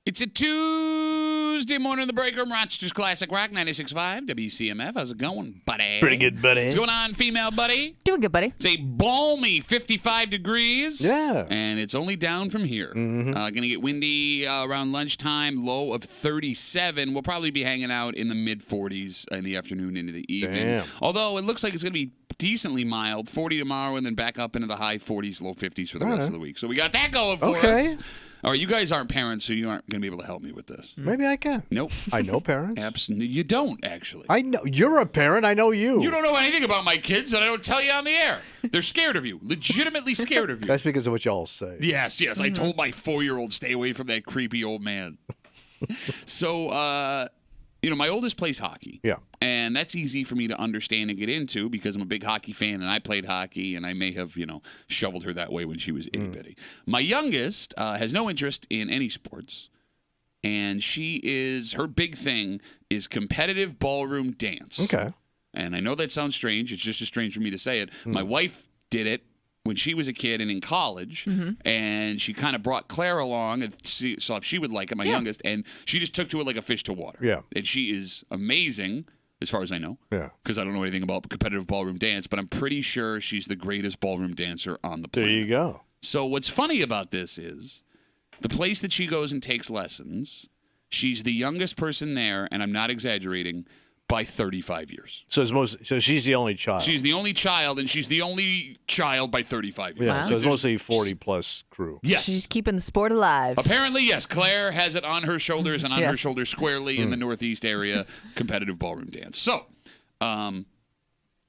It's a Tuesday morning in the break room. Rochester's Classic Rock 96.5 WCMF. How's it going, buddy? Pretty good, buddy. What's going on, female buddy? Doing good, buddy. It's a balmy 55 degrees. Yeah. And it's only down from here. Mm-hmm. Going to get windy around lunchtime, low of 37. We'll probably be hanging out in the mid-40s in the afternoon into the evening. Damn. Although it looks like it's going to be decently mild, 40 tomorrow, and then back up into the high 40s, low 50s for the rest of the week. So we got that going for us. All right, you guys aren't parents, so you aren't going to be able to help me with this. Maybe I can. Nope. I know parents. Absolutely. You don't, actually. I know. You're a parent. I know you. You don't know anything about my kids, and I don't tell you on the air. They're scared of you. Legitimately scared of you. That's because of what y'all say. Yes. I told my 4-year-old, stay away from that creepy old man. So, my oldest plays hockey. Yeah. And that's easy for me to understand and get into because I'm a big hockey fan, and I played hockey, and I may have, shoveled her that way when she was itty-bitty. My youngest has no interest in any sports, and her big thing is competitive ballroom dance. Okay. And I know that sounds strange. It's just as strange for me to say it. My wife did it when she was a kid and in college, and she kind of brought Claire along and saw if she would like it, my youngest, and she just took to it like a fish to water. Yeah. And she is amazing, as far as I know. Yeah. Because I don't know anything about competitive ballroom dance, but I'm pretty sure she's the greatest ballroom dancer on the planet. There you go. So what's funny about this is the place that she goes and takes lessons, she's the youngest person there, and I'm not exaggerating, by 35 years. So she's the only child. She's the only child, and she's the only child by 35 years. Yeah, Wow. so it's mostly 40-plus crew. Yes. She's keeping the sport alive. Apparently, yes. Claire has it on her shoulders and on her shoulders squarely in the Northeast area, competitive ballroom dance. So,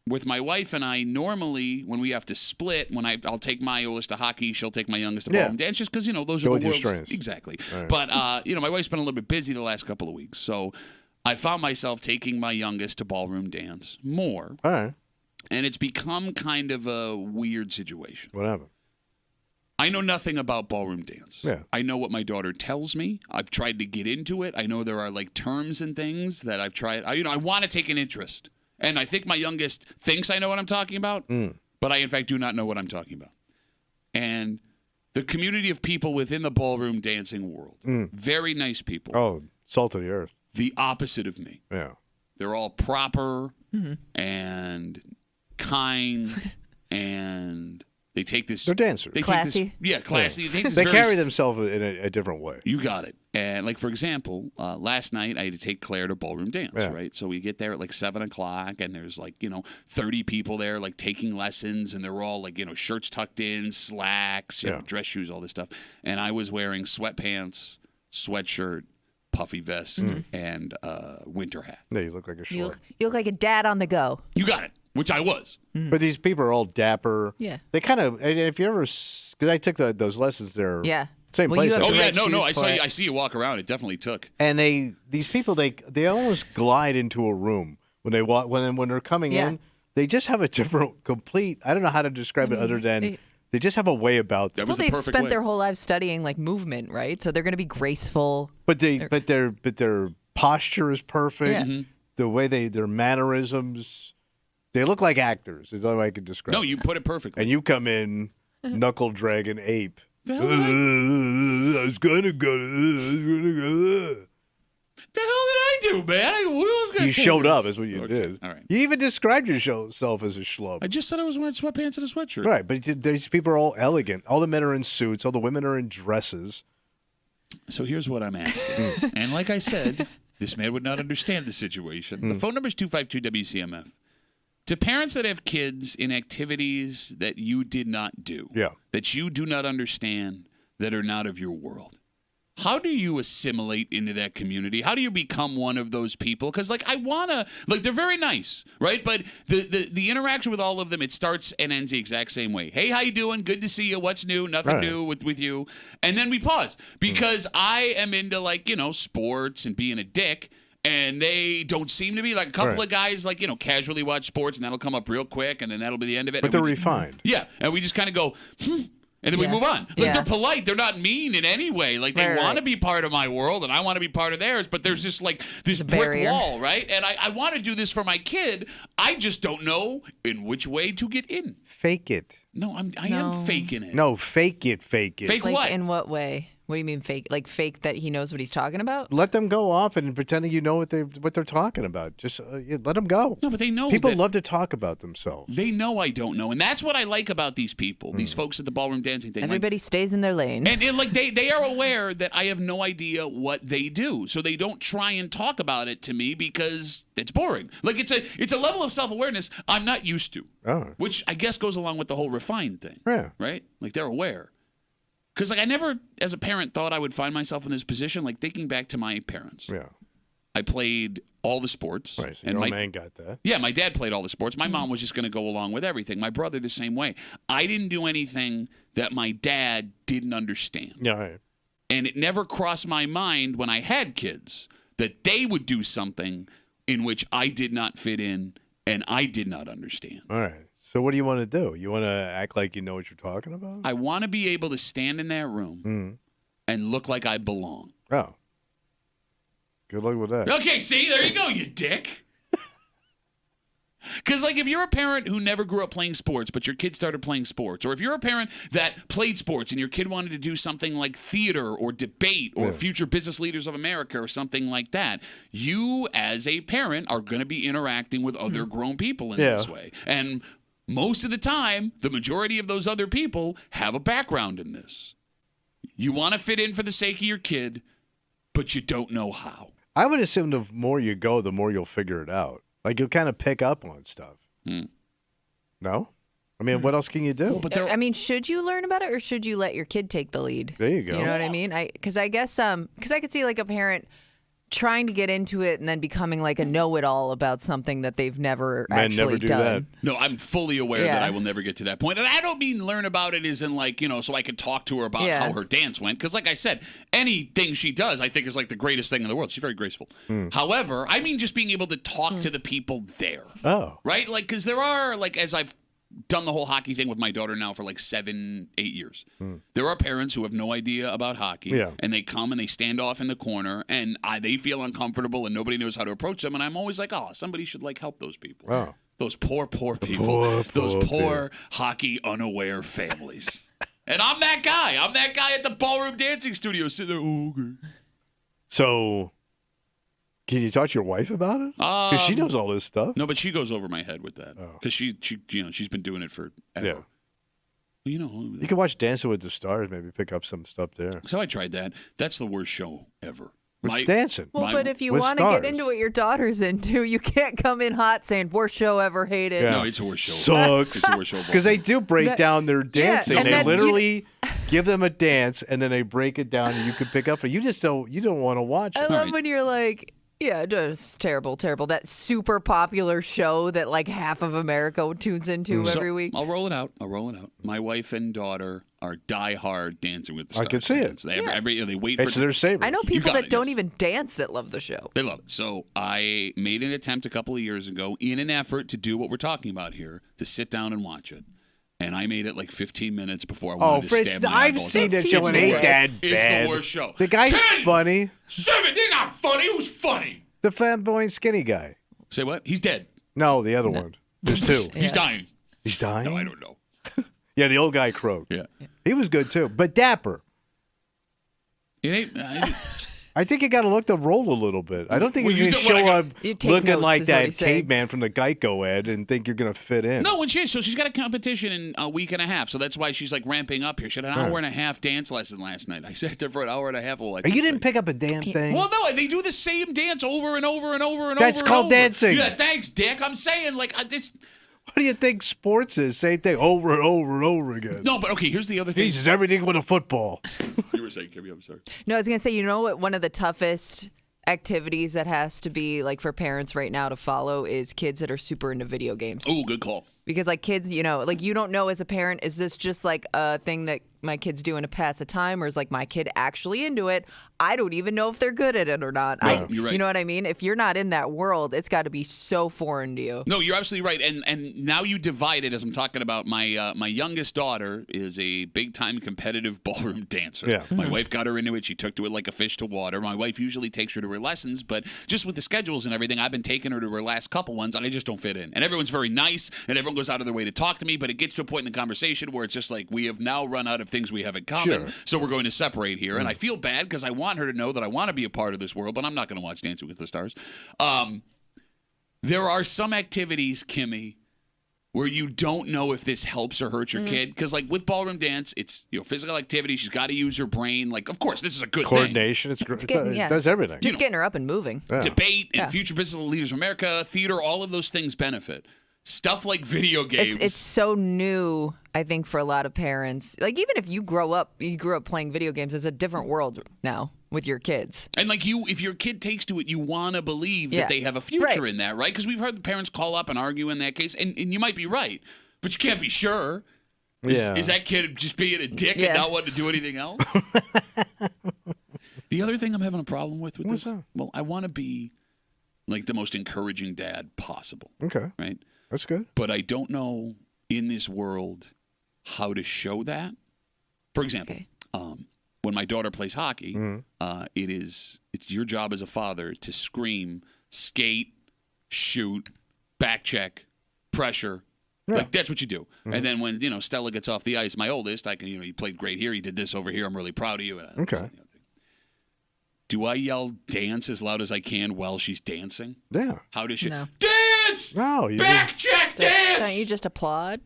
with my wife and I, normally when we have to split, when I'll take my oldest to hockey, she'll take my youngest to ballroom dance, just because, those Go are with the your world's. strengths. Exactly. Right. But, my wife's been a little bit busy the last couple of weeks, so I found myself taking my youngest to ballroom dance more. All right. And it's become kind of a weird situation. What happened? I know nothing about ballroom dance. Yeah. I know what my daughter tells me. I've tried to get into it. I know there are terms and things that I've tried. I want to take an interest. And I think my youngest thinks I know what I'm talking about, but I in fact do not know what I'm talking about. And the community of people within the ballroom dancing world, very nice people. Oh, salt of the earth. The opposite of me. Yeah. They're all proper and kind, and they take this. They're dancers. They Classy. Take this, classy. Yeah. They carry themselves in a different way. You got it. And for example, last night I had to take Claire to ballroom dance, right? So we get there at 7 o'clock, and there's 30 people there taking lessons, and they're all shirts tucked in, slacks, dress shoes, all this stuff. And I was wearing sweatpants, sweatshirt, puffy vest, and winter hat. Yeah, you look like a short. You look like a dad on the go. You got it, which I was. But these people are all dapper. Yeah. They kind of, if you ever, because I took those lessons there. Yeah. Same Well, you place. have Oh yeah, red no, shoes I see you walk around. It definitely took. And these people, they almost glide into a room when they walk when they're coming in. They just have a different, complete. I don't know how to describe it other than they just have a way about them. That was the they've perfect spent way. their whole lives studying movement, right? So they're going to be graceful. But their posture is perfect. Yeah. The way their mannerisms, they look like actors. Is the way I could describe. No, you put it perfectly. And you come in, knuckle dragon ape. The hell did I I was gonna go. the hell did I do, man? What was gonna You showed up, is what you did. All right. You even described yourself as a schlub. I just said I was wearing sweatpants and a sweatshirt. Right, but these people are all elegant. All the men are in suits. All the women are in dresses. So here's what I'm asking. And like I said, this man would not understand the situation. The phone number is 252-WCMF. To parents that have kids in activities that you did not do, that you do not understand, that are not of your world, how do you assimilate into that community? How do you become one of those people? Because, I want to, they're very nice, right? But the interaction with all of them, it starts and ends the exact same way. Hey, how you doing? Good to see you. What's new? Nothing new with you. And then we pause because I am into, sports and being a dick. And they don't seem to be. A couple of guys, casually watch sports, and that'll come up real quick, and then that'll be the end of it. But they're refined. Yeah, and we just kind of go, and then we move on. They're polite. They're not mean in any way. They want to be part of my world, and I want to be part of theirs, but there's just, this brick barrier. wall, right? And I want to do this for my kid. I just don't know in which way to get in. Fake it. No, I am faking it. No, fake it. Fake what? In what way? What do you mean fake? Like fake that he knows what he's talking about? Let them go off and pretending you know what they're talking about. Just let them go. No, but they know. People love to talk about themselves. They know I don't know, and that's what I like about these people, these folks at the ballroom dancing thing. Everybody stays in their lane. And like they are aware that I have no idea what they do, so they don't try and talk about it to me because it's boring. Like it's a level of self-awareness I'm not used to, which I guess goes along with the whole refined thing, right? Like they're aware. Because like I never, as a parent, thought I would find myself in this position. Like thinking back to my parents, I played all the sports. Right, so and my man got that. Yeah, my dad played all the sports. My mom was just going to go along with everything. My brother the same way. I didn't do anything that my dad didn't understand. Yeah, right. And it never crossed my mind when I had kids that they would do something in which I did not fit in and I did not understand. All right. So what do you want to do? You want to act like you know what you're talking about? I want to be able to stand in that room and look like I belong. Oh. Good luck with that. Okay, see? There you go, you dick. Because, like, if you're a parent who never grew up playing sports, but your kid started playing sports, or if you're a parent that played sports and your kid wanted to do something like theater or debate or Future Business Leaders of America or something like that, you, as a parent, are going to be interacting with other grown people in this way. And most of the time, the majority of those other people have a background in this. You want to fit in for the sake of your kid, but you don't know how. I would assume the more you go, the more you'll figure it out. Like, you'll kind of pick up on stuff. No? I mean, what else can you do? Well, but I mean, should you learn about it or should you let your kid take the lead? There you go. You know what I mean? Because I guess, because I could see like a parent trying to get into it and then becoming like a know-it-all about something that they've never actually done. That. No, I'm fully aware that I will never get to that point. And I don't mean learn about it as in like, so I can talk to her about how her dance went. Because like I said, anything she does, I think is like the greatest thing in the world. She's very graceful. However, I mean just being able to talk to the people there. Oh. Right? Like, because there are, like, as I've done the whole hockey thing with my daughter now for like 7-8 years. There are parents who have no idea about hockey, and they come and they stand off in the corner, and they feel uncomfortable, and nobody knows how to approach them. And I'm always like, oh, somebody should like help those people. Oh. Those poor people. Those poor hockey unaware families. And I'm that guy. I'm that guy at the ballroom dancing studio sitting there. Oh, okay. So, can you talk to your wife about it? Because she knows all this stuff. No, but she goes over my head with that. Because she's been doing it forever. Yeah. You can watch Dancing with the Stars, maybe pick up some stuff there. So I tried that. That's the worst show ever. It's dancing. Well, but if you want to get into what your daughter's into, you can't come in hot saying, worst show ever, hated. Yeah. No, it's a worst show. Sucks. It's a worst show. Because they do break down their dancing. and they then literally give them a dance, and then they break it down, and you can pick up. You just don't want to watch it. I love when you're like, yeah, just terrible. That super popular show that like half of America tunes into every week. I'll roll it out. My wife and daughter are diehard Dancing with the Stars. I can see it. They wait for it's their savior. I know people that don't even dance that love the show. They love it. So I made an attempt a couple of years ago in an effort to do what we're talking about here, to sit down and watch it. And I made it like 15 minutes before I wanted to stab my I've seen that show and it ain't that bad. It's the worst show. The guy's 10, funny. 7, they're not funny. Who's funny? The flamboyant skinny guy. Say what? He's dead. No, the other one. There's two. He's dying. He's dying? No, I don't know. Yeah, the old guy croaked. Yeah. He was good too, but dapper. It ain't. I think you got to look the role a little bit. I don't think you can show up looking notes, like is what that he's saying. caveman from the Geico ad and think you're going to fit in. No, so she's got a competition in a week and a half, so that's why she's like ramping up here. She had an hour and a half dance lesson last night. I sat there for an hour and a half. You didn't pick up a damn thing. Well, no, they do the same dance over and over and over and That's over. That's called dancing. Yeah, thanks, Dick. I'm saying like this. What do you think sports is? Same thing over and over and over again. No, but okay, here's the other thing. Jesus, everything with a football. You were saying, Kimmy, I'm sorry. No, I was going to say, you know what? One of the toughest activities that has to be like for parents right now to follow is kids that are super into video games. Oh, good call. Because like kids, like you don't know as a parent, is this just like a thing that my kid's doing to pass the time, or is like my kid actually into it? I don't even know if they're good at it or not. No, you're right. You know what I mean? If you're not in that world, it's got to be so foreign to you. No, you're absolutely right. And now you divide it as I'm talking about. My youngest daughter is a big time competitive ballroom dancer. Yeah. My wife got her into it. She took to it like a fish to water. My wife usually takes her to her lessons, but just with the schedules and everything, I've been taking her to her last couple ones, and I just don't fit in. And everyone's very nice, and everyone goes out of their way to talk to me, but it gets to a point in the conversation where it's just like we have now run out of of things we have in common. Sure. So we're going to separate here. And I feel bad because I want her to know that I want to be a part of this world, but I'm not going to watch Dancing with the Stars. There are some activities, Kimmy, where you don't know if this helps or hurts your kid. Because, like, with ballroom dance, it's, physical activity. She's got to use her brain. Like, of course, this is a good Coordination. thing. It does everything. Just getting her up and moving. Yeah. Debate and future business leaders of America, theater, all of those things benefit. Stuff like video games. It's so new, I think, for a lot of parents. Like, even if you grew up playing video games, it's a different world now with your kids. And like if your kid takes to it, you want to believe that they have a future in that, right? Because we've heard the parents call up and argue in that case, and you might be right, but you can't be sure. Is that kid just being a dick and not wanting to do anything else? The other thing I'm having a problem with What's this, that? well, I want to be like the most encouraging dad possible. Okay. Right? That's good. But I don't know in this world how to show that. For example, when my daughter plays hockey, it's your job as a father to scream, skate, shoot, back check, pressure. Yeah. Like, that's what you do. And then when, Stella gets off the ice, my oldest, I can, you played great here. You did this over here. I'm really proud of you. And Okay. Do I yell dance as loud as I can while she's dancing? Yeah. How does she? No. Dance! No. Back check, dance! Don't you just applaud,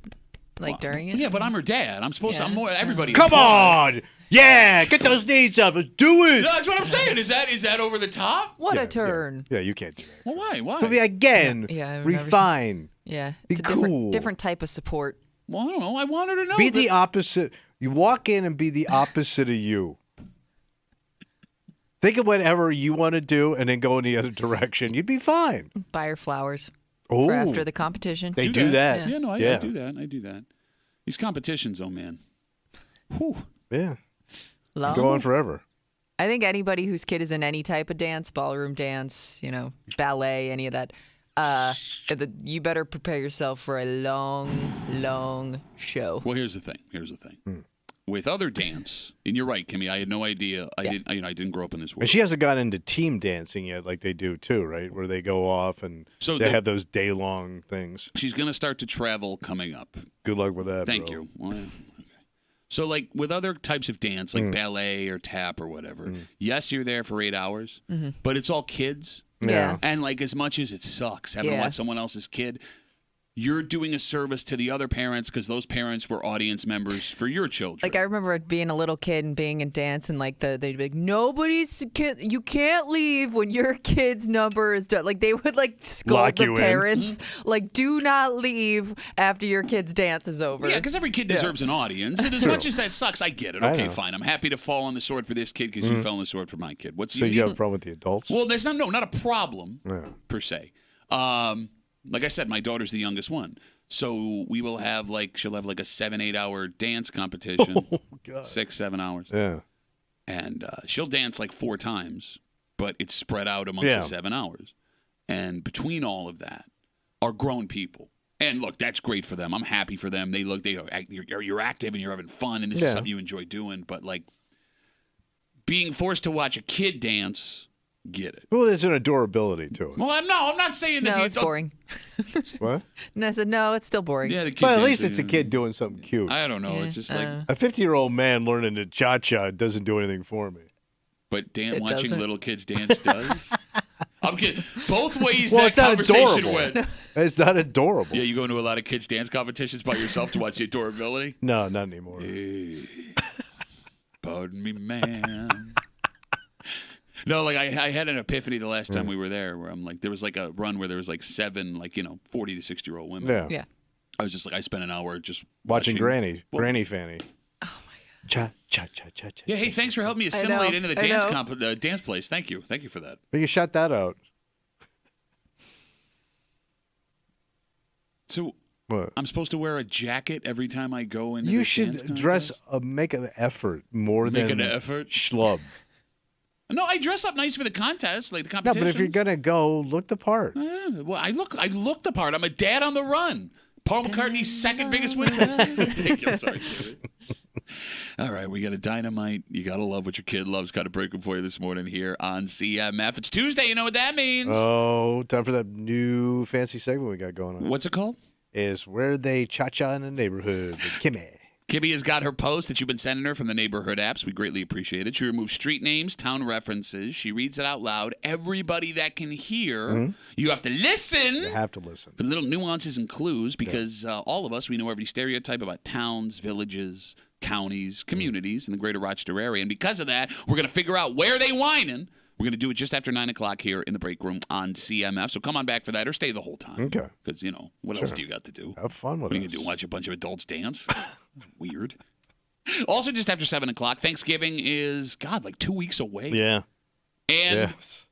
during it? Yeah, but I'm her dad. I'm supposed to. I'm more. Everybody. Come applaud. on. Yeah. Get those knees up. Let's do it. No, that's what I'm saying. Is that over the top? What a turn. Yeah, you can't do that. Well, why? Why? But again, Yeah, I've never refine. Yeah. Be It's a cool. different type of support. Well, I don't know. I want her to know. Be that- the opposite. You walk in and be the opposite of you. Think of whatever you want to do and then go in the other direction. You'd be fine. Buy her flowers Oh, for after the competition. they do that. Yeah, no, I do that. I do that. These competitions, oh man. Whew. Yeah. Love. Go on forever. I think anybody whose kid is in any type of dance, ballroom dance, ballet, any of that, you better prepare yourself for a long, long show. Well, here's the thing. With other dance, and you're right, Kimmy. I had no idea. I didn't grow up in this world. And she hasn't gotten into team dancing yet like they do too, right? Where they go off and they have those day-long things. She's going to start to travel coming up. Good luck with that, Thank bro. you. Well, okay. So, like, with other types of dance, like ballet or tap or whatever, yes, you're there for 8 hours, but it's all kids. Yeah. And, like, as much as it sucks having to watch someone else's kid, you're doing a service to the other parents because those parents were audience members for your children. Like, I remember being a little kid and being in dance, and like they'd be like, you can't leave when your kid's number is done. Like, they would like scold Lock the you in. parents, like, do not leave after your kid's dance is over. Yeah, because every kid deserves an audience. And as much as that sucks, I get it. I Okay, know. fine. I'm happy to fall on the sword for this kid because you fell on the sword for my kid. So you have a problem with the adults? Well, there's not a problem Yeah. per se. Like I said, my daughter's the youngest one. So we will have she'll have like a 7-8 hour dance competition. Oh, God. 6-7 hours. Yeah. And she'll dance like 4 times, but it's spread out amongst the 7 hours. And between all of that are grown people. And look, that's great for them. I'm happy for them. You're active and you're having fun, and this is something you enjoy doing. But like being forced to watch a kid dance, get it. Well, there's an adorability to it. Well, I'm not saying that No, it's boring. What? And I said, no, it's still boring. Yeah, the kid But at least dancing, it's a kid doing something cute. I don't know. Yeah, It's just like, A 50-year-old man learning to cha-cha doesn't do anything for me. but It watching doesn't. little kids dance does. I'm kidding. Both ways Well, that it's not conversation adorable. went. It's not adorable. Yeah, you go into a lot of kids dance competitions by yourself to watch the adorability. No, not anymore. Hey, pardon me, ma'am. No, like I had an epiphany the last time we were there, where I'm like, there was like a run where there was like 7, 40 to 60-year-old women. Yeah. Yeah. I was just like, I spent an hour just Watching Granny. Well, Granny Fanny. Oh, my Cha, cha, cha, cha, cha. Yeah, hey, thanks for helping me assimilate know, into the I know. dance place. Thank you for that. We can shut that out. So What? I'm supposed to wear a jacket every time I go into You this dance should contest? dress, make an effort more Make than an effort? schlub. No, I dress up nice for the contest, like the No, competition. but if you're gonna go, look the part. Well, I look the part. I'm a dad on the run. Paul McCartney's second biggest win. Thank you. I'm sorry. All right, we got a dynamite. You got to love what your kid loves. Got to break them for you this morning here on CMF. It's Tuesday. You know what that means. Oh, time for that new fancy segment we got going on. What's it called? Is Where They Cha-Cha in the Neighborhood with Kimmy. Gibby has got her post that you've been sending her from the neighborhood apps. We greatly appreciate it. She removes street names, town references. She reads it out loud. Everybody that can hear, you have to listen. You have to listen. For little nuances and clues, because all of us, we know every stereotype about towns, villages, counties, communities in the greater Rochester area. And because of that, we're going to figure out where they whining. We're going to do it just after 9 o'clock here in the break room on CMF. So come on back for that or stay the whole time. Okay. Because, what else do you got to do? Have fun with What are you going to do, watch a bunch of adults dance? Weird. Also, just after 7 o'clock, Thanksgiving is, like 2 weeks away. Yeah. And Yes.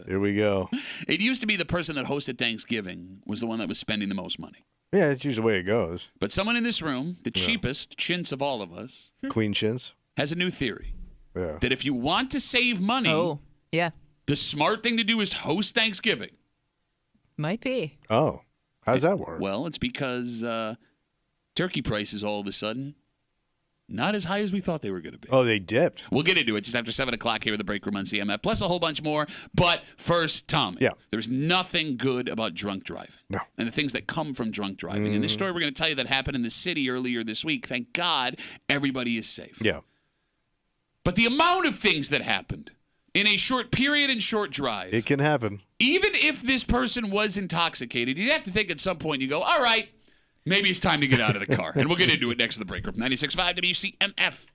Here we go. It used to be the person that hosted Thanksgiving was the one that was spending the most money. Yeah, that's usually the way it goes. But someone in this room, the cheapest chintz of all of us, Queen chins. has a new theory. Yeah. That if you want to save money, the smart thing to do is host Thanksgiving. Might be. Oh, how does that work? Well, it's because turkey prices all of a sudden not as high as we thought they were going to be. Oh, they dipped. We'll get into it just after 7 o'clock here in the break room on CMF, plus a whole bunch more. But first, Tommy, there's nothing good about drunk driving. No. And the things that come from drunk driving. And this story we're going to tell you that happened in the city earlier this week, thank God everybody is safe. Yeah. But the amount of things that happened in a short period and short drive. It can happen. Even if this person was intoxicated, you'd have to think at some point, you go, all right, maybe it's time to get out of the car. And we'll get into it next to the break room. 96.5 WCMF.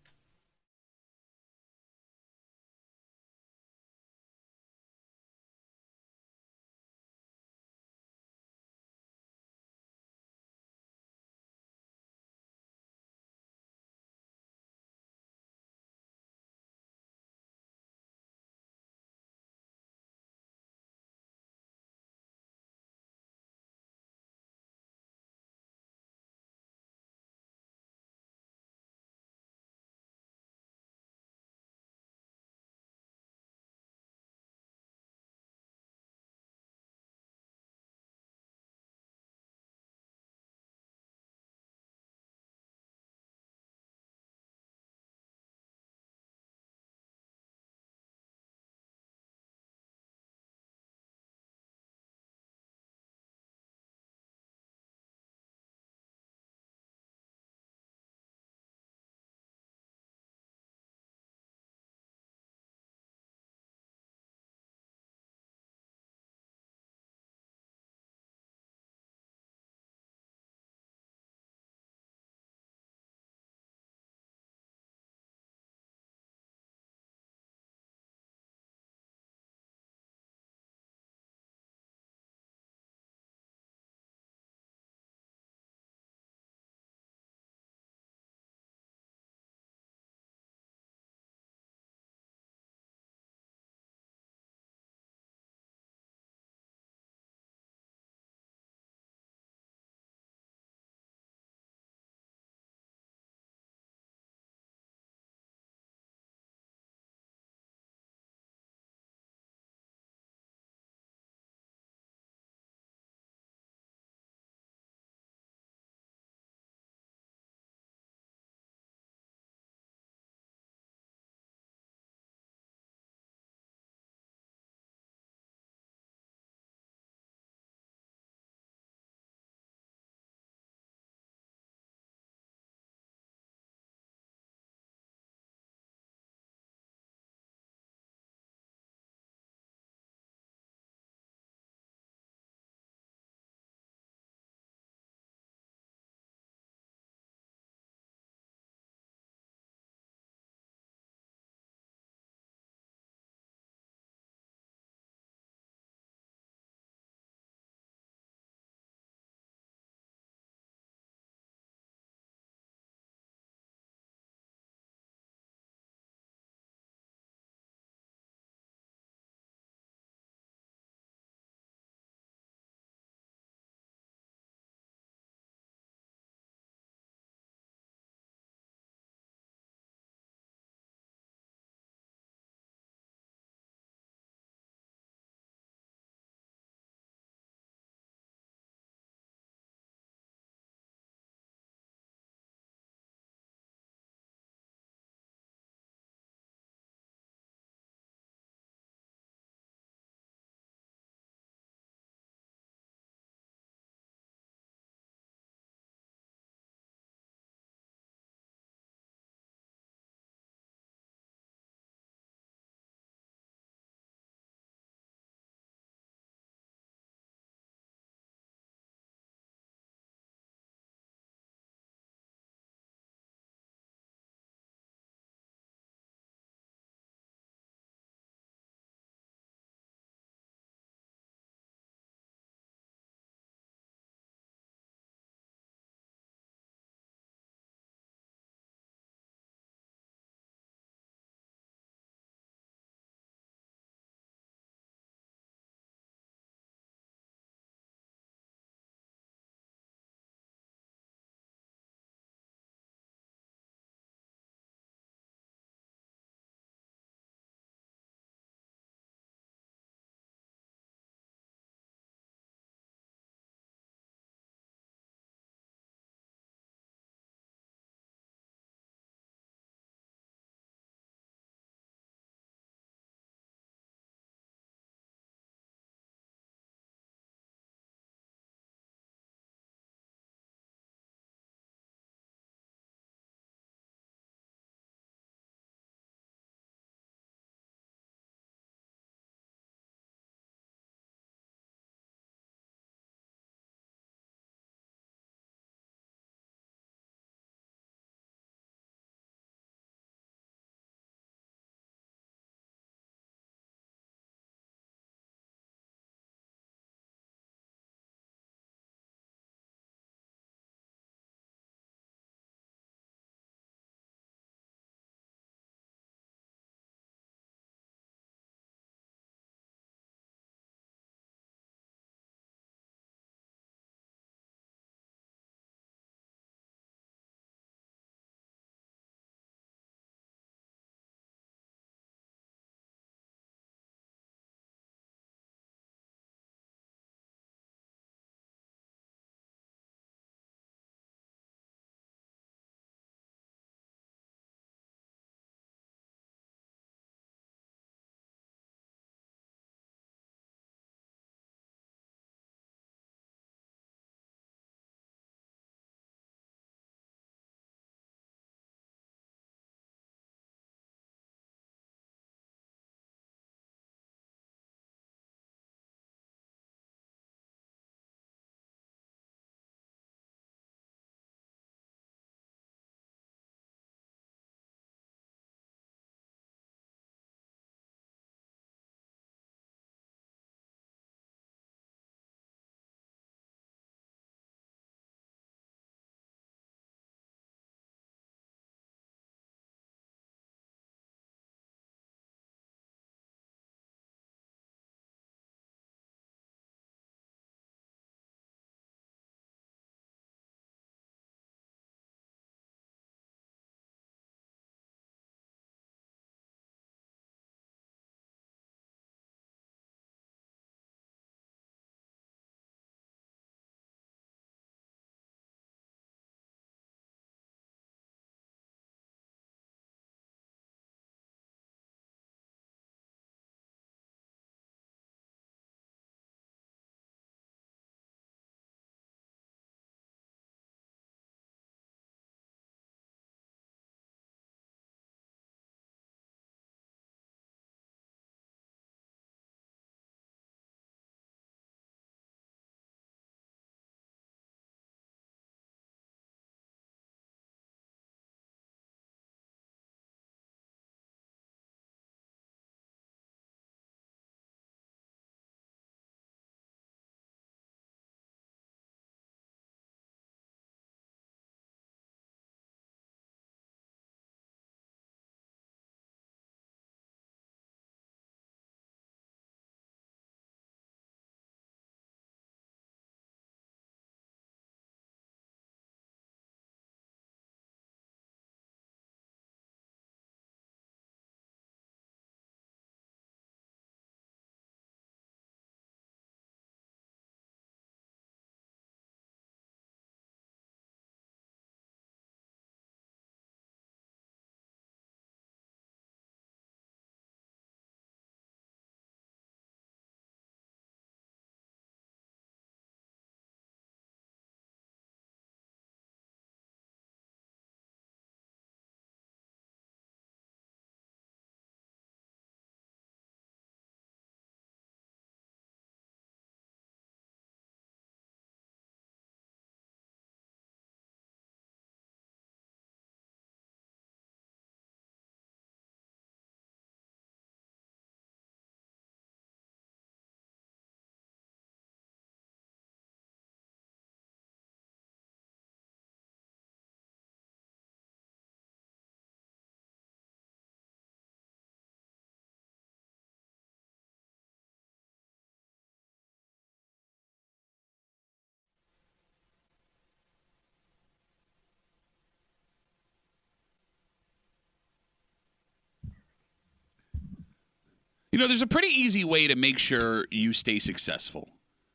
There's a pretty easy way to make sure you stay successful.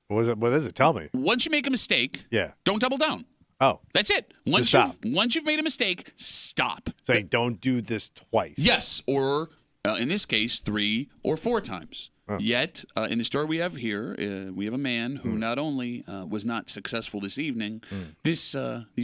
What is it? Tell me. Once you make a mistake, don't double down. Oh. That's it. Once you've made a mistake, stop. Say, don't do this twice. Yes, or in this case, 3 or 4 times. Yet, in the story we have here, we have a man who not only was not successful this evening, these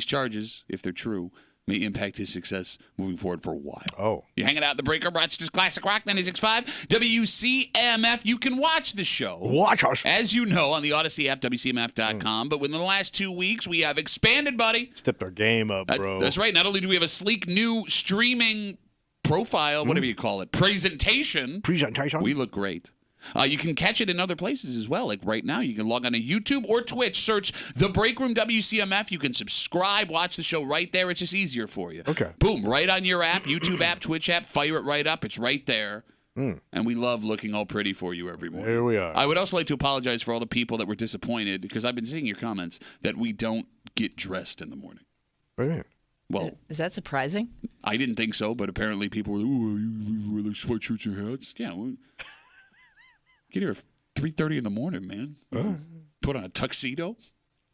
charges, if they're true, may impact his success moving forward for a while. Oh. You're hanging out at the Breaker, Rochester's Classic Rock 96.5, WCMF. You can watch the show. Watch us. As you know, on the Odyssey app, WCMF.com. But within the last 2 weeks, we have expanded, buddy. Stepped our game up, bro. That's right. Not only do we have a sleek new streaming profile, whatever you call it, presentation. We look great. You can catch it in other places as well. Like right now, you can log on to YouTube or Twitch, search The Break Room WCMF. You can subscribe, watch the show right there. It's just easier for you. Okay. Boom, right on your app, YouTube app, Twitch app, fire it right up. It's right there. And we love looking all pretty for you every morning. Here we are. I would also like to apologize for all the people that were disappointed, because I've been seeing your comments that we don't get dressed in the morning. What do you mean? Well, is that surprising? I didn't think so, but apparently people were like, "Oh, you wear like sweatshirts and hats." Yeah, get here at 3:30 in the morning, man. Put on a tuxedo.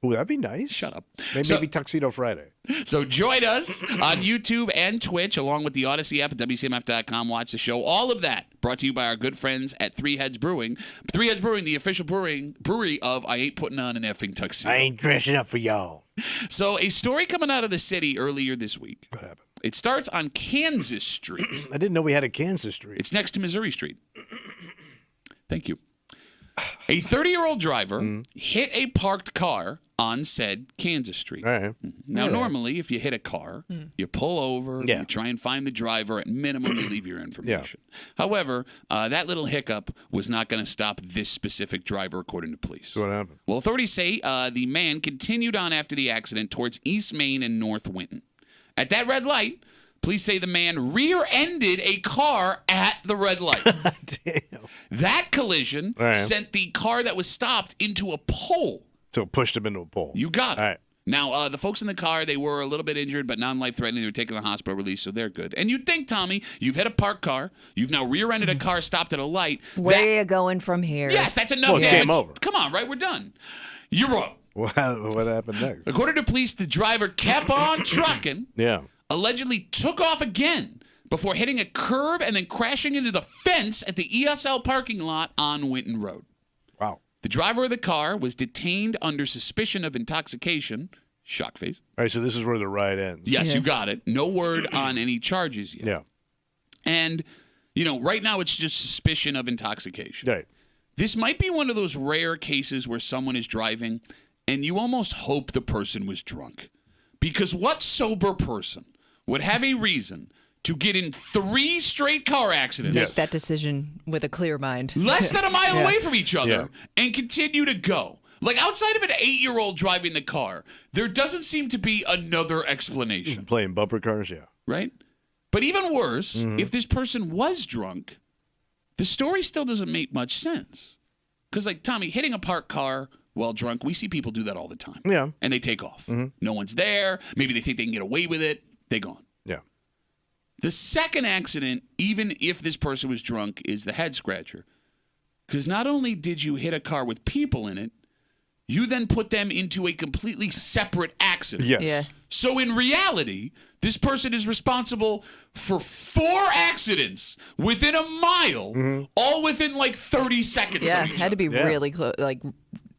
Ooh, that'd be nice. Shut up. Maybe Tuxedo Friday. So join us on YouTube and Twitch, along with the Odyssey app at WCMF.com. Watch the show. All of that brought to you by our good friends at Three Heads Brewing. Three Heads Brewing, the official brewery of I Ain't Putting On an Effing Tuxedo. I ain't dressing up for y'all. So a story coming out of the city earlier this week. What happened? It starts on Kansas Street. I didn't know we had a Kansas Street. It's next to Missouri Street. Thank you. A 30-year-old driver hit a parked car on said Kansas Street. All right. Now, normally, if you hit a car, you pull over, you try and find the driver. At minimum, you leave your information. However, that little hiccup was not going to stop this specific driver, according to police. So what happened? Well, authorities say the man continued on after the accident towards East Main and North Winton. At that red light, police say the man rear-ended a car at the red light. Damn. That collision sent the car that was stopped into a pole. So it pushed him into a pole. You got it. All right. Now, the folks in the car, they were a little bit injured, but non-life-threatening. They were taken to the hospital release, so they're good. And you'd think, Tommy, you've hit a parked car. You've now rear-ended a car stopped at a light. Where are you going from here? Yes, that's enough damage. Game over. Come on, right? We're done. You're wrong. What happened next? According to police, the driver kept on trucking. Yeah. Allegedly took off again before hitting a curb and then crashing into the fence at the ESL parking lot on Winton Road. Wow. The driver of the car was detained under suspicion of intoxication. Shock face. All right, so this is where the ride ends. Yes, you got it. No word on any charges yet. Yeah. And, right now it's just suspicion of intoxication. Right. This might be one of those rare cases where someone is driving and you almost hope the person was drunk. Because what sober person would have a reason to get in 3 straight car accidents, Make that decision with a clear mind. less than a mile away from each other, and continue to go? Like, outside of an 8-year-old driving the car, there doesn't seem to be another explanation. Playing bumper cars, yeah. Right? But even worse, if this person was drunk, the story still doesn't make much sense. Because, like, Tommy, hitting a parked car while drunk, we see people do that all the time. Yeah. And they take off. No one's there. Maybe they think they can get away with it. They gone. Yeah. The second accident, even if this person was drunk, is the head scratcher. Because not only did you hit a car with people in it, you then put them into a completely separate accident. Yes. Yeah. So in reality, this person is responsible for 4 accidents within a mile, all within like 30 seconds Yeah, of each had other. to be really close, like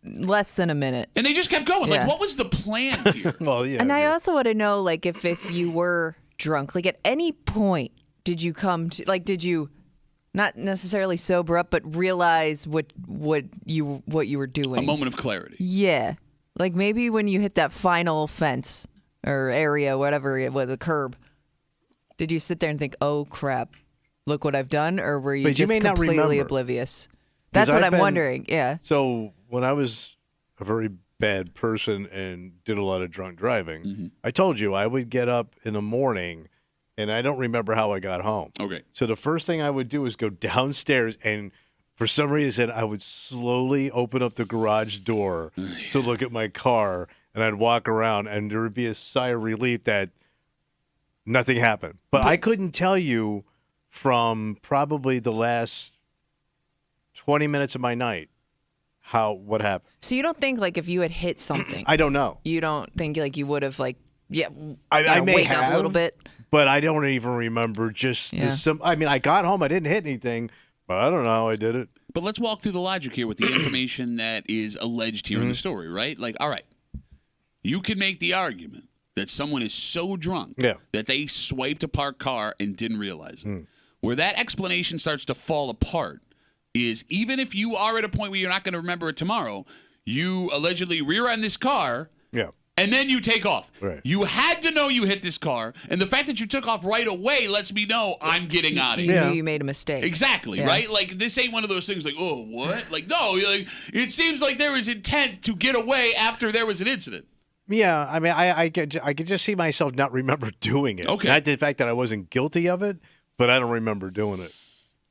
less than a minute. And they just kept going. Like, Yeah. what was the plan here? Well, yeah. And I also want to know, like, if you were drunk, like, at any point did you come to, like, did you not necessarily sober up, but realize what you were doing? A moment of clarity. Yeah, like maybe when you hit that final fence or area, whatever it was, a curb. Did you sit there and think, "Oh crap, look what I've done," or were you But you just may not completely remember. oblivious? That's what I've I'm wondering. Yeah. So when I was a very bad person and did a lot of drunk driving, I told you I would get up in the morning and I don't remember how I got home. Okay. So the first thing I would do is go downstairs and for some reason I would slowly open up the garage door to look at my car and I'd walk around and there would be a sigh of relief that nothing happened. But I couldn't tell you from probably the last 20 minutes of my night. What happened? So you don't think like if you had hit something, I don't know. you don't think like you would have like I may waiting up have a little bit. But I don't even remember I mean, I got home. I didn't hit anything, but I don't know how I did it. But let's walk through the logic here with the information that is alleged here in the story, right? Like, all right, you can make the argument that someone is so drunk that they swiped a parked car and didn't realize it. Where that explanation starts to fall apart is even if you are at a point where you're not going to remember it tomorrow, you allegedly rear-end this car. Yeah. And then you take off. Right. You had to know you hit this car, and the fact that you took off right away lets me know I'm getting out of You here. knew you made a mistake. Exactly, right? Like, this ain't one of those things like, oh, what? Like, no, like, it seems like there was intent to get away after there was an incident. Yeah, I mean, I could just see myself not remember doing it. Okay. Not the fact that I wasn't guilty of it, but I don't remember doing it.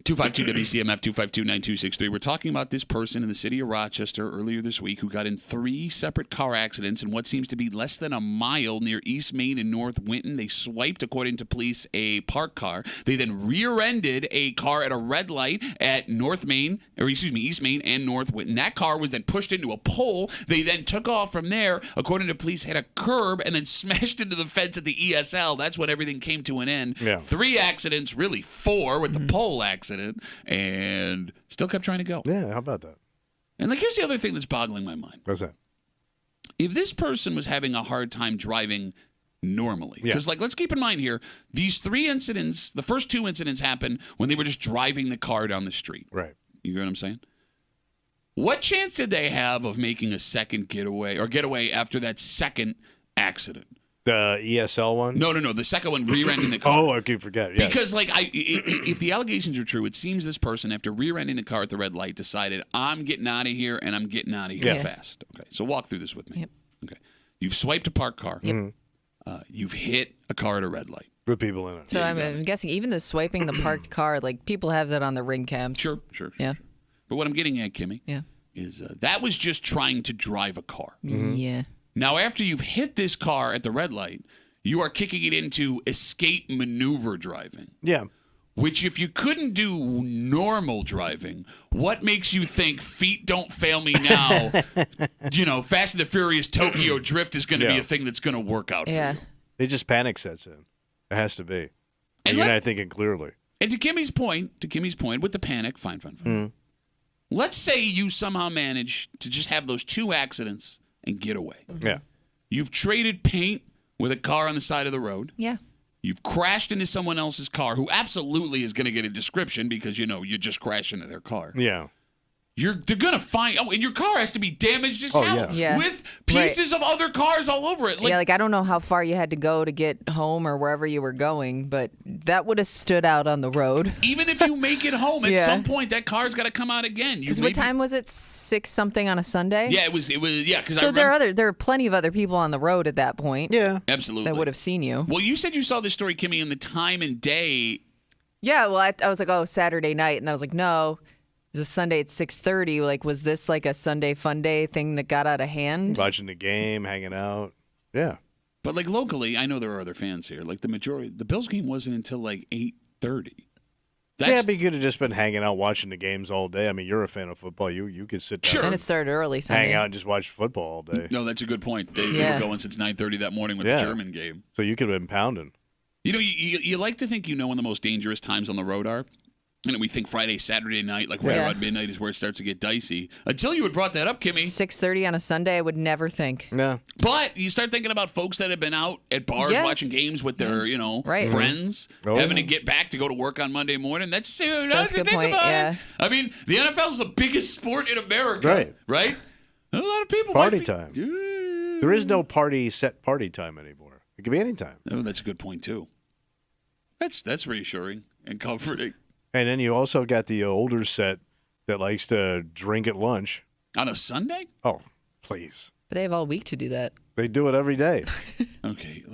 252-WCMF, 252-9263. We're talking about this person in the city of Rochester earlier this week who got in 3 separate car accidents in what seems to be less than a mile near East Main and North Winton. They swiped, according to police, a parked car. They then rear-ended a car at a red light at East Main and North Winton. That car was then pushed into a pole. They then took off from there, according to police, hit a curb and then smashed into the fence at the ESL. That's when everything came to an end. Yeah. 3 accidents, really 4 with the pole accident. And still kept trying to go. Yeah, how about that? And like, here's the other thing that's boggling my mind. What's that? If this person was having a hard time driving normally, because like, let's keep in mind here, these 3 incidents, the first 2 incidents happened when they were just driving the car down the street. Right. You get what I'm saying? What chance did they have of making a second getaway after that second accident? The ESL one? No. The second one, rear-ending the car. Oh, I keep forgetting. Yes. Because, like, if the allegations are true, it seems this person, after rear-ending the car at the red light, decided, I'm getting out of here, and I'm getting out of here fast. Okay, so walk through this with me. Yep. Okay, you've swiped a parked car. Yep. You've hit a car at a red light. With people in it. So I'm guessing even the swiping the parked car, like people have that on the ring cams. Sure. Yeah. But what I'm getting at, Kimmy, is that was just trying to drive a car. Yeah. Now, after you've hit this car at the red light, you are kicking it into escape maneuver driving. Yeah. Which, if you couldn't do normal driving, what makes you think feet don't fail me now? Fast and the Furious Tokyo Drift is going to be a thing that's going to work out for you. They just panic sets in. It has to be. And you're not thinking clearly. And to Kimmy's point, with the panic, fine. Let's say you somehow manage to just have those 2 accidents and get away. Yeah. You've traded paint with a car on the side of the road. Yeah. You've crashed into someone else's car who absolutely is going to get a description because, you just crashed into their car. Yeah. They're going to find, and your car has to be damaged as hell with pieces of other cars all over it. Like I don't know how far you had to go to get home or wherever you were going, but that would have stood out on the road. Even if you make it home, at some point that car's got to come out again. What time was it? 6 something on a Sunday? Yeah, it was. Yeah, because so there are plenty of other people on the road at that point. Yeah, absolutely. That would have seen you. Well, you said you saw this story, Kimmy, in the time and day. Yeah, well, I was like, oh, Saturday night, and I was like, no. It was a Sunday at 6:30. Like, was this like a Sunday fun day thing that got out of hand? Watching the game, hanging out. Yeah. But like locally, I know there are other fans here. Like the Bills game wasn't until like 8:30. But you could have just been hanging out watching the games all day. I mean, you're a fan of football. You could sit down. Sure. And it started early Sunday. Hang out and just watch football all day. No, that's a good point. They were going since 9:30 that morning with the German game. So you could have been pounding. You like to think when the most dangerous times on the road are. And we think Friday, Saturday night, like right around midnight is where it starts to get dicey. Until you had brought that up, Kimmy. 6:30 on a Sunday, I would never think. No. But you start thinking about folks that have been out at bars watching games with their, friends, having to get back to go to work on Monday morning. That's a good point. It. I mean, the NFL is the biggest sport in America, right? And a lot of people party time. There is no set party time anymore. It can be any time. Oh, that's a good point too. That's reassuring and comforting. And then you also got the older set that likes to drink at lunch. On a Sunday? Oh, please. But they have all week to do that. They do it every day. Okay.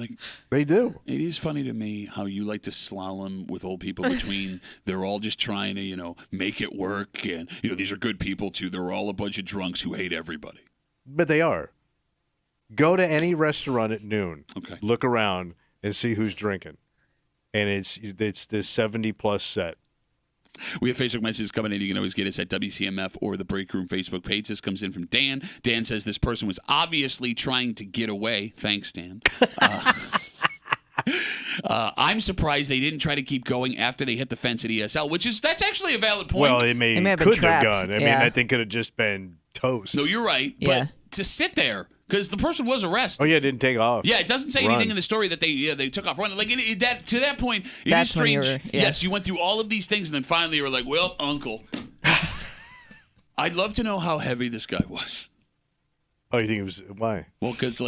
They do. It is funny to me how you like to slalom with old people between they're all just trying to, make it work. And, these are good people, too. They're all a bunch of drunks who hate everybody. But they are. Go to any restaurant at noon. Okay. Look around and see who's drinking. And it's this 70-plus set. We have Facebook messages coming in. You can always get us at WCMF or the Break Room Facebook page. This comes in from Dan. Dan says this person was obviously trying to get away. Thanks, Dan. I'm surprised they didn't try to keep going after they hit the fence at ESL, that's actually a valid point. Well, it may have been couldn't have trapped. gone. I mean, Yeah. I think it could have just been toast. No, you're right. Yeah. But to sit there, because the person was arrested. Oh, yeah, it didn't take off. Yeah, it doesn't say Run. anything in the story that they took off running. Like to that point, it That's is when you strange. were- yeah. Yes, you went through all of these things, and then finally you were like, "Well, Uncle." I'd love to know how heavy this guy was. Oh, you think it was why? Well, because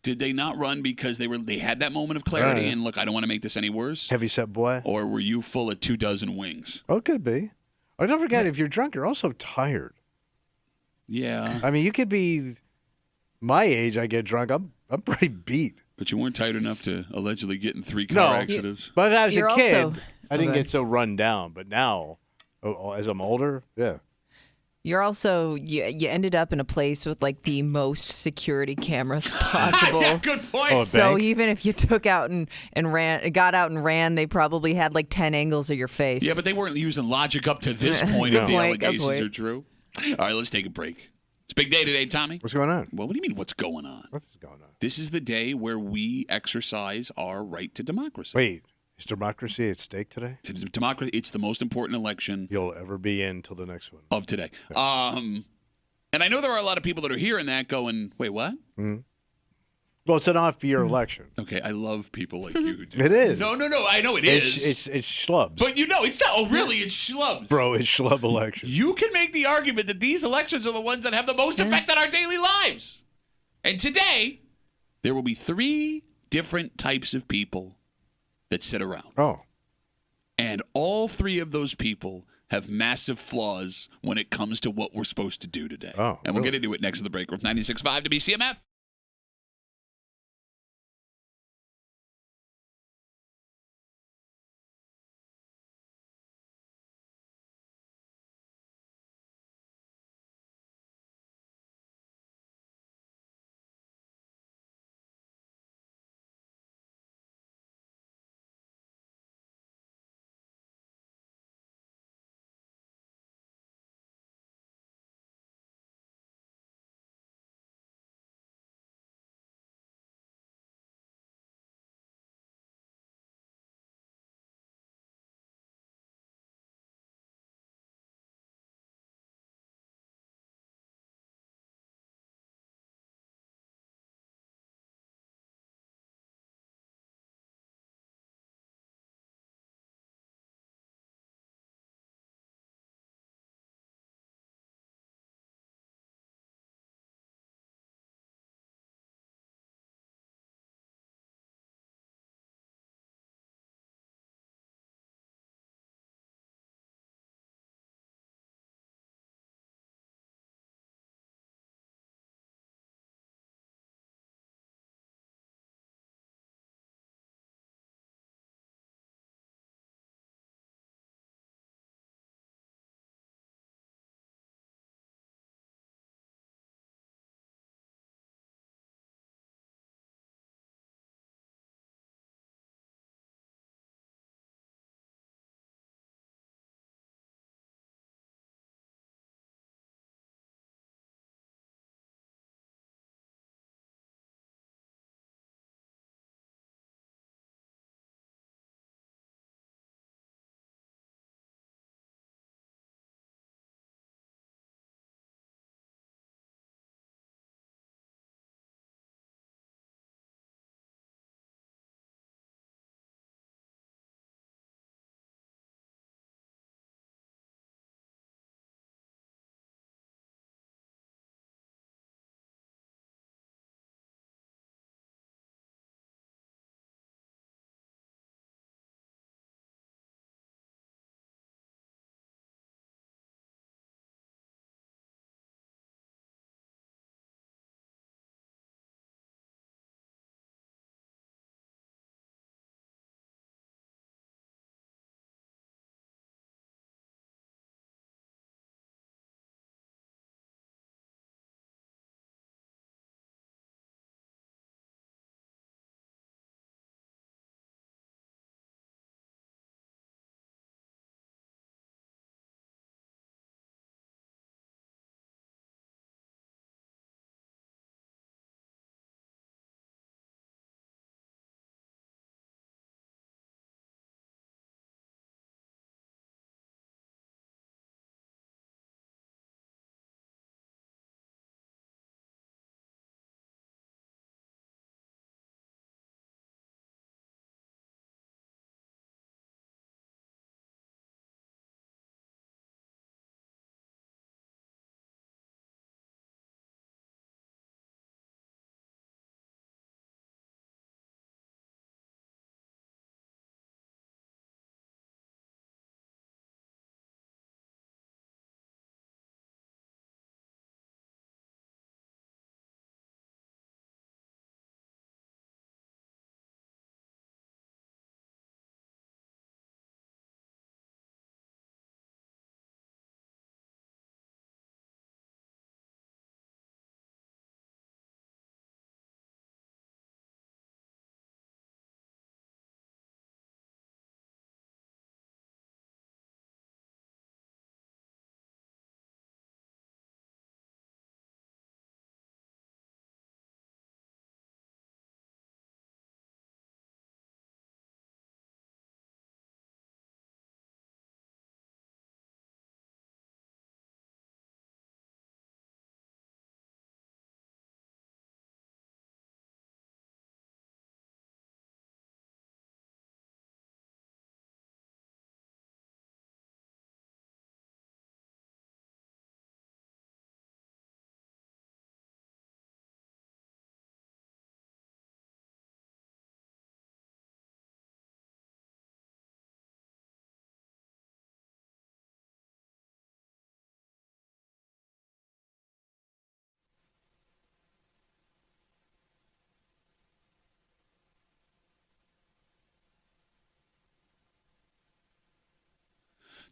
did they not run because they had that moment of clarity Right. and look, I don't want to make this any worse, Heavy set boy? or were you full of 24 wings? Oh, it could be. Oh, don't forget, if you're drunk, you're also tired. Yeah, I mean, you could be my age. I get drunk. I'm pretty beat. but you weren't tired enough to allegedly get in 3 car accidents. But if I was You're a kid, also- I didn't Okay. get so run down. But now, as I'm older, yeah. You're also you ended up in a place with like the most security cameras possible. Yeah, good point. Oh, So bank? even if you took out and got out and ran, they probably had like 10 angles of your face. Yeah, but they weren't using logic up to this point Good if the point, good allegations point. are true. All right, let's take a break. It's a big day today, Tommy. What's going on? Well, what do you mean, what's going on? What's going on? This is the day where we exercise our right to democracy. Wait, is democracy at stake today? Democracy, it's the most important election You'll ever be in till the next one. of today. And I know there are a lot of people that are hearing that going, wait, what? Well, it's an off-year election. Okay, I love people like you who do. It is. No, I know it is. It's schlubs. But it's not. Oh, really? It's schlubs. Bro, it's schlub election. You can make the argument that these elections are the ones that have the most effect on our daily lives. And today, there will be 3 different types of people that sit around. Oh. And all 3 of those people have massive flaws when it comes to what we're supposed to do today. Oh, and we'll really? get into it next in the break room. 96.5 to WCMF.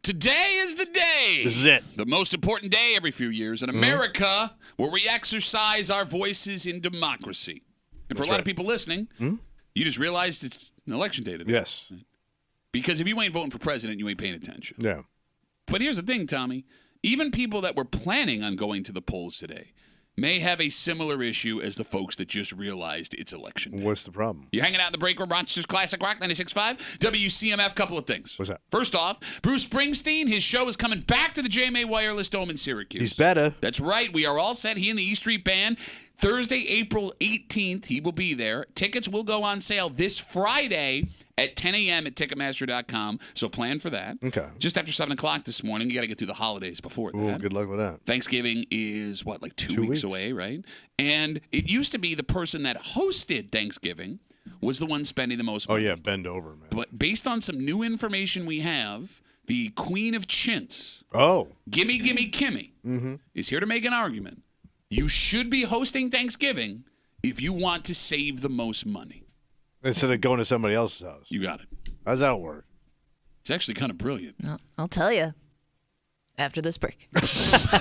Today is the day. This is it. The most important day every few years in America where we exercise our voices in democracy. And for a lot of people listening, you just realized it's an election day today. Yes. Because if you ain't voting for president, you ain't paying attention. Yeah. But here's the thing, Tommy. Even people that were planning on going to the polls today may have a similar issue as the folks that just realized it's election day. What's the problem? You're hanging out in the break room, Rochester's Classic Rock 96.5, WCMF. Couple of things. What's that? First off, Bruce Springsteen, his show is coming back to the JMA Wireless Dome in Syracuse. He's better. That's right. We are all set. He and the E Street Band. Thursday, April 18th, he will be there. Tickets will go on sale this Friday at 10 a.m. at Ticketmaster.com, so plan for that. Okay. Just after 7 o'clock this morning. You got to get through the holidays before that. Ooh, good luck with that. Thanksgiving is, like 2 weeks away, right? And it used to be the person that hosted Thanksgiving was the one spending the most money. Oh, yeah, bend over, man. But based on some new information we have, the Queen of Chintz, Gimme Kimmy, is here to make an argument. You should be hosting Thanksgiving if you want to save the most money. Instead of going to somebody else's house. You got it. How's that work? It's actually kind of brilliant. I'll tell you after this break. All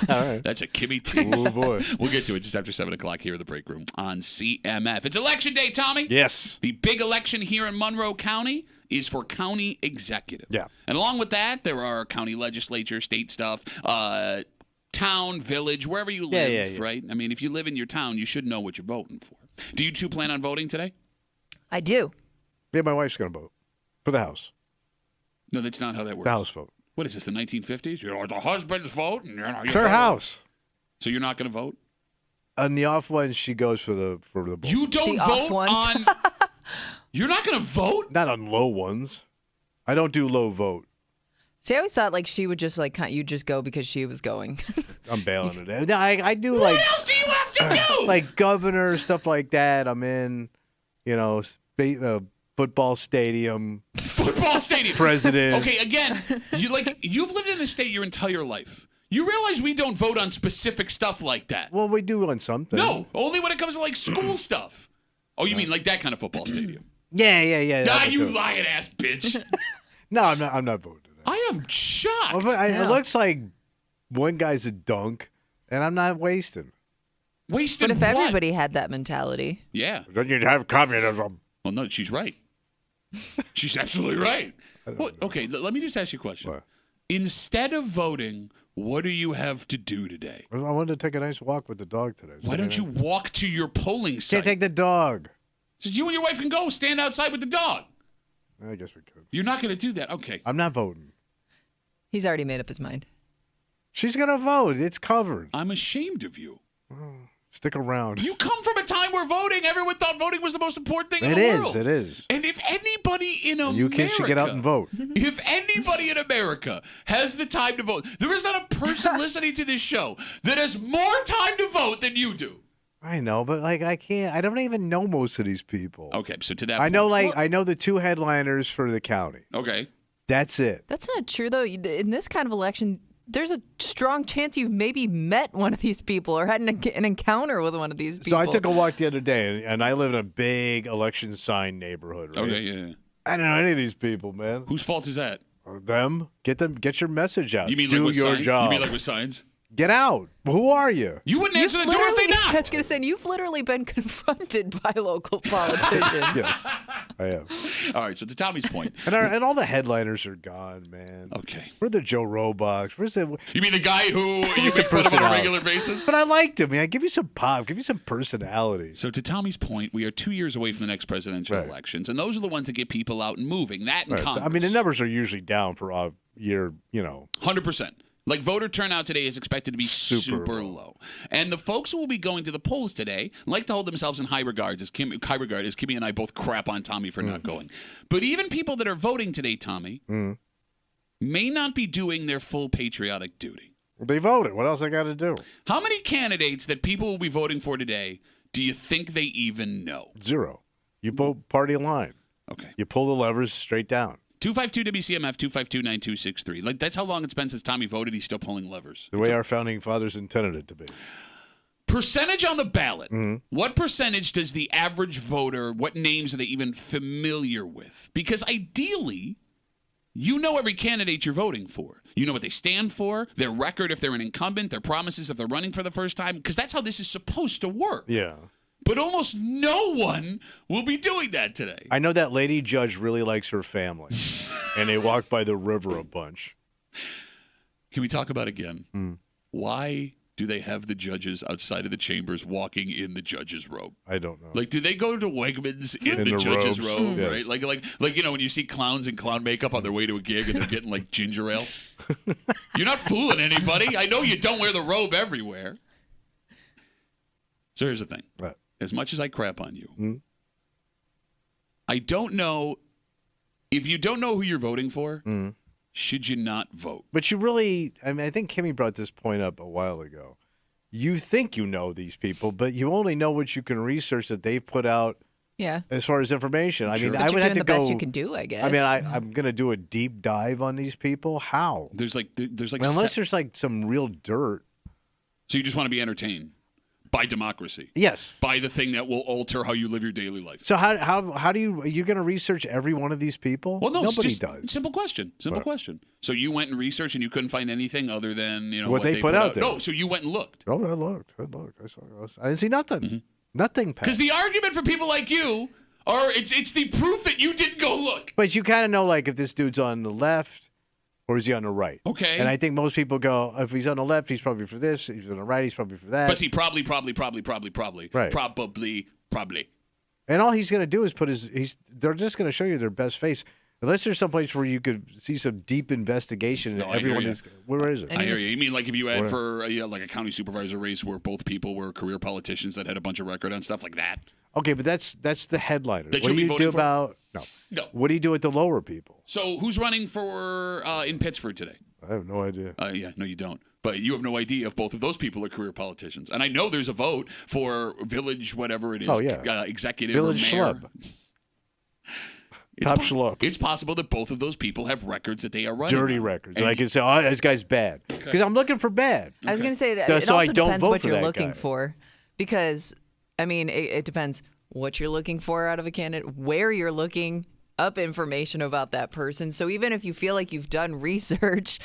right. That's a Kimmy tease. Oh, boy. We'll get to it just after 7 o'clock here in the break room on CMF. It's Election Day, Tommy. Yes. The big election here in Monroe County is for county executive. Yeah. And along with that, there are county legislature, state stuff, town, village, wherever you live, right? I mean, if you live in your town, you should know what you're voting for. Do you two plan on voting today? I do. Yeah, my wife's going to vote for the house. No, that's not how that works. The house vote. What is this, the 1950s? You're like, the husband's vote. And It's her house. So you're not going to vote? On the off ones, she goes for the vote. You don't The vote off ones? on... You're not going to vote? Not on low ones. I don't do low vote. See, I always thought you would just you just go because she was going. I'm bailing it. No, I do What else do you have to do? like governor, stuff like that. I'm in, football stadium. Football stadium. President. Okay, again, you've lived in this state your entire life. You realize we don't vote on specific stuff like that. Well, we do on something. No, only when it comes to school stuff. Oh, you mean like that kind of football stadium? Yeah. Nah, you lying ass bitch. No, I'm not voting. I am shocked. Well, it looks like one guy's a dunk, and I'm not wasting. Wasting But if what? everybody had that mentality. Yeah. Then you'd have communism. Well, no, she's right. She's absolutely right. Well, okay, let me just ask you a question. What? Instead of voting, what do you have to do today? I wanted to take a nice walk with the dog today. Why don't you walk to your polling site? Can't take the dog. So you and your wife can go stand outside with the dog. I guess we could. You're not going to do that. Okay. I'm not voting. He's already made up his mind. She's going to vote. It's covered. I'm ashamed of you. Stick around. You come from a time where everyone thought voting was the most important thing in the world. It is. And if anybody in America... You kids should get out and vote. If anybody in America has the time to vote, there is not a person listening to this show that has more time to vote than you do. I know, but I can't. I don't even know most of these people. Okay, so to that I point... know, I know the two headliners for the county. Okay. That's it. That's not true, though. In this kind of election, there's a strong chance you've maybe met one of these people or had an encounter with one of these people. So I took a walk the other day, and I live in a big election sign neighborhood. Right? Okay, yeah. I don't know any of these people, man. Whose fault is that? Them. Get your message out. You mean Do like with your signs? job. You mean like with signs? Get out. Who are you? You wouldn't answer the door if they I was knocked. going to say, you've literally been confronted by local politicians. Yes, I am. All right, so to Tommy's point. And all the headliners are gone, man. Okay. Where the Joe Roebucks? Where's the? You mean the guy who you some make fun of on a personality. regular basis? But I liked him, man. Give me some pop. Give me some personality. So to Tommy's point, we are 2 years away from the next presidential Right. elections, and those are the ones that get people out and moving. That and Right. Congress. I mean, the numbers are usually down for a year. 100%. Like voter turnout today is expected to be super low. And the folks who will be going to the polls today like to hold themselves in high regard, as Kimmy and I both crap on Tommy for not going. But even people that are voting today, Tommy, may not be doing their full patriotic duty. Well, they voted. What else I got to do? How many candidates that people will be voting for today do you think they even know? 0. You pull party line. Okay. You pull the levers straight down. 252-WCMF, 252-9263. Like, that's how long it's been since Tommy voted. He's still pulling levers. The way our founding fathers intended it to be. Percentage on the ballot. What percentage does the average voter, what names are they even familiar with? Because ideally, You know every candidate you're voting for. You know what they stand for, their record if they're an incumbent, their promises if they're running for the first time, because that's how this is supposed to work. Yeah. But almost no one will be doing that today. I know that lady judge really likes her family, and they walk by the river a bunch. Can we talk about again? Why do they have the judges outside of the chambers walking in the judge's robe? I don't know. Like, do they go to Wegmans in the judge's robes. robe, Yeah. right? Like when you see clowns in clown makeup on their way to a gig and they're getting like ginger ale. You're not fooling anybody. I know you don't wear the robe everywhere. So here's the thing. Right. As much as I crap on you, I don't know if you don't know who you're voting for. Should you not vote? But you really, I think Kimmy brought this point up a while ago. You think you know these people, but you only know what you can research that they've put out Yeah. as far as information. I mean, But I you're would have doing to the go. best you can do, I guess. I mean, I'm going to do a deep dive on these people. How? There's like Unless there's like some real dirt. so you just want to be entertained by democracy, Yes. by the thing that will alter how you live your daily life. So how do you? Are you going to research every one of these people? Well, no, Nobody just does. Simple question. Question. So you went and researched and you couldn't find anything other than What they put out there. No, so you went and looked. Oh, I looked. I saw. I didn't see nothing. Nothing. Pat. Because the argument for people like you are it's the proof that you didn't go look. But you kind of know, like, if this dude's on the left or is he on the right? Okay. And I think most people go, if he's on the left, he's probably for this. If he's on the right, he's probably for that. But see, probably. Right. Probably. And all he's going to do is they're just going to show you their best face. Unless there's some place where you could see some deep investigation and No, I hear everyone ya. is, where is it? I hear you. You mean like if you had for like a county supervisor race where both people were career politicians that had a bunch of record on stuff like that? Okay, but that's the headliner. That what you'll do be you do voting for? about No. What do you do with the lower people? So who's running for in Pittsburgh today? I have no idea. Yeah, no, you don't. But you have no idea if both of those people are career politicians. And I know there's a vote for village, whatever it is, Oh, yeah. executive Village or mayor. schlub. Top schlub. It's possible that both of those people have records that they are running Dirty on. records. And I can say, oh, this guy's bad. Because I'm looking for bad. I was going to say, it So I also don't depends vote what for you're that looking guy. for. Because, I mean, it depends what you're looking for out of a candidate, where you're looking up information about that person. So even if you feel like you've done research,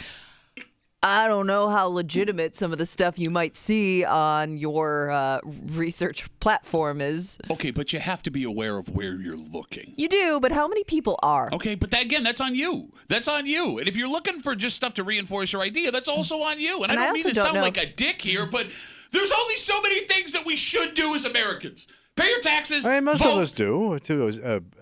I don't know how legitimate some of the stuff you might see on your research platform is. Okay, but you have to be aware of where you're looking. You do, but how many people are? Okay, but again, that's on you. That's on you. And if you're looking for just stuff to reinforce your idea, that's also on you. And I don't mean also to don't sound know- like a dick here, but there's only so many things that we should do as Americans. Pay your taxes. I mean, most vote. of us do.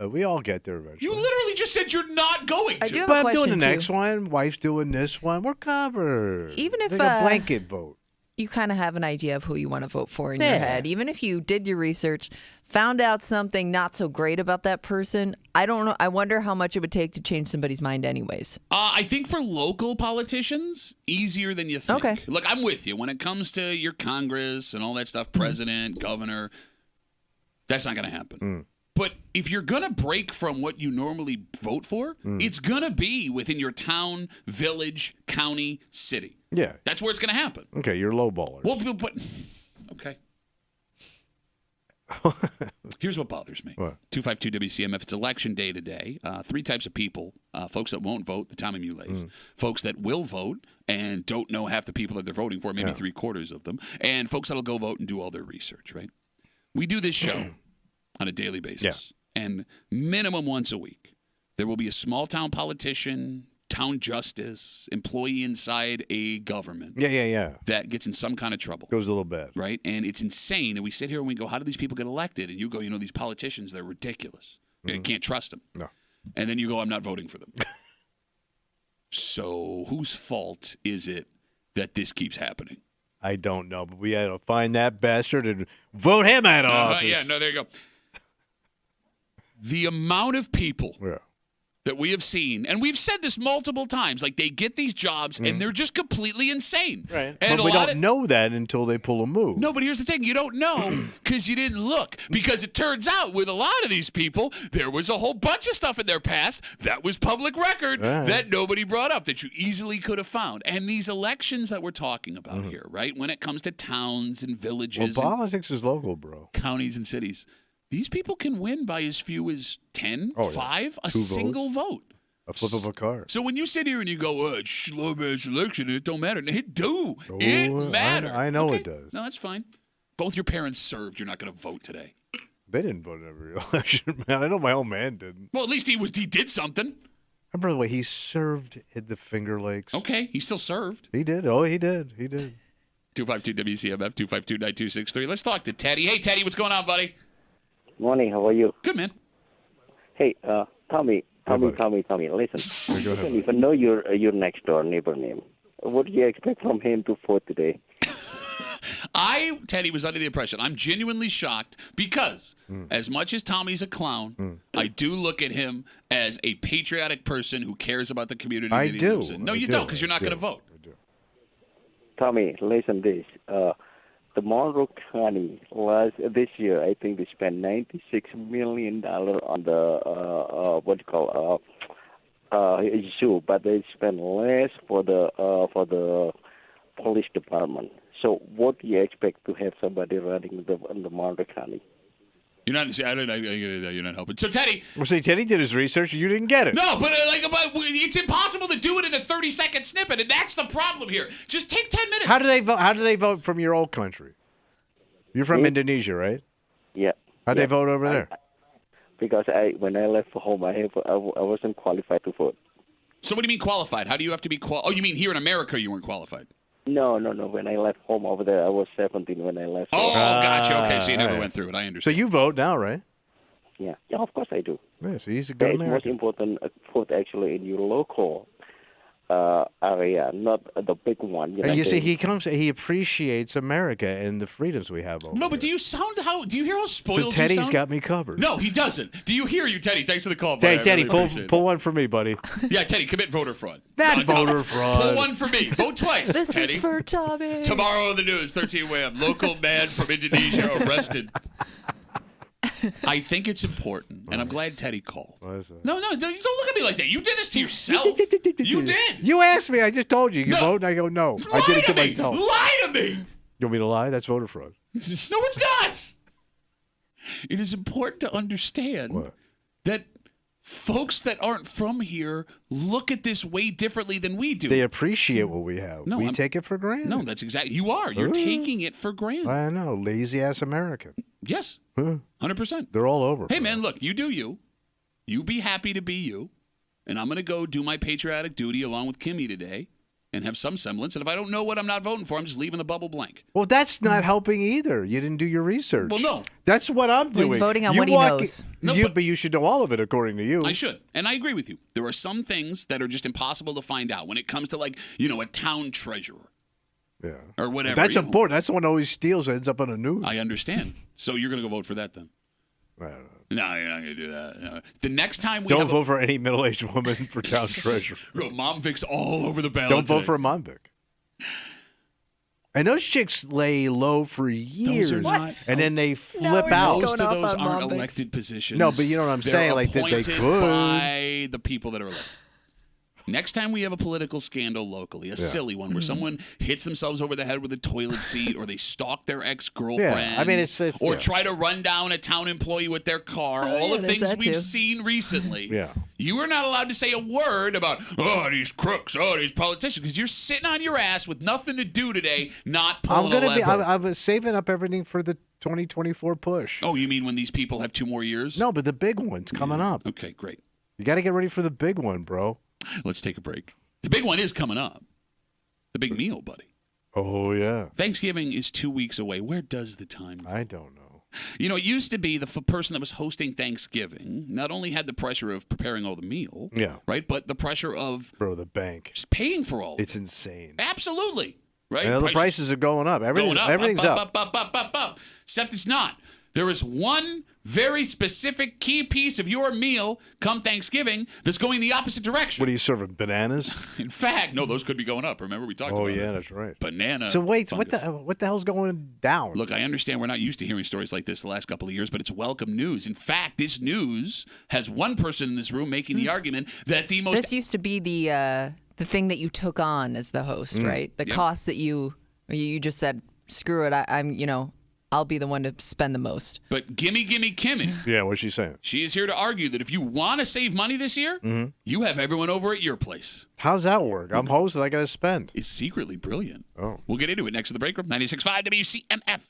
We all get there eventually. You literally just said you're not going to. I do have But a I'm question, doing the too. next one. Wife's doing this one. We're covered. Even if, it's like a blanket vote. You kind of have an idea of who you want to vote for in your Yeah. head. Even if you did your research, found out something not so great about that person, I don't know. I wonder how much it would take to change somebody's mind anyways. I think for local politicians, easier than you think. Okay. Look, I'm with you. When it comes to your Congress and all that stuff, president, governor, that's not going to happen. But if you're going to break from what you normally vote for, it's going to be within your town, village, county, city. Yeah. That's where it's going to happen. Okay, you're low baller. Well, but okay. Here's what bothers me. What? 252 WCMF. It's election day today. Three types of people: folks that won't vote, the Tommy Mules; folks that will vote and don't know half the people that they're voting for, maybe 3/4 of them; and folks that'll go vote and do all their research. Right? We do this show on a daily basis, and minimum once a week, there will be a small town politician, town justice, employee inside a government Yeah. that gets in some kind of trouble. Goes a little bad. Right? And it's insane. And we sit here and we go, how do these people get elected? And you go, these politicians, they're ridiculous. You can't trust them. No. And then you go, I'm not voting for them. So whose fault is it that this keeps happening? I don't know, but we had to find that bastard and vote him out of office. There you go. The amount of people Yeah. that we have seen, and we've said this multiple times, like they get these jobs and they're just completely insane. Right. And But we don't know that until they pull a move. No, but here's the thing. You don't know because you didn't look. Because it turns out with a lot of these people, there was a whole bunch of stuff in their past that was public record Right. that nobody brought up that you easily could have found. And these elections that we're talking about here, right, when it comes to towns and Well, villages and politics is local, bro. counties and cities, these people can win by as few as 10, Oh, yeah. 5, a 2 single vote. A flip of a card. So when you sit here and you go, it's slow man selection, it don't matter. It do. It matters. I know it does. No, that's fine. Both your parents served. You're not going to vote today. They didn't vote in every election, man. I know my old man didn't. Well, at least he did something. And by the way, he served at the Finger Lakes. Okay, he still served. He did. Oh, he did. He did. 252 WCMF 252-9263. Let's talk to Teddy. Hey, Teddy, what's going on, buddy? Morning. How are you? Good, man. Hey, Tommy. Listen. If I know your next door neighbor name, what do you expect from him to vote today? Teddy, was under the impression. I'm genuinely shocked because as much as Tommy's a clown, I do look at him as a patriotic person who cares about the community that he lives in. No, you don't, because you're not going to vote. Tommy, listen this. The Monroe County this year, I think they spent $96 million on the issue, but they spent less for the police department. So, what do you expect to have somebody running in the Monroe County? You're not. You're not helping. So, Teddy. Well, see, Teddy did his research. You didn't get it. No, but it's impossible to do it in a 30-second snippet, and that's the problem here. Just take 10 minutes. How do they vote? How do they vote from your old country? You're from Indonesia, right? Yeah. How'd they vote over there? Because when I left for home, I wasn't qualified to vote. So, what do you mean qualified? How do you have to be qualified? Oh, you mean here in America you weren't qualified? No. When I left home over there, I was 17 when I left. Oh, gotcha. Okay, so you never went through it. I understand. So you vote now, right? Yeah, of course I do. Yeah, so he's a good American. It's most important vote actually in your local area, not the big one. And you see, he appreciates America and the freedoms we have over No, but here. do you hear how spoiled So Teddy's you sound? got me covered. No, he doesn't. Do you hear you, Teddy? Thanks for the call, Hey, buddy. Teddy, Really pull one for me, buddy. Yeah, Teddy, commit voter fraud. Voter fraud. Pull one for me. Vote twice, This Teddy. is for Tommy. Tomorrow on the news, 13 Wham, local man from Indonesia arrested. I think it's important, and I'm glad Teddy called. What is that? No, don't look at me like that. You did this to yourself. You did. You asked me. I just told you. You vote, and I go, no. I did it to me. myself. Lie to me. You want me to lie? That's voter fraud. No, it's not. It is important to understand that folks that aren't from here look at this way differently than we do. They appreciate what we have. No, we take it for granted. No, that's exactly. You are. You're taking it for granted. I know. Lazy-ass American. Yes. 100%. They're all over. Hey, man, look, you do you. You be happy to be you. And I'm going to go do my patriotic duty along with Kimmy today and have some semblance. And if I don't know what I'm not voting for, I'm just leaving the bubble blank. Well, that's not helping either. You didn't do your research. Well, no. That's what I'm doing. He's voting on what he knows. But you should know all of it, according to you. I should. And I agree with you. There are some things that are just impossible to find out when it comes to, a town treasurer. Yeah. Or whatever. That's important. That's the one who always steals and ends up on the news. I understand. So you're going to go vote for that then? I don't know. No, you're not going to do that. No. The next time we don't vote for any middle-aged woman for town treasurer. Mom Vic's all over the ballot. Don't vote for a Mom Vic. And those chicks lay low for years, Those are not, and then they flip out. Most of those aren't elected positions. No, but you know what I'm saying. Like, did they could by the people that are elected. Next time we have a political scandal locally, a silly one where someone hits themselves over the head with a toilet seat, or they stalk their ex-girlfriend, I mean, it's or try to run down a town employee with their car, all the things we've seen recently. You are not allowed to say a word about, these crooks, these politicians, because you're sitting on your ass with nothing to do today, not pulling a lever. I'm saving up everything for the 2024 push. Oh, you mean when these people have 2 more years? No, but the big one's coming up. Okay, great. You got to get ready for the big one, bro. Let's take a break. The big one is coming up. The big meal, buddy. Oh, yeah. Thanksgiving is 2 weeks away. Where does the time go? I don't know. You know, it used to be the person that was hosting Thanksgiving not only had the pressure of preparing all the meal, right, but the pressure of the bank just paying for all. It's insane. Absolutely, right. The prices are going up. Everything's up. Except it's not. There is one very specific key piece of your meal come Thanksgiving that's going the opposite direction. What are you serving? Bananas? In fact, no, those could be going up. Remember, we talked about it. Oh, yeah, that's right. Banana. So wait, fungus. what the hell's going down? Look, I understand we're not used to hearing stories like this the last couple of years, but it's welcome news. In fact, this news has one person in this room making the argument that the most... This used to be the thing that you took on as the host, right? The cost that you just said, screw it, I'll be the one to spend the most. But gimme Kimmy. Yeah, what's she saying? She is here to argue that if you want to save money this year, you have everyone over at your place. How's that work? I'm hosting. I got to spend. It's secretly brilliant. Oh. We'll get into it next to the break room. 96.5 WCMF.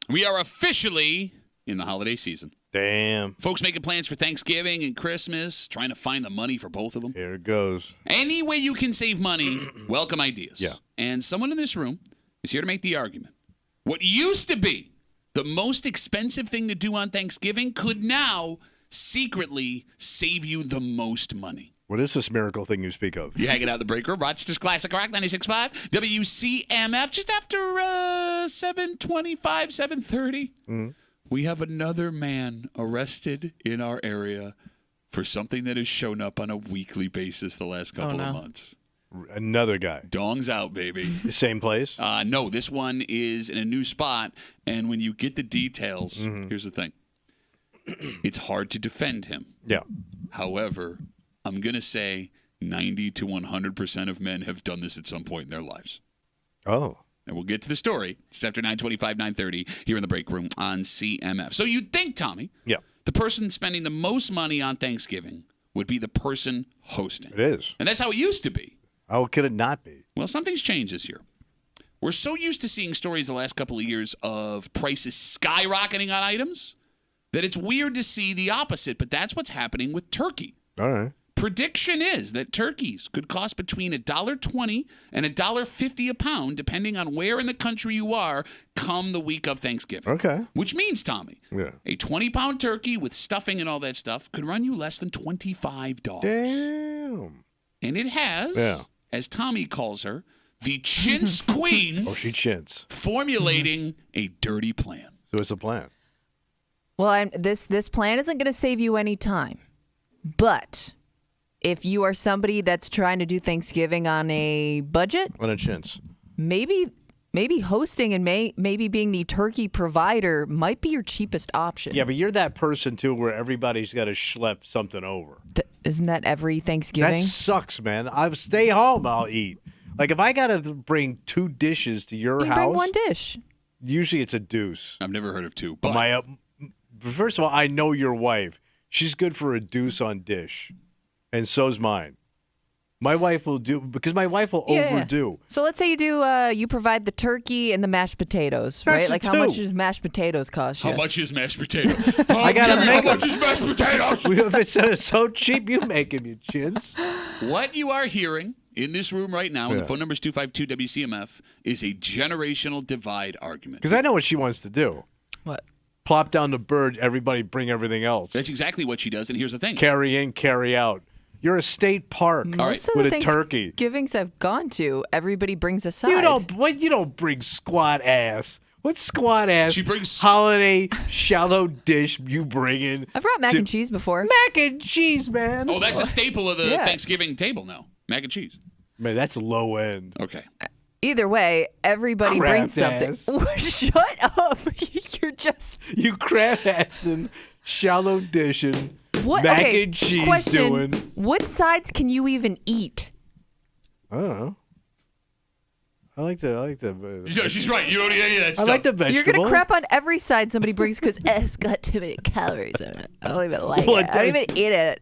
We are officially in the holiday season. Damn. Folks making plans for Thanksgiving and Christmas, trying to find the money for both of them. Here it goes. Any way you can save money, welcome ideas. Yeah. And someone in this room is here to make the argument. What used to be the most expensive thing to do on Thanksgiving could now secretly save you the most money. What is this miracle thing you speak of? You're hanging out in the break room. Rochester's Classic Rock 96.5. WCMF. Just after 7:25, 7:30. Mm-hmm. We have another man arrested in our area for something that has shown up on a weekly basis the last couple of months. Another guy. Dong's out, baby. The same place? No, this one is in a new spot. And when you get the details, here's the thing. It's hard to defend him. Yeah. However, I'm going to say 90 to 100% of men have done this at some point in their lives. Oh. And we'll get to the story. It's after 9:25, 9:30 here in the break room on CMF. So you'd think, Tommy, the person spending the most money on Thanksgiving would be the person hosting. It is. And that's how it used to be. How could it not be? Well, something's changed this year. We're so used to seeing stories the last couple of years of prices skyrocketing on items that it's weird to see the opposite. But that's what's happening with turkey. All right. Prediction is that turkeys could cost between $1.20 and $1.50 a pound, depending on where in the country you are, come the week of Thanksgiving. Okay. Which means, Tommy, a 20-pound turkey with stuffing and all that stuff could run you less than $25. Damn. And it has, as Tommy calls her, the chintz queen. Oh, she chintz. Formulating a dirty plan. So what's the plan? Well, this plan isn't going to save you any time, but if you are somebody that's trying to do Thanksgiving on a budget, On a chintz. maybe hosting and maybe being the turkey provider might be your cheapest option. Yeah, but you're that person, too, where everybody's got to schlep something over. Isn't that every Thanksgiving? That sucks, man. I'll stay home, I'll eat. Like, if I got to bring 2 dishes to your you house. bring one dish. Usually it's a deuce. I've never heard of two. But First of all, I know your wife. She's good for a deuce on dish. And so's mine. My wife will do, because my wife will overdo. So let's say you do, you provide the turkey and the mashed potatoes, That's right? Like how much does mashed potatoes cost you? how much is mashed potato? I gotta make how much is mashed potatoes? If it's so cheap, you make them, you chins. What you are hearing in this room right now, and the phone number is 252-WCMF, is a generational divide argument. Because I know what she wants to do. What? Plop down the bird, everybody bring everything else. That's exactly what she does, and here's the thing. Carry in, carry out. You're a state park Most with of the a turkey. Thanksgivings I've gone to, everybody brings a side. You don't bring squat ass. What squat ass She brings- holiday shallow dish you bring in? I've brought mac and cheese before. Mac and cheese, man. Oh, that's a staple of the Thanksgiving table now. Mac and cheese. Man, that's low end. Okay. Either way, everybody brings something. Crap Shut up. You're just... You crab assing, shallow dishing, What? mac Okay, and cheese question, doing. What sides can you even eat? I don't know. I like the. Yeah, she's right. You don't eat any of that I stuff. like the vegetable. You're going to crap on every side somebody brings because it's got too many calories in it. I don't even like Well, it. I don't even eat it.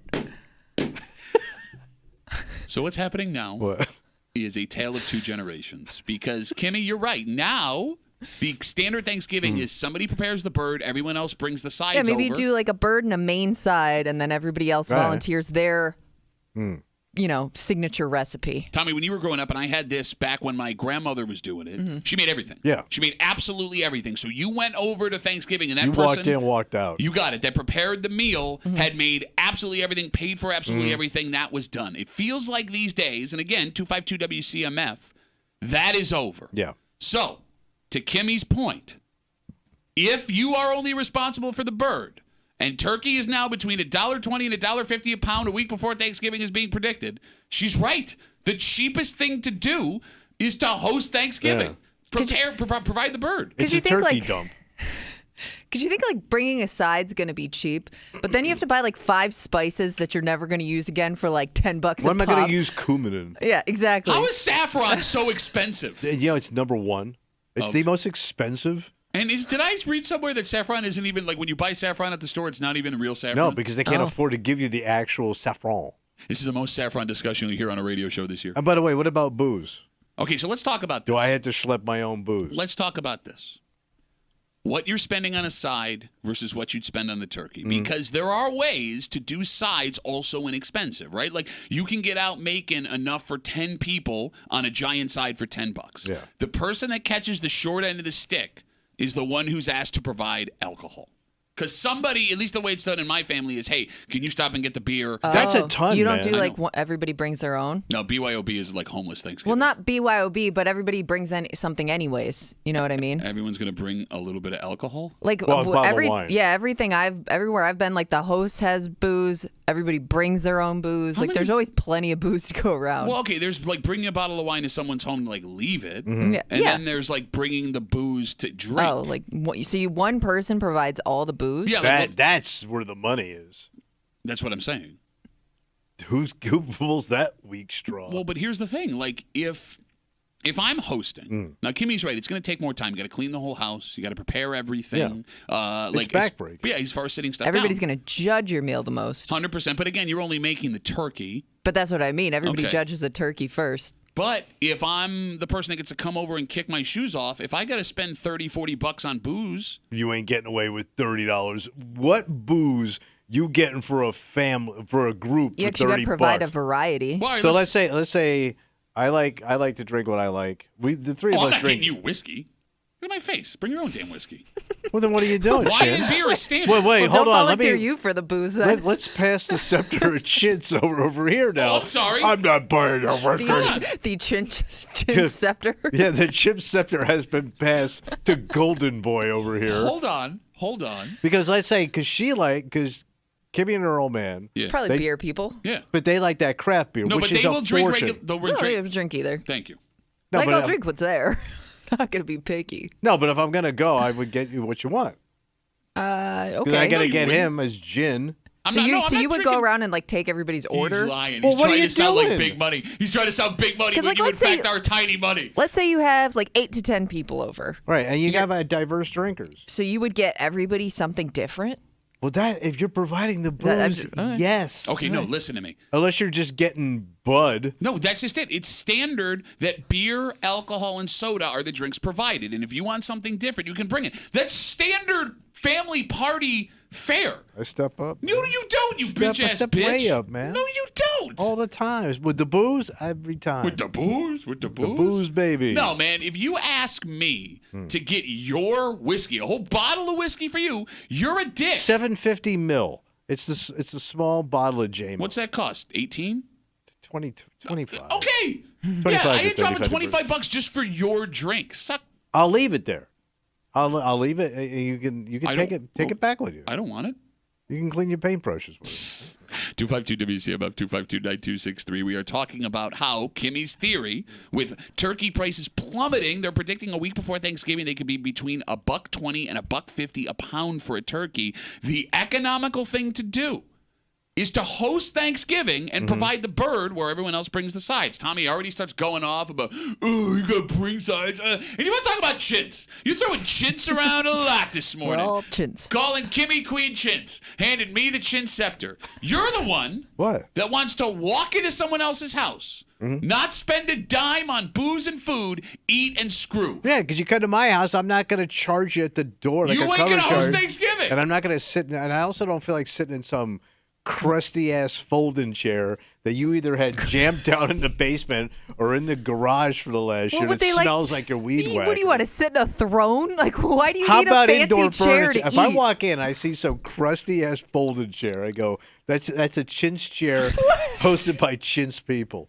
So what's happening now What? is a tale of two generations. Because, Kimmy, you're right. Now, the standard Thanksgiving is somebody prepares the bird, everyone else brings the sides Yeah, maybe over. you do like a bird and a main side, and then everybody else Right. volunteers their, signature recipe. Tommy, when you were growing up, and I had this back when my grandmother was doing it, she made everything. Yeah. She made absolutely everything. So you went over to Thanksgiving, and that You person... walked in, walked out. You got it. That prepared the meal, had made absolutely everything, paid for absolutely everything. That was done. It feels like these days, and again, 252-WCMF, that is over. Yeah. So, to Kimmy's point, if you are only responsible for the bird, and turkey is now between $1.20 and $1.50 a pound a week before Thanksgiving is being predicted, she's right. The cheapest thing to do is to host Thanksgiving. Provide the bird. It's you a think, turkey like- dump. Because you think like bringing a side's going to be cheap, but then you have to buy like 5 spices that you're never going to use again for like $10 What a am I pop. going to use cumin in? Yeah, exactly. How is saffron so expensive? You know, it's number one. It's the most expensive. And did I read somewhere that saffron isn't even, like when you buy saffron at the store, it's not even real saffron? No, because they can't afford to give you the actual saffron. This is the most saffron discussion we hear on a radio show this year. And by the way, what about booze? Okay, so let's talk about this. Do I have to schlep my own booze? Let's talk about this. what you're spending on a side versus what you'd spend on the turkey. Mm-hmm. Because there are ways to do sides also inexpensive, right? Like you can get out making enough for 10 people on a giant side for $10. Yeah. The person that catches the short end of the stick is the one who's asked to provide alcohol. Because somebody, at least the way it's done in my family, is, hey, can you stop and get the beer? That's a ton, You don't man. do like everybody brings their own? No, BYOB is like homeless Well, Thanksgiving. not BYOB, but everybody brings something anyways. You know what I mean? Everyone's going to bring a little bit of alcohol? Like Well, a bottle of wine. everywhere I've been, like the host has booze. Everybody brings their own booze. Like there's always plenty of booze to go around. Well, okay, there's like bringing a bottle of wine to someone's home to like leave it. Yeah. And then there's like bringing the booze to drink. Oh, like one person provides all the booze? Yeah, like, That's where the money is. that's what I'm saying. Who pulls that weak straw? Well, but here's the thing. Like, if I'm hosting, now Kimmy's right. It's going to take more time. You got to clean the whole house. You got to prepare everything. Like backbreak. Yeah, as far as sitting stuff Everybody's down. going to judge your meal the most. 100%. But again, you're only making the turkey. But that's what I mean. Everybody Okay. judges the turkey first. But if I'm the person that gets to come over and kick my shoes off, if I got to spend $30-$40 on booze, You ain't getting away with $30. What booze you getting for a family, for a group Yeah, for 'cause you got $30? to provide a variety. well, all right, So let's say I like to drink what I like. The three of I'm us not drink. getting you whiskey. Look at my face. Bring your own damn whiskey. Well, then what are you doing, Wine and Chintz? beer is standard. Wait, Well, hold don't on. Let volunteer me. you for the booze then. Let's pass the scepter of Chintz over here now. Oh, I'm sorry. I'm not buying a whiskey. The chin scepter. Yeah, the chip scepter has been passed to Golden Boy over here. Hold on. Because let's say, because Kimmy and her old man, Yeah. Probably They- beer people. Yeah. but they like that craft beer, No, which but is they a will drink fortune. regular. They'll I don't drink. even drink either. Thank you. No, Like, but I'll drink what's there. Not going to be picky. No, but if I'm gonna go, I would get you what you want. Because Okay. I gotta you get wouldn't. him as gin. I'm So not- you no, I'm not would drinking- go around and like take everybody's order? He's lying. Well, He's what are trying you to sound like doing? big money. He's trying to sound big money 'Cause, when like, you in let's say- fact are tiny money. Let's say you have like 8 to 10 people over. Right, and you have a diverse drinkers. So you would get everybody something different? Well, that if you're providing the That- booze, alright. yes. Okay, no, listen to me. Unless you're just getting Bud. No, that's just it. It's standard that beer, alcohol, and soda are the drinks provided. And if you want something different, you can bring it. That's standard family party fare. I step up. You don't, you bitch ass step bitch. way up, man. No, you don't. All the time. With the booze, every time. With the booze? The booze, baby. No, man, if you ask me to get your whiskey, a whole bottle of whiskey for you, you're a dick. $750 ml. It's a small bottle of Jameson. What's that cost? 18? 25. Okay. 25 Yeah, I to ain't dropping 35 $25 just for your drink. Suck. I'll leave it there. I'll leave it. You can I take don't- it back with you. I don't want it. You can clean your paintbrushes with it. 252 WCMF 252-9263. We are talking about how Kimmy's theory with turkey prices plummeting. They're predicting a week before Thanksgiving they could be between $1.20 and $1.50 a pound for a turkey. The economical thing to do is to host Thanksgiving and provide the bird where everyone else brings the sides. Tommy already starts going off about, oh, you got to bring sides. And you want to talk about chintz. You're throwing chintz around a lot this morning. Well, chintz. Calling Kimmy Queen Chintz, handing me the chintz scepter. You're the one What? that wants to walk into someone else's house, not spend a dime on booze and food, eat and screw. Yeah, because you come to my house, I'm not going to charge you at the door. Like You a ain't cover gonna host charge, Thanksgiving. And I'm not going to sit. And I also don't feel like sitting in some crusty ass folding chair that you either had jammed down in the basement or in the garage for the last year. would It they, smells like your weed whacker. What do you want to sit in a throne? Like, why do you How need about a fancy indoor chair furniture? to If eat? I walk in, I see some crusty ass folded chair. I go, that's a chintz chair hosted by chintz people.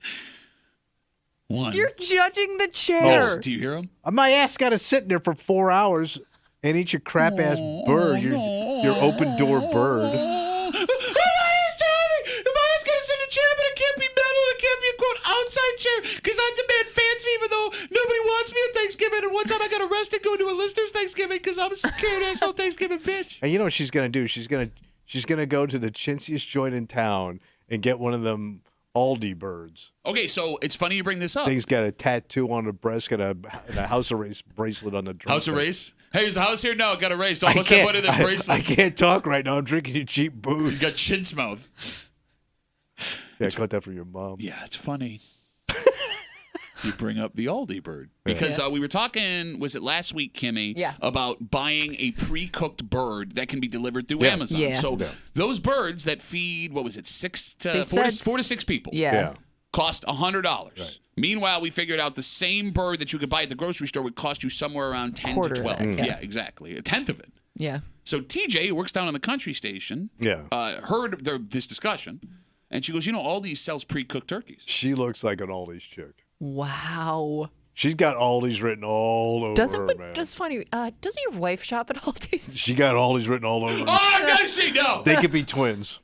One. You're judging the chair. Oh, do you hear him? My ass got to sit in there for 4 hours and eat your crap ass bird, your open door bird. Tommy, gonna sit in a chair, but it can't be metal. It can't be a quote outside chair because I demand fancy, even though nobody wants me at Thanksgiving. And one time I got arrested going to a listener's Thanksgiving because I'm a scared asshole Thanksgiving bitch. And you know what she's gonna do? She's gonna go to the chintziest joint in town and get one of them Aldi birds. Okay, so it's funny you bring this up. Thing's got a tattoo on the breast, got a House of Race bracelet on the drum. House of Race? Hey, is the house here? No, got a race. I Almost have can't, one of the I bracelets. can't talk right now. I'm drinking your cheap booze. You got chintz mouth. Yeah, I got that from your mom. Yeah, it's funny. you bring up the Aldi bird. Because we were talking, was it last week, Kimmy, about buying a pre-cooked bird that can be delivered through Amazon. Yeah. So those birds that feed, what was it, four to six people cost $100. Right. Meanwhile, we figured out the same bird that you could buy at the grocery store would cost you somewhere around 10 to 12. Yeah, exactly. A tenth of it. Yeah. So TJ, who works down on the country station, heard this discussion, and she goes, Aldi's sells pre-cooked turkeys. She looks like an Aldi's chick. Wow. She's got Aldi's written all over her, man. That's funny. Doesn't your wife shop at Aldi's? She got Aldi's written all over her. Oh, does she? No. They could be twins.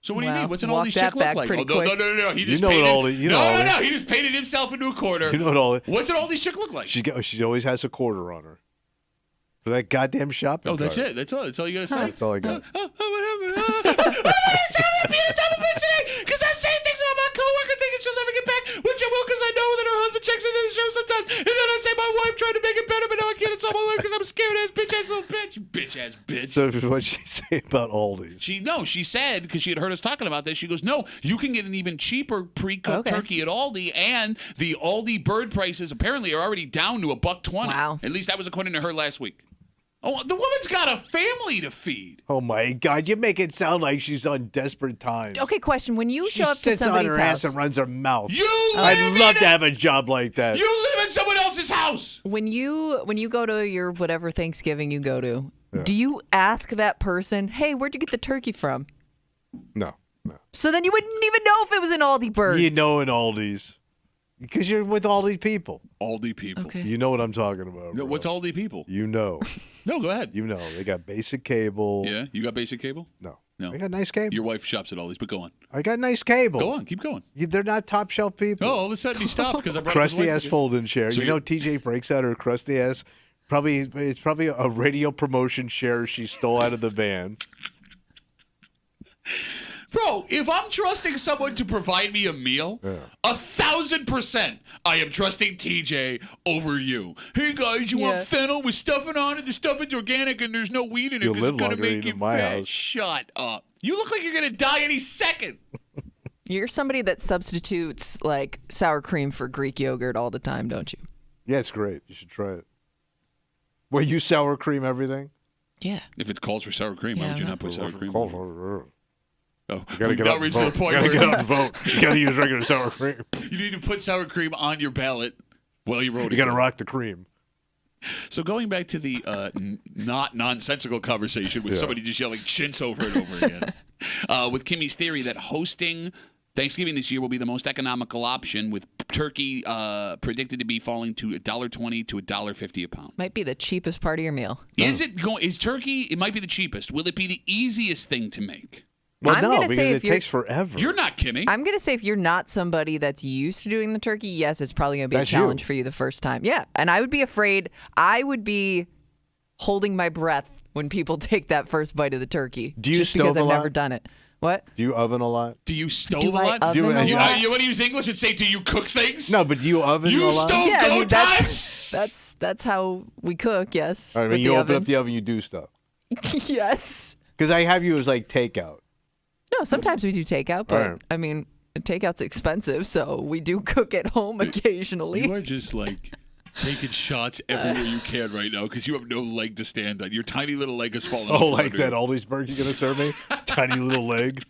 So what do you mean? What's an Aldi's chick look like? No. He just No. He just painted himself into a corner. You know what What's an Aldi's chick look like? She always has a quarter on her. For that goddamn shopping cart. That's it. That's all you got to say. That's all I got. Because I'm saying things about my coworker thinking she'll never get back, which I will because I know that her husband checks into the show sometimes. And then I say my wife tried to make it better, but now I can't insult my wife because I'm a scared-ass bitch-ass little bitch. Bitch-ass bitch. So what'd she say about Aldi's? She said, because she had heard us talking about this, she goes, no, you can get an even cheaper pre-cooked turkey at Aldi, and the Aldi bird prices apparently are already down to $1.20. Wow. At least that was according to her last week. Oh, the woman's got a family to feed. Oh, my God. You make it sound like she's on desperate times. Okay, question. When you show up to sits somebody's on her house. ass and runs her mouth. I'd love to have a job like that. You live in someone else's house. When you go to your whatever Thanksgiving you go to, do you ask that person, hey, where'd you get the turkey from? No. So then you wouldn't even know if it was an Aldi bird. You know an Aldi's. Because you're with Aldi people. Aldi people. Okay. You know what I'm talking about. No, what's Aldi people? You know. No, go ahead. You know. They got basic cable. Yeah? You got basic cable? No. No. They got nice cable. Your wife shops at Aldi's, but go on. I got nice cable. Go on. Keep going. They're not top shelf people. Oh, all of a sudden he stopped because I brought up his Crusty wife ass again. folding chair. So you know TJ breaks out her crusty ass. It's probably a radio promotion chair she stole out of the van. Bro, if I'm trusting someone to provide me a meal, 1,000% I am trusting TJ over you. Hey guys, you want fennel with stuffing on it? The stuffing's organic and there's no weed in it because it's going to make you fat. House. Shut up. You look like you're going to die any second. You're somebody that substitutes like sour cream for Greek yogurt all the time, don't you? Yeah, it's great. You should try it. Well, you sour cream everything? Yeah. If it calls for sour cream, why would you not put sour cream? Oh, You gotta get now up reached and the vote. point You gotta where get up and vote. You gotta use regular sour cream. you need to put sour cream on your ballot while you're voting. You gotta rock the cream. So going back to the not nonsensical conversation with somebody just yelling chintz over and over again, with Kimmy's theory that hosting Thanksgiving this year will be the most economical option, with turkey predicted to be falling to $1.20 to $1.50 a pound. Might be the cheapest part of your meal. Is turkey? It might be the cheapest. Will it be the easiest thing to make? Well, I'm no, gonna because say it if you're- takes forever. You're not Kimmy. I'm going to say if you're not somebody that's used to doing the turkey, yes, it's probably going to be That's a challenge you. for you the first time. Yeah. And I would be afraid. I would be holding my breath when people take that first bite of the turkey. Do you just because stove a I've lot? never done it. What? Do you oven a lot? Do you stove Do a I lot? oven a You- lot? You want to use English and say, do you cook things? No, but do you oven a You lot? stove Yeah, I go mean, time? that's how we cook, yes. All right, with when you the open oven. up the oven, you do stuff. Yes. Because I have you as like takeout. No, sometimes we do takeout, but Right. I mean, takeout's expensive, so we do cook at home occasionally. You are just like taking shots everywhere you can right now because you have no leg to stand on. Your tiny little leg has fallen off. Oh, like under that you. Aldi's burger you're gonna serve me? Tiny little leg.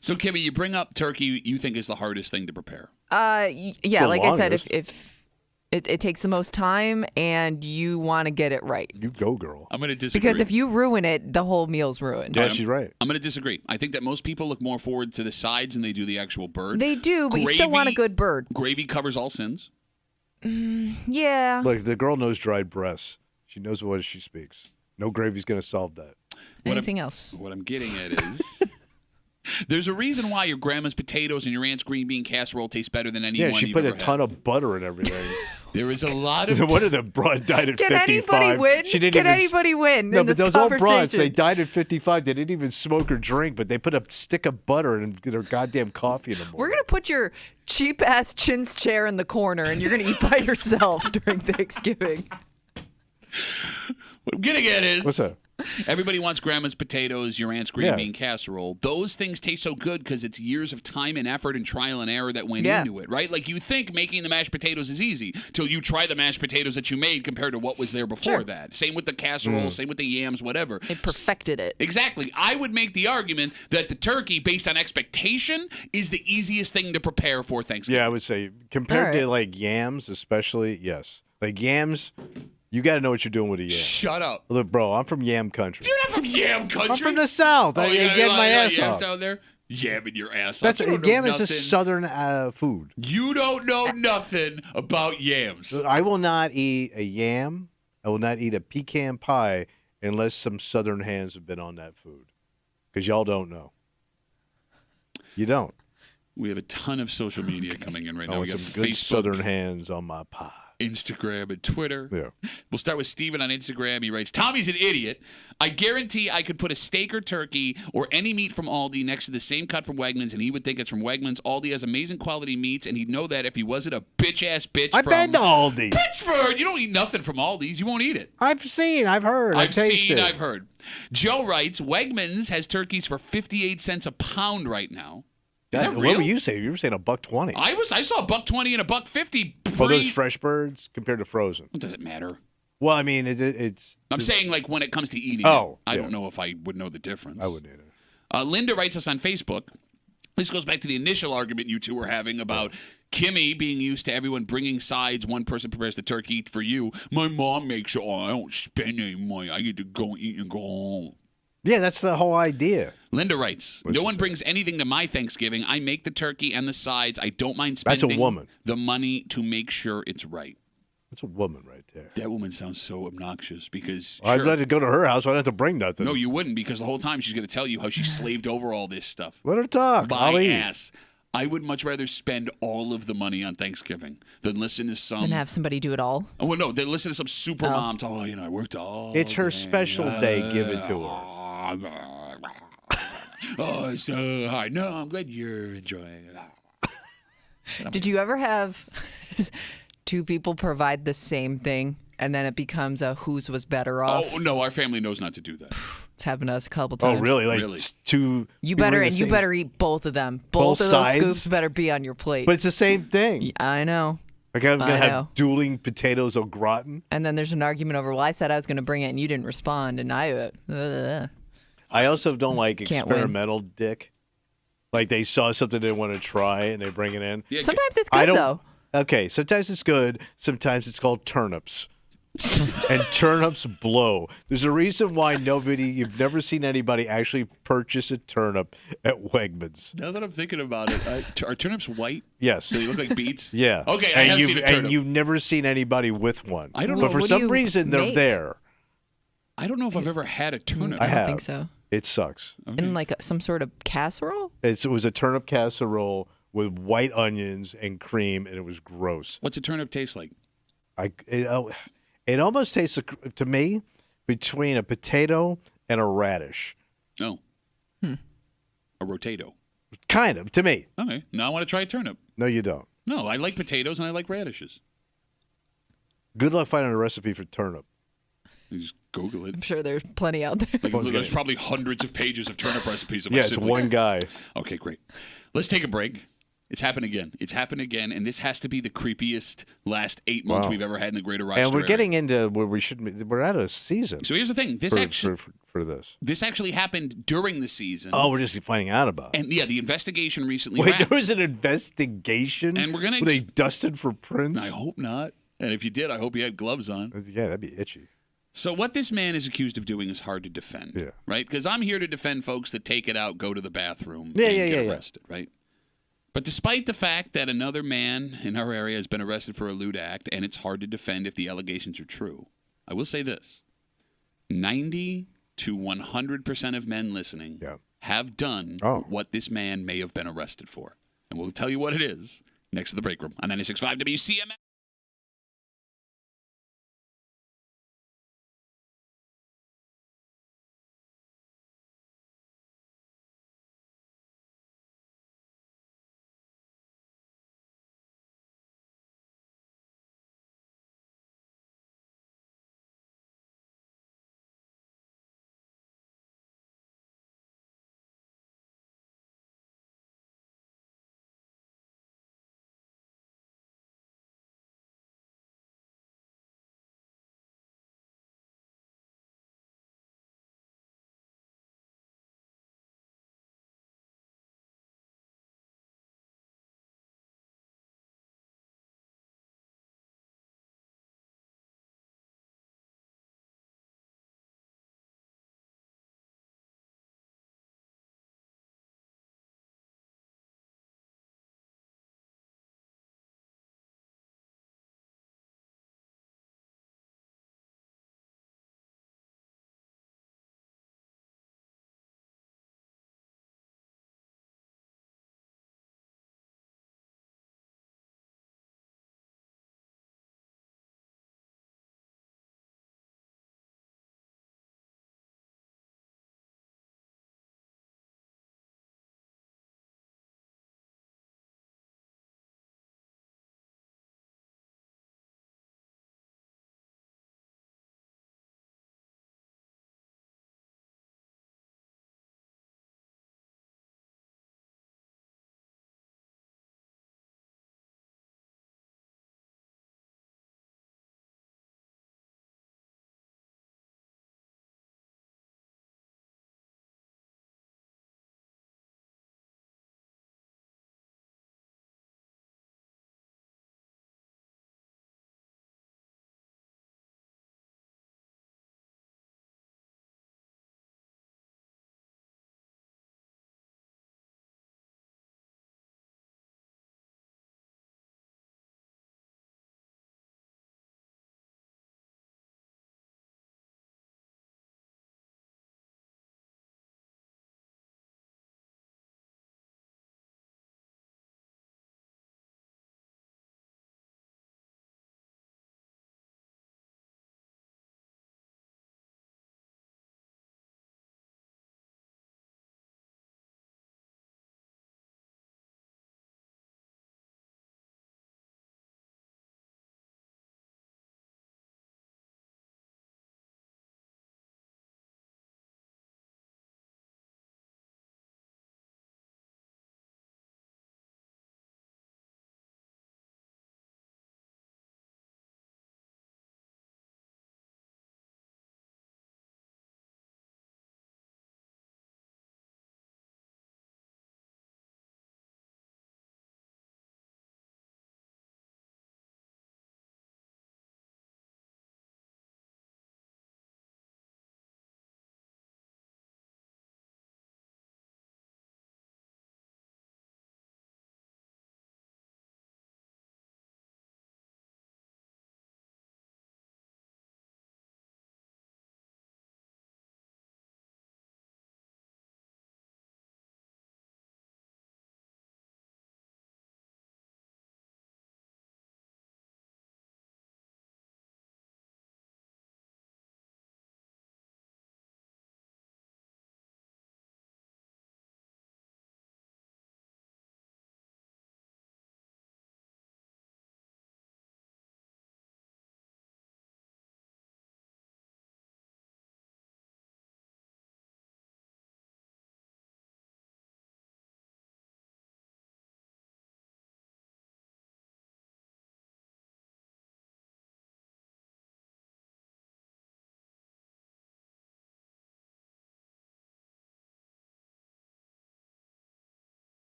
So, Kimmy, you bring up turkey. You think is the hardest thing to prepare. Yeah, the like I said, longest. if it takes the most time and you want to get it right. You go, girl. I'm going to disagree. Because if you ruin it, the whole meal's ruined. Yeah, she's right. I'm going to disagree. I think that most people look more forward to the sides than they do the actual bird. They do, but you still want a good bird. Gravy covers all sins. Yeah. Look, the girl knows dried breasts. She knows what she speaks. No gravy's gonna solve that. Anything else? What I'm getting at is there's a reason why your grandma's potatoes and your aunt's green bean casserole taste better than anyone Yeah, she you've put a ever ton had. of butter and everything. There is a lot of What did the broad died at Can 55? anybody win? She didn't Can even anybody win No, in but this those old broads, conversation? they died at 55. They didn't even smoke or drink, but they put a stick of butter in their goddamn coffee in the morning. We're going to put your cheap-ass chintz chair in the corner, and you're going to eat by yourself during Thanksgiving. What I'm getting at is What's that? Everybody wants grandma's potatoes, your aunt's green Yeah. bean casserole. Those things taste so good because it's years of time and effort and trial and error that went Yeah. into it, right? Like you think making the mashed potatoes is easy till you try the mashed potatoes that you made compared to what was there before Sure. that. Same with the casserole, same with the yams, whatever. They perfected it. Exactly. I would make the argument that the turkey, based on expectation, is the easiest thing to prepare for Thanksgiving. Yeah, I would say compared to All right. like yams, especially, yes. Like yams, you got to know what you're doing with a yam. Shut up. Look, bro, I'm from yam country. You're not from yam country. I'm from the South. I you got- get you my got ass yams off. down there? Yamming your ass That's off. You don't yam know is a nothing. southern food. You don't know nothing about yams. I will not eat a yam. I will not eat a pecan pie unless some southern hands have been on that food. Because y'all don't know. You don't. We have a ton of social media coming in right I now. We want got some good Facebook, southern hands on my pie. Instagram, and Twitter. Yeah. We'll start with Steven on Instagram. He writes, Tommy's an idiot. I guarantee I could put a steak or turkey or any meat from Aldi next to the same cut from Wegmans, and he would think it's from Wegmans. Aldi has amazing quality meats, and he'd know that if he wasn't a bitch-ass bitch I've from been to Aldi. Pittsford. You don't eat nothing from Aldi's. You won't eat it. I've seen, I've heard, I've tasted. seen, I've heard. Joe writes, Wegmans has turkeys for 58 cents a pound right now. Is that What real? were you saying? You were saying $1.20. I saw $1.20 and $1.50. For those fresh birds compared to frozen. What does it matter? Well, I mean, it's. I'm saying like when it comes to eating. Oh, it, I yeah. don't know if I would know the difference. I wouldn't eat it. Linda writes us on Facebook. This goes back to the initial argument you two were having about Kimmy being used to everyone bringing sides. One person prepares the turkey for you. My mom makes it. Oh, I don't spend any money. I get to go eat and go home. Yeah, that's the whole idea. Linda writes, no one brings anything to my Thanksgiving. I make the turkey and the sides. I don't mind That's a spending woman. the money to make sure it's right. That's a woman right there. That woman sounds so obnoxious because I'd sure, like to go to her house. I don't have to bring nothing. no, you wouldn't because the whole time she's going to tell you how she slaved over all this stuff. Let her talk. I'll My eat. ass. I would much rather spend all of the money on Thanksgiving than listen to some. And have somebody do it all. Oh, well, no, they listen to some super mom. Oh, I worked all. It's her day. special day. Give it to her. Oh, it's so hard. No, I'm glad you're enjoying it. Did you ever have two people provide the same thing and then it becomes a whose was better off? Oh no, our family knows not to do that. It's happened to us a couple Oh, times. really? Like Really? two. You people better in the and you same- better eat both of them. Both Both of those sides? scoops better be on your plate. But it's the same thing. I know. Like I'm gonna I have know. dueling potatoes au gratin. And then there's an argument over, well, I said I was going to bring it and you didn't respond, and I also don't like Can't win. experimental dick. Like they saw something they want to try and they bring it in. Yeah, Sometimes it's I good don't. though. Okay, sometimes it's good. Sometimes it's called turnips. And turnips blow. There's a reason why you've never seen anybody actually purchase a turnip at Wegmans. Now that I'm thinking about it, are turnips white? Yes. Do they look like beets? Yeah. Okay, I have seen a turnip. And you've never seen anybody with one. I don't know. But for What do some you reason, they're make? there. I don't know if I've ever had a turnip. I I don't have. think so. It sucks. In like some sort of casserole? It was a turnip casserole with white onions and cream, and it was gross. What's a turnip taste like? It almost tastes to me between a potato and a radish. Oh. A rotato. Kind of to me. Okay. Now I want to try a turnip. No, you don't. No, I like potatoes and I like radishes. Good luck finding a recipe for turnip. You just Google it. I'm sure there's plenty out there. Like, there's probably hundreds of pages of turnip recipes. If I Yeah, it's simply- one guy. Okay, great. Let's take a break. It's happened again. It's happened again, and this has to be the creepiest last 8 months Wow. we've ever had in the greater Rochester And we're area. getting into where we shouldn't be. We're out of season So here's the thing. This for this. this actually happened during the season. Oh, we're just finding out about it. And yeah, the investigation recently Wait, wrapped. there was an investigation? And we're gonna Were they dusted for prints? I hope not. And if you did, I hope you had gloves on. Yeah, that'd be itchy. So what this man is accused of doing is hard to defend, Yeah. right? Because I'm here to defend folks that take it out, go to the bathroom, Yeah, and yeah, get yeah. arrested, right? But despite the fact that another man in our area has been arrested for a lewd act, and it's hard to defend if the allegations are true, I will say this. 90 to 100% of men listening Yeah. have done Oh. what this man may have been arrested for. And we'll tell you what it is next to the break room on 96.5 WCMF.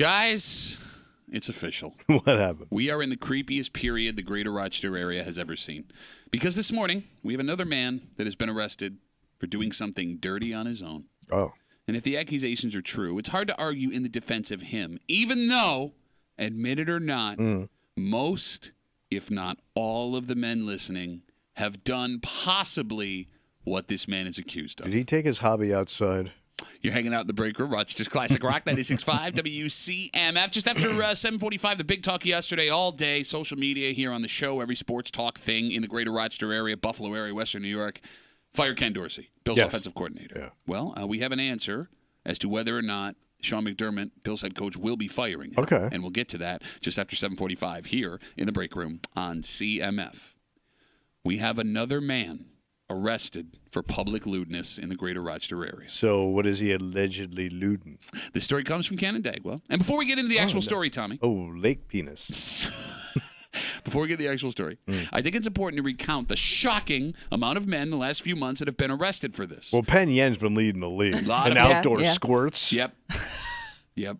Guys, it's official. What happened? We are in the creepiest period the greater Rochester area has ever seen. Because this morning, we have another man that has been arrested for doing something dirty on his own. Oh. And if the accusations are true, it's hard to argue in the defense of him, even though, admit it or not, most, if not all of the men listening have done possibly what this man is accused of. Did he take his hobby outside? You're hanging out in the break room, Rochester's Classic Rock, 96.5 WCMF. Just after 7:45, the big talk yesterday, all day, social media here on the show, every sports talk thing in the greater Rochester area, Buffalo area, Western New York. Fire Ken Dorsey, Bill's offensive coordinator. Yeah. Well, we have an answer as to whether or not Sean McDermott, Bill's head coach, will be firing him. Okay. And we'll get to that just after 7:45 here in the break room on CMF. We have another man arrested for public lewdness in the greater Rochester area. So what is he allegedly lewding? This story comes from Canandaigua. And before we get into the actual story, Tommy, Oh, lake penis. before we get to the actual story, I think it's important to recount the shocking amount of men in the last few months that have been arrested for this. Well, Penn Yen's been leading the league. Lot And of- outdoor Yeah. squirts. Yep. Yep.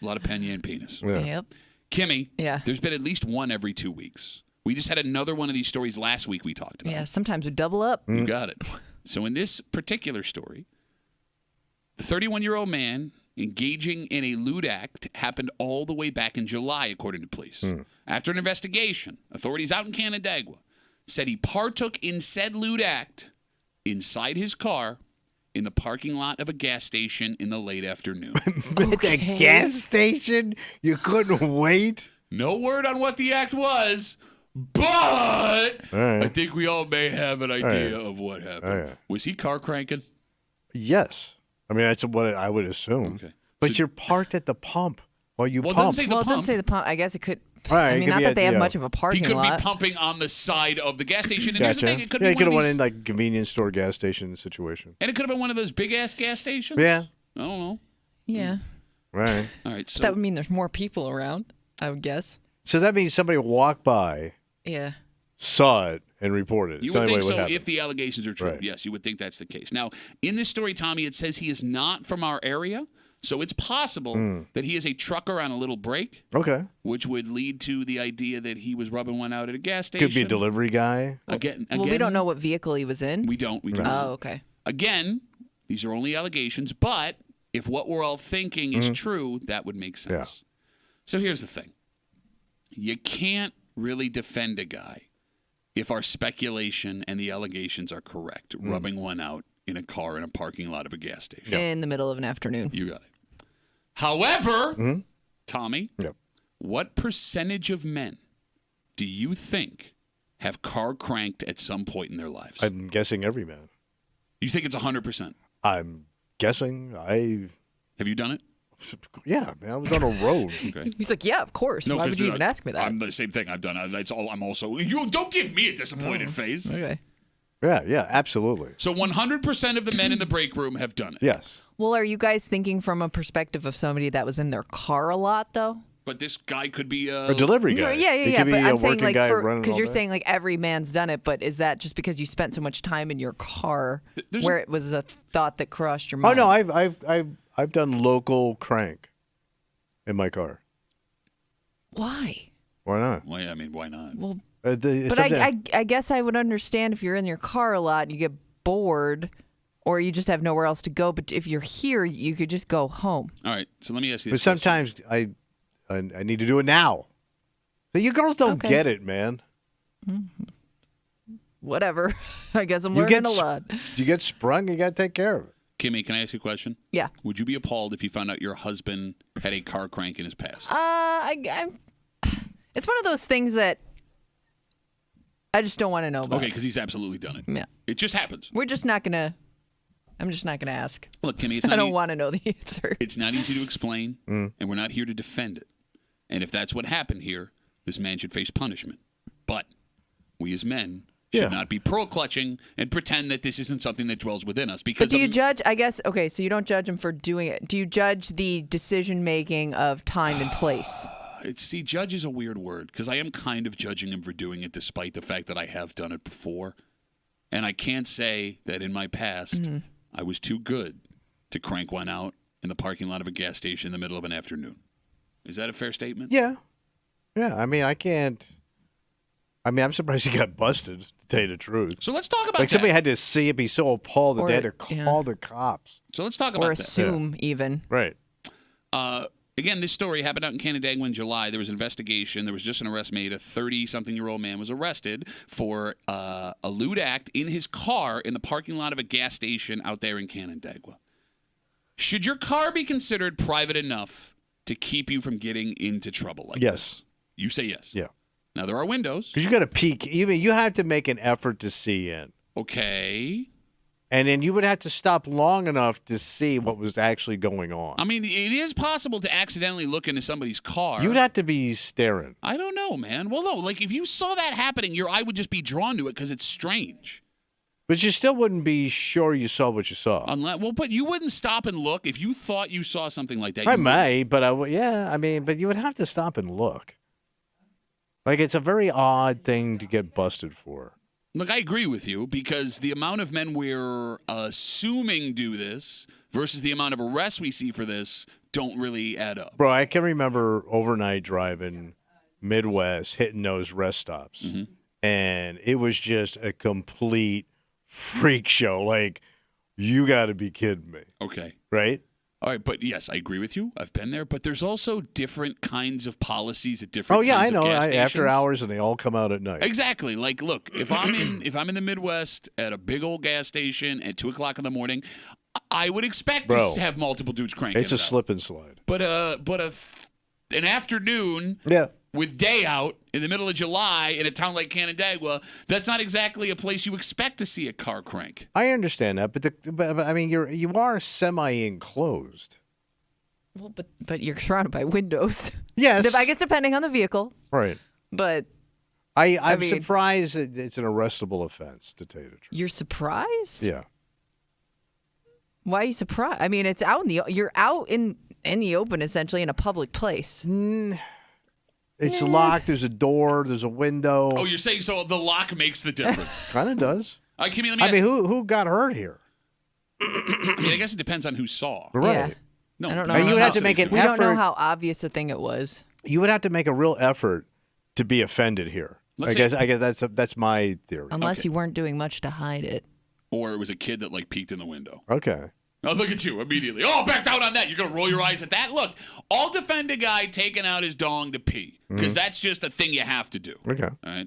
A lot of penny and penis. Yeah. Yep. Kimmy, Yeah. there's been at least one every 2 weeks. We just had another one of these stories last week we talked about. Yeah. Sometimes we double up. You got it. So in this particular story, the 31-year-old man engaging in a lewd act happened all the way back in July, according to police. After an investigation, authorities out in Canandaigua said he partook in said lewd act inside his car in the parking lot of a gas station in the late afternoon. At the gas station? You couldn't wait? No word on what the act was, but All right. I think we all may have an idea right. of what happened. All right. Was he car cranking? Yes. I mean, that's what I would assume. Okay. But So- you're parked at the pump while you Well, it pump. doesn't say the Well, it pump. doesn't say the pump. I guess it could. All right, I it mean, could not be that at they have the, much of a He parking could lot. be pumping on the side of the gas station. And here's Gotcha. the thing: it could Yeah, be you one could of have these, went in like convenience store gas station situation. and it could have been one of those big ass gas stations. Yeah. I don't know. Yeah. Right. All right, so That would mean there's more people around, I would guess. So that means somebody walked by, Yeah. saw it, and reported it. you It's the would only think way it so happened. if the allegations are true. Right. Yes, you would think that's the case. Now, in this story, Tommy, it says he is not from our area, so it's possible that he is a trucker on a little break, Okay. which would lead to the idea that he was rubbing one out at a gas station. Could be a delivery guy. Again, Well, we don't know what vehicle he was in. We don't. We do Right. not. Oh, okay. Again, these are only allegations, but if what we're all thinking is true, that would make sense. So here's the thing. You can't really defend a guy if our speculation and the allegations are correct, rubbing one out in a car in a parking lot of a gas station. In the middle of an afternoon. You got it. However, Tommy, Yep. what percentage of men do you think have car cranked at some point in their lives? I'm guessing every man. You think it's 100%? I'm guessing Have you done it? Yeah, man. I was on a road. Okay. He's like, yeah, of course. Why 'cause would you they're even not- ask me that? I'm the same thing. I've done. That's all. I'm also. You don't give me a disappointed face. Okay. Yeah, absolutely. So 100% of the men in the break room have done it. Yes. Well, are you guys thinking from a perspective of somebody that was in their car a lot, though? But this guy could be A delivery guy. Yeah, He yeah. could be But a I'm saying working like guy running because all you're day. saying like every man's done it, but is that just because you spent so much time in your car There's where it was a thought that crossed your Oh mind? no, I've done local crank in my car. Why? Why not? Well, yeah, I mean, why not? Well, It's but something- I guess I would understand if you're in your car a lot, you get bored, or you just have nowhere else to go. But if you're here, you could just go home. All right. So let me ask you But this. question. sometimes I need to do it now. But you girls don't Okay. get it, man. Whatever. I guess I'm You learning get a lot. You get sprung, you got to take care of it. Kimmy, can I ask you a question? Yeah. Would you be appalled if you found out your husband had a car crank in his past? It's one of those things that I just don't want to know about. Okay, because he's absolutely done it. Yeah. It just happens. I'm just not gonna ask. Look, Kimmy, it's I not. don't want to know the answer. It's not easy to explain, and we're not here to defend it. And if that's what happened here, this man should face punishment. But we as men should Yeah. not be pearl clutching and pretend that this isn't something that dwells within us. But Because do you judge? I guess okay. So you don't judge him for doing it. Do you judge the decision making of time and place? see, judge is a weird word because I am kind of judging him for doing it, despite the fact that I have done it before, and I can't say that in my past I was too good to crank one out in the parking lot of a gas station in the middle of an afternoon. Is that a fair statement? Yeah. I mean, I'm surprised he got busted, to tell you the truth. So let's talk about Like, somebody had to see it, be so appalled that Or- they had to call the cops. So let's talk Or about that. assume even. Right. Again, this story happened out in Canandaigua in July. There was an investigation. There was just an arrest made. A 30-something-year-old man was arrested for a lewd act in his car in the parking lot of a gas station out there in Canandaigua. Should your car be considered private enough to keep you from getting into trouble like Yes. this? You say yes. Yeah. Now, there are windows. Because you got to peek. You have to make an effort to see in. Okay. And then you would have to stop long enough to see what was actually going on. I mean, it is possible to accidentally look into somebody's car. You'd have to be staring. I don't know, man. Well, no, like if you saw that happening, your eye would just be drawn to it because it's strange. But you still wouldn't be sure you saw what you saw. But you wouldn't stop and look if you thought you saw something like that. I may, but but you would have to stop and look. Like, it's a very odd thing to get busted for. Look, I agree with you because the amount of men we're assuming do this versus the amount of arrests we see for this don't really add up. Bro, I can remember overnight driving Midwest, hitting those rest stops. Mm-hmm. And it was just a complete freak show. Like, you got to be kidding me. Okay. Right? All right, but yes, I agree with you. I've been there, but there's also different kinds of policies at different kinds of gas stations. After hours, and they all come out at night. Exactly. Like, look, if I'm in the Midwest at a big old gas station at 2:00 in the morning, I would expect to have multiple dudes cranking. It's a slip and slide. But an afternoon, with day out in the middle of July in a town like Canandaigua, that's not exactly a place you expect to see a car crank. I understand that, but I mean, you are semi-enclosed. Well, but you're surrounded by windows. Yes. I guess depending on the vehicle. Right. But I'm mean, surprised that it's an arrestable offense, to tell you the truth. you're surprised? Yeah. Why are you surprised? I mean, it's you're out in the open, essentially, in a public place. It's locked. There's a door. There's a window. Oh, you're saying so the lock makes the difference? Kind of does. Let me I ask mean, who got hurt here? I mean, I guess it depends on who saw. Right. Yeah. No, I don't know. And you would how- have to make an We don't know effort. how obvious a thing it was. You would have to make a real effort to be offended here. I guess that's my theory. Unless you weren't doing much to hide it. Or it was a kid that peeked in the window. Okay. Oh, look at you immediately. Oh, backed out on that. You're going to roll your eyes at that? Look, I'll defend a guy taking out his dong to pee because that's just a thing you have to do. Okay. All right.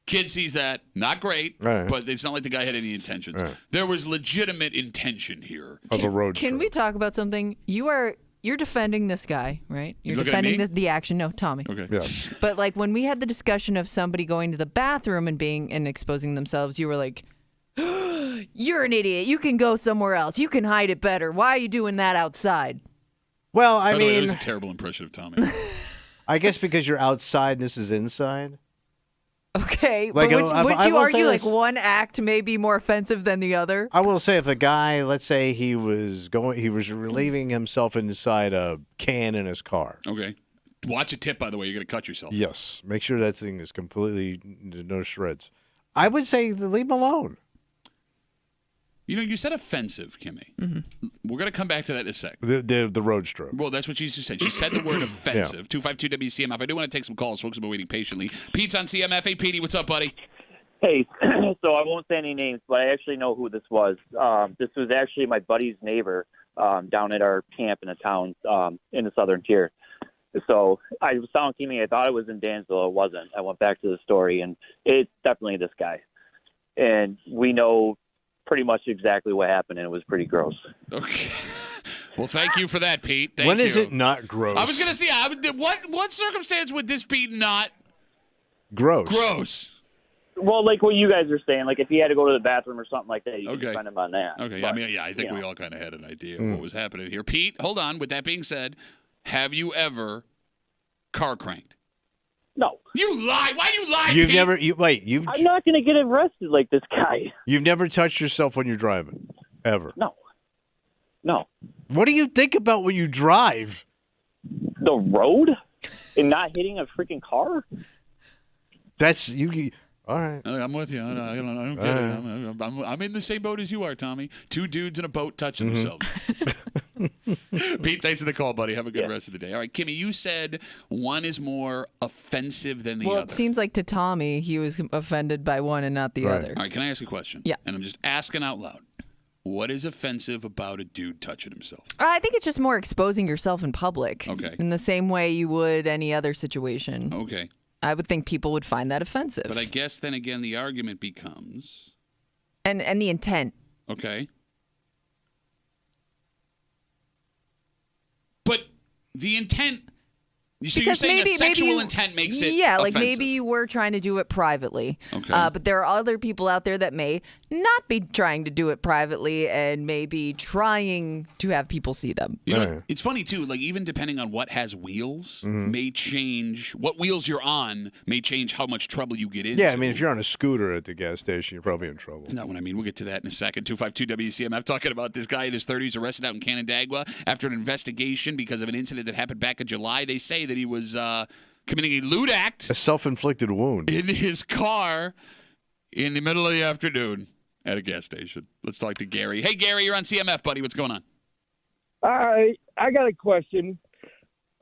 Kid sees that. Not great, Right. but it's not like the guy had any intentions. Right. There was legitimate intention here. Of a road Can trip. we talk about something? You're defending this guy, right? You're looking at defending me? the action. No, Tommy. Okay. Yeah. But when we had the discussion of somebody going to the bathroom and exposing themselves, you were like, "You're an idiot. You can go somewhere else. You can hide it better. Why are you doing that outside?" Well, By I the way, that mean, was a terrible impression of Tommy. I guess because you're outside and this is inside. Okay, Like, but I would you will argue say like this. one act may be more offensive than the other? I will say if a guy, let's say he was relieving himself inside a can in his car. Okay. Watch a tip, by the way. You're going to cut yourself. Yes. Make sure that thing is completely no shreds. I would say leave him alone. You know, you said offensive, Kimmy. Mm-hmm. We're going to come back to that in a sec. The road stroke. Well, that's what she just said. She said the word offensive. 252 WCMF. I do want to take some calls. Folks have been waiting patiently. Pete's on CMF. Hey, Petey, what's up, buddy? Hey, so I won't say any names, but I actually know who this was. This was actually my buddy's neighbor down at our camp in a town in the southern tier. So I was telling Kimmy I thought it was in Dansville. It wasn't. I went back to the story, and it's definitely this guy. And we know pretty much exactly what happened, and it was pretty gross. Okay. Well, thank you for that, Pete. Thank When you. is it not gross? I was going to say, what circumstance would this be not gross. gross? Well, like what you guys are saying, like if he had to go to the bathroom or something like that, you Okay. can defend him on that. Okay. But, I mean, yeah, I think you we know. all kind of had an idea of what was happening here. Pete, hold on. With that being said, have you ever car cranked? No. You lie. Why do you lie, You've Pete? never I'm not going to get arrested like this guy. you've never touched yourself when you're driving, ever. No. No. What do you think about when you drive? The road and not hitting a freaking car? That's you. All right. I'm with you. I don't get it. I'm in the same boat as you are, Tommy. Two dudes in a boat touching themselves. Pete, thanks for the call, buddy. Have a good rest of the day. All right, Kimmy, you said one is more offensive than the Well, other. it seems like to Tommy, he was offended by one and not the Right. other. All right, can I ask a question? Yeah. And I'm just asking out loud. What is offensive about a dude touching himself? I think it's just more exposing yourself in public. Okay. In the same way you would any other situation. Okay. I would think people would find that offensive. But I guess then again the argument becomes... And the intent. Okay. But the intent... So you're Because saying maybe, a sexual maybe you- intent makes it Yeah, like offensive. maybe you were trying to do it privately. Okay. But there are other people out there that may not be trying to do it privately and may be trying to have people see them. You know, Right. it's funny too. Like even depending on what has wheels, may change what wheels you're on. May change how much trouble you get into. Yeah, I mean, if you're on a scooter at the gas station, you're probably in trouble. Not what I mean. We'll get to that in a second. 252 WCMF talking about this guy in his 30s arrested out in Canandaigua after an investigation because of an incident that happened back in July. They say that he was committing a lewd act A self-inflicted wound. in his car in the middle of the afternoon at a gas station. Let's talk to Gary. Hey, Gary, you're on CMF, buddy. What's going on? All right, I got a question.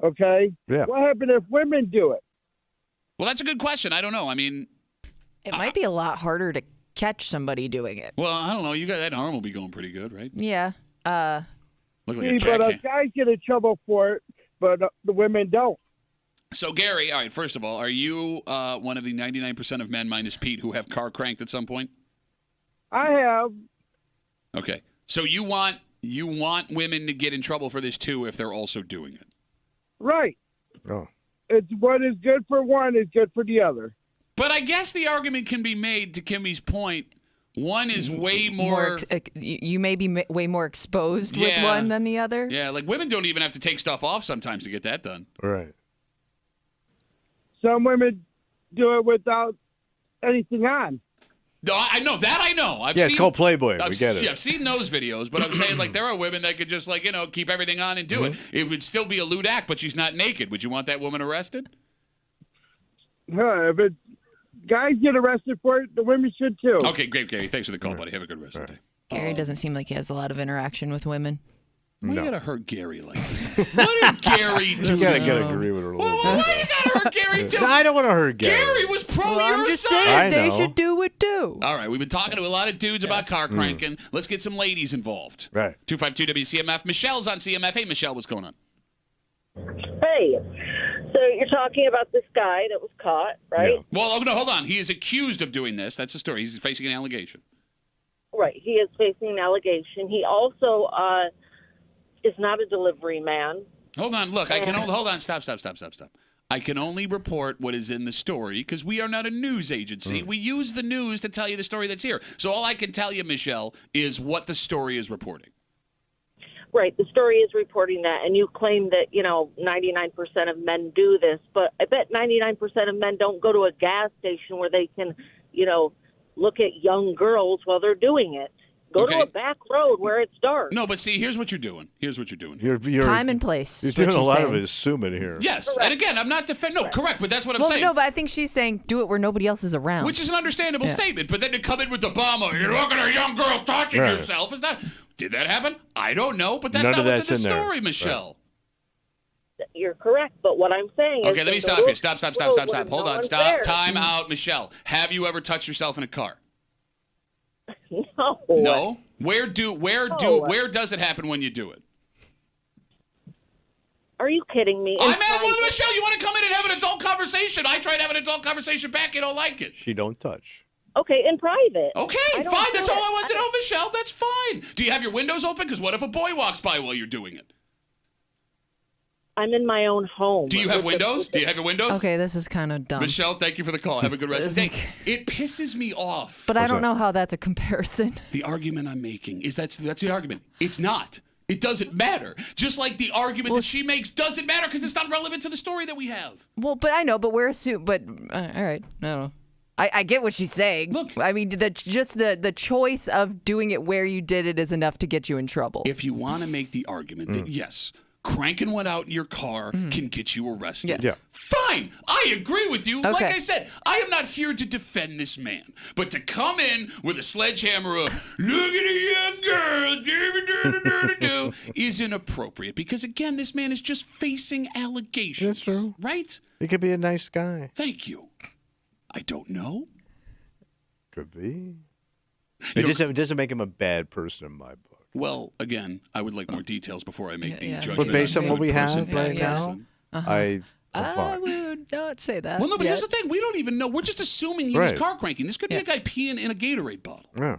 Okay. Yeah. What happened if women do it? Well, that's a good question. I don't know. I mean, It might be a lot harder to catch somebody doing it. well, I don't know. You got that arm will be going pretty good, right? Yeah. Look like See, a but jackhand. guys get in trouble for it, but the women don't. So, Gary, all right, first of all, are you one of the 99% of men minus Pete who have car cranked at some point? I have. Okay. So you want women to get in trouble for this too if they're also doing it. Right. Oh. It's what is good for one is good for the other. But I guess the argument can be made to Kimmy's point. One is way more You may be way more exposed with Yeah. one than the other. yeah, like women don't even have to take stuff off sometimes to get that done. Right. Some women do it without anything on. No, I know that. I know. I've Yeah, seen, it's called Playboy. We I've, get it. Yeah, I've seen those videos, but I'm saying like there are women that could just like keep everything on and do it. It would still be a lewd act, but she's not naked. Would you want that woman arrested? If it's, guys get arrested for it, the women should too. Okay, great, Gary. Thanks for the call, buddy. Have a good rest of the day. Gary doesn't seem like he has a lot of interaction with women. Why you gotta hurt Gary like that? What did Gary do? You gotta now? agree with her a Why little bit. you gotta hurt Gary too? No, I don't want to hurt Gary. Gary was pro I'm your just side. saying I they know. should do it too. All right, we've been talking to a lot of dudes about car cranking. Let's get some ladies involved. Right. 252 WCMF. Michelle's on CMF. Hey, Michelle, what's going on? Hey, so you're talking about this guy that was caught, right? Yeah. Well, no, hold on. He is accused of doing this. That's the story. He's facing an allegation. Right. He is facing an allegation. He also is not a delivery man. Hold on. Look, I can only hold on. Stop. I can only report what is in the story because we are not a news agency. We use the news to tell you the story that's here. So all I can tell you, Michelle, is what the story is reporting. Right. The story is reporting that, and you claim that, 99% of men do this, but I bet 99% of men don't go to a gas station where they can, look at young girls while they're doing it. Go Okay. to a back road where it's dark. No, but see, here's what you're doing. You're, Time and place. You're is what doing a she's lot saying. of assuming here. Yes, and again, I'm not defending. No, correct, but that's what I'm Well, saying. no, but I think she's saying do it where nobody else is around. Which is an understandable Yeah. statement, but then to come in with the bomb, you're looking at young girls touching Right. yourself. Is that? Did that happen? I don't know, but that's None not of what's in the that's in there. story, Michelle. You're correct, but what I'm saying is... Okay, let me they stop go you. to Stop. a road where Hold no on. one's Stop. there. Time out, Michelle. Have you ever touched yourself in a car? No. No. Where does it happen when you do it? Are you kidding me? Well, Michelle, you want to come in and have an adult conversation? I try to have an adult conversation back. You don't like it. She don't touch. Okay, in private. Okay, I don't fine. do That's it. all I want to know, Michelle. That's fine. Do you have your windows open? Because what if a boy walks by while you're doing it? I'm in my own home. Do you have windows? Do you have your windows? Okay, this is kind of dumb. Michelle, thank you for the call. Have a good rest of the day. It pisses me off. But I What's don't that? know how that's a comparison. The argument I'm making is that's the argument. It's not. It doesn't matter. Just like the argument that she makes doesn't matter because it's not relevant to the story that we have. Well, but I know, but we're assuming. But all right, I don't know. I get what she's saying. Look. I mean, the choice of doing it where you did it is enough to get you in trouble. If you want to make the argument that yes, cranking one out in your car can get you arrested. Yes. Yeah. Fine. I agree with you. Like Okay. I said, I am not here to defend this man. But to come in with a sledgehammer of, look at the young girls, is inappropriate. Because, again, this man is just facing allegations. That's true. Right? He could be a nice guy. Thank you. I don't know. Could be. It doesn't make him a bad person in my book. Well, again, I would like more details before I make the Yeah. judgment. But based on good what we have person, bad right now, person. I'm I fine. would not say that. Well, no, but here's the yet. thing. We don't even know. We're just assuming he was Right. car cranking. This could be a guy peeing in a Gatorade bottle. Yeah.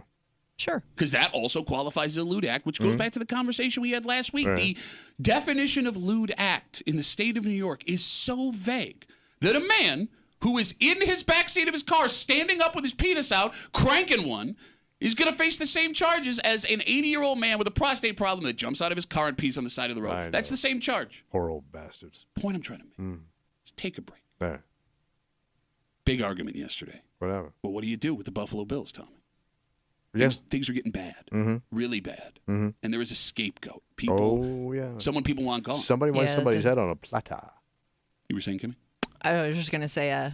Sure. Because that also qualifies as a lewd act, which goes back to the conversation we had last week. Right. The definition of lewd act in the state of New York is so vague that a man who is in his backseat of his car, standing up with his penis out, cranking one, is going to face the same charges as an 80-year-old man with a prostate problem that jumps out of his car and pees on the side of the I road. know. That's the same charge. Poor old bastards. Point I'm trying to make. Let's take a break. Yeah. Big argument yesterday. Whatever. Well, what do you do with the Buffalo Bills, Tommy? Yeah. Things are getting bad, really bad. Mhm. And there is a scapegoat. People, Oh, yeah. someone people want gone. Somebody wants Yeah, somebody's the- head on a platter. You were saying, Kimmy? I was just gonna say,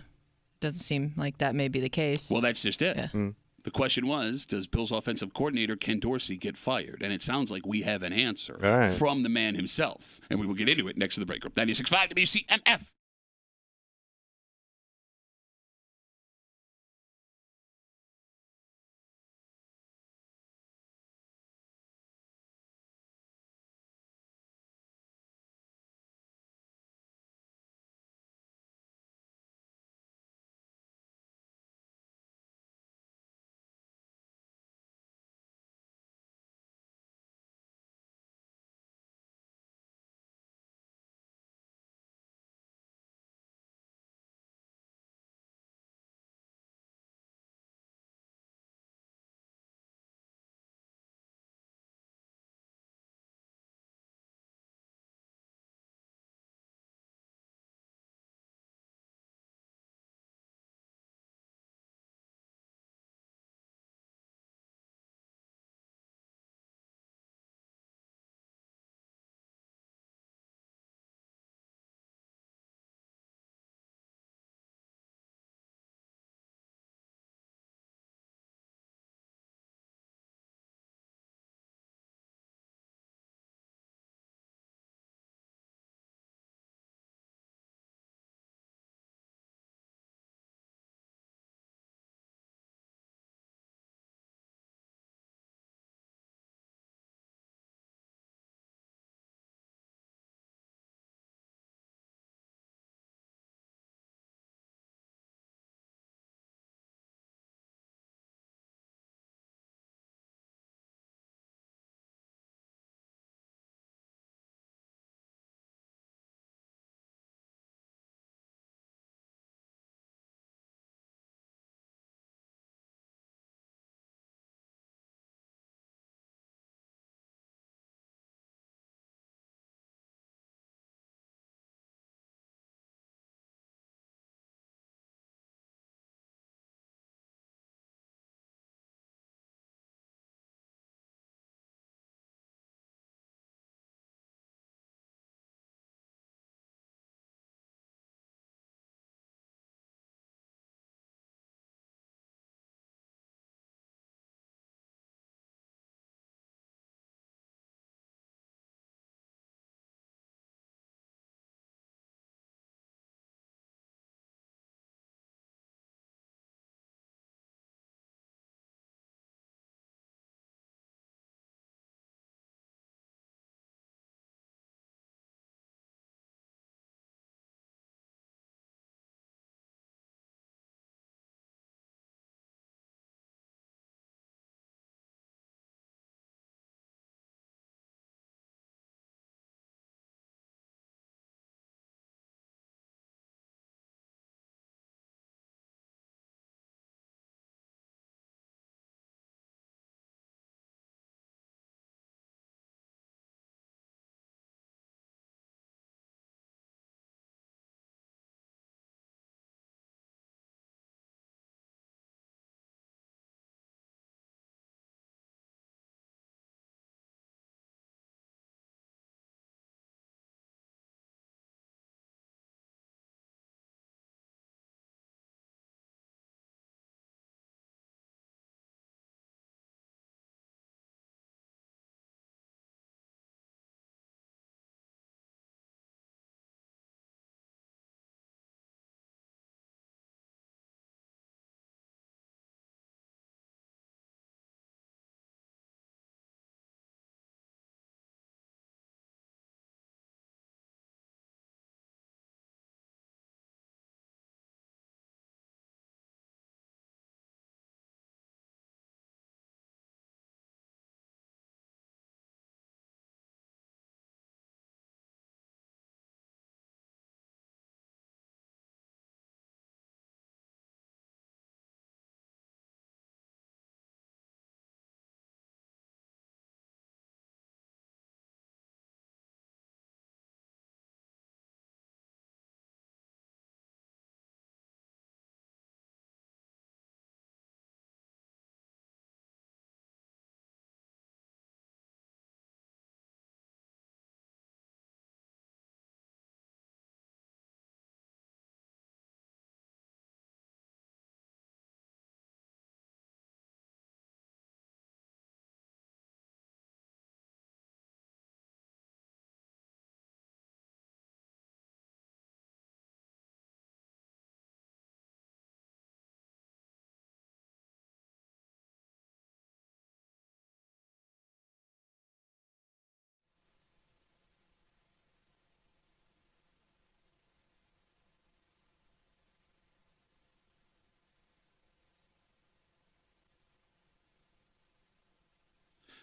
doesn't seem like that may be the case. Well, that's just it. Yeah. The question was, does Bills offensive coordinator Ken Dorsey get fired? And it sounds like we have an answer All right. from the man himself. And we will get into it next to the break. 96.5 WCMF.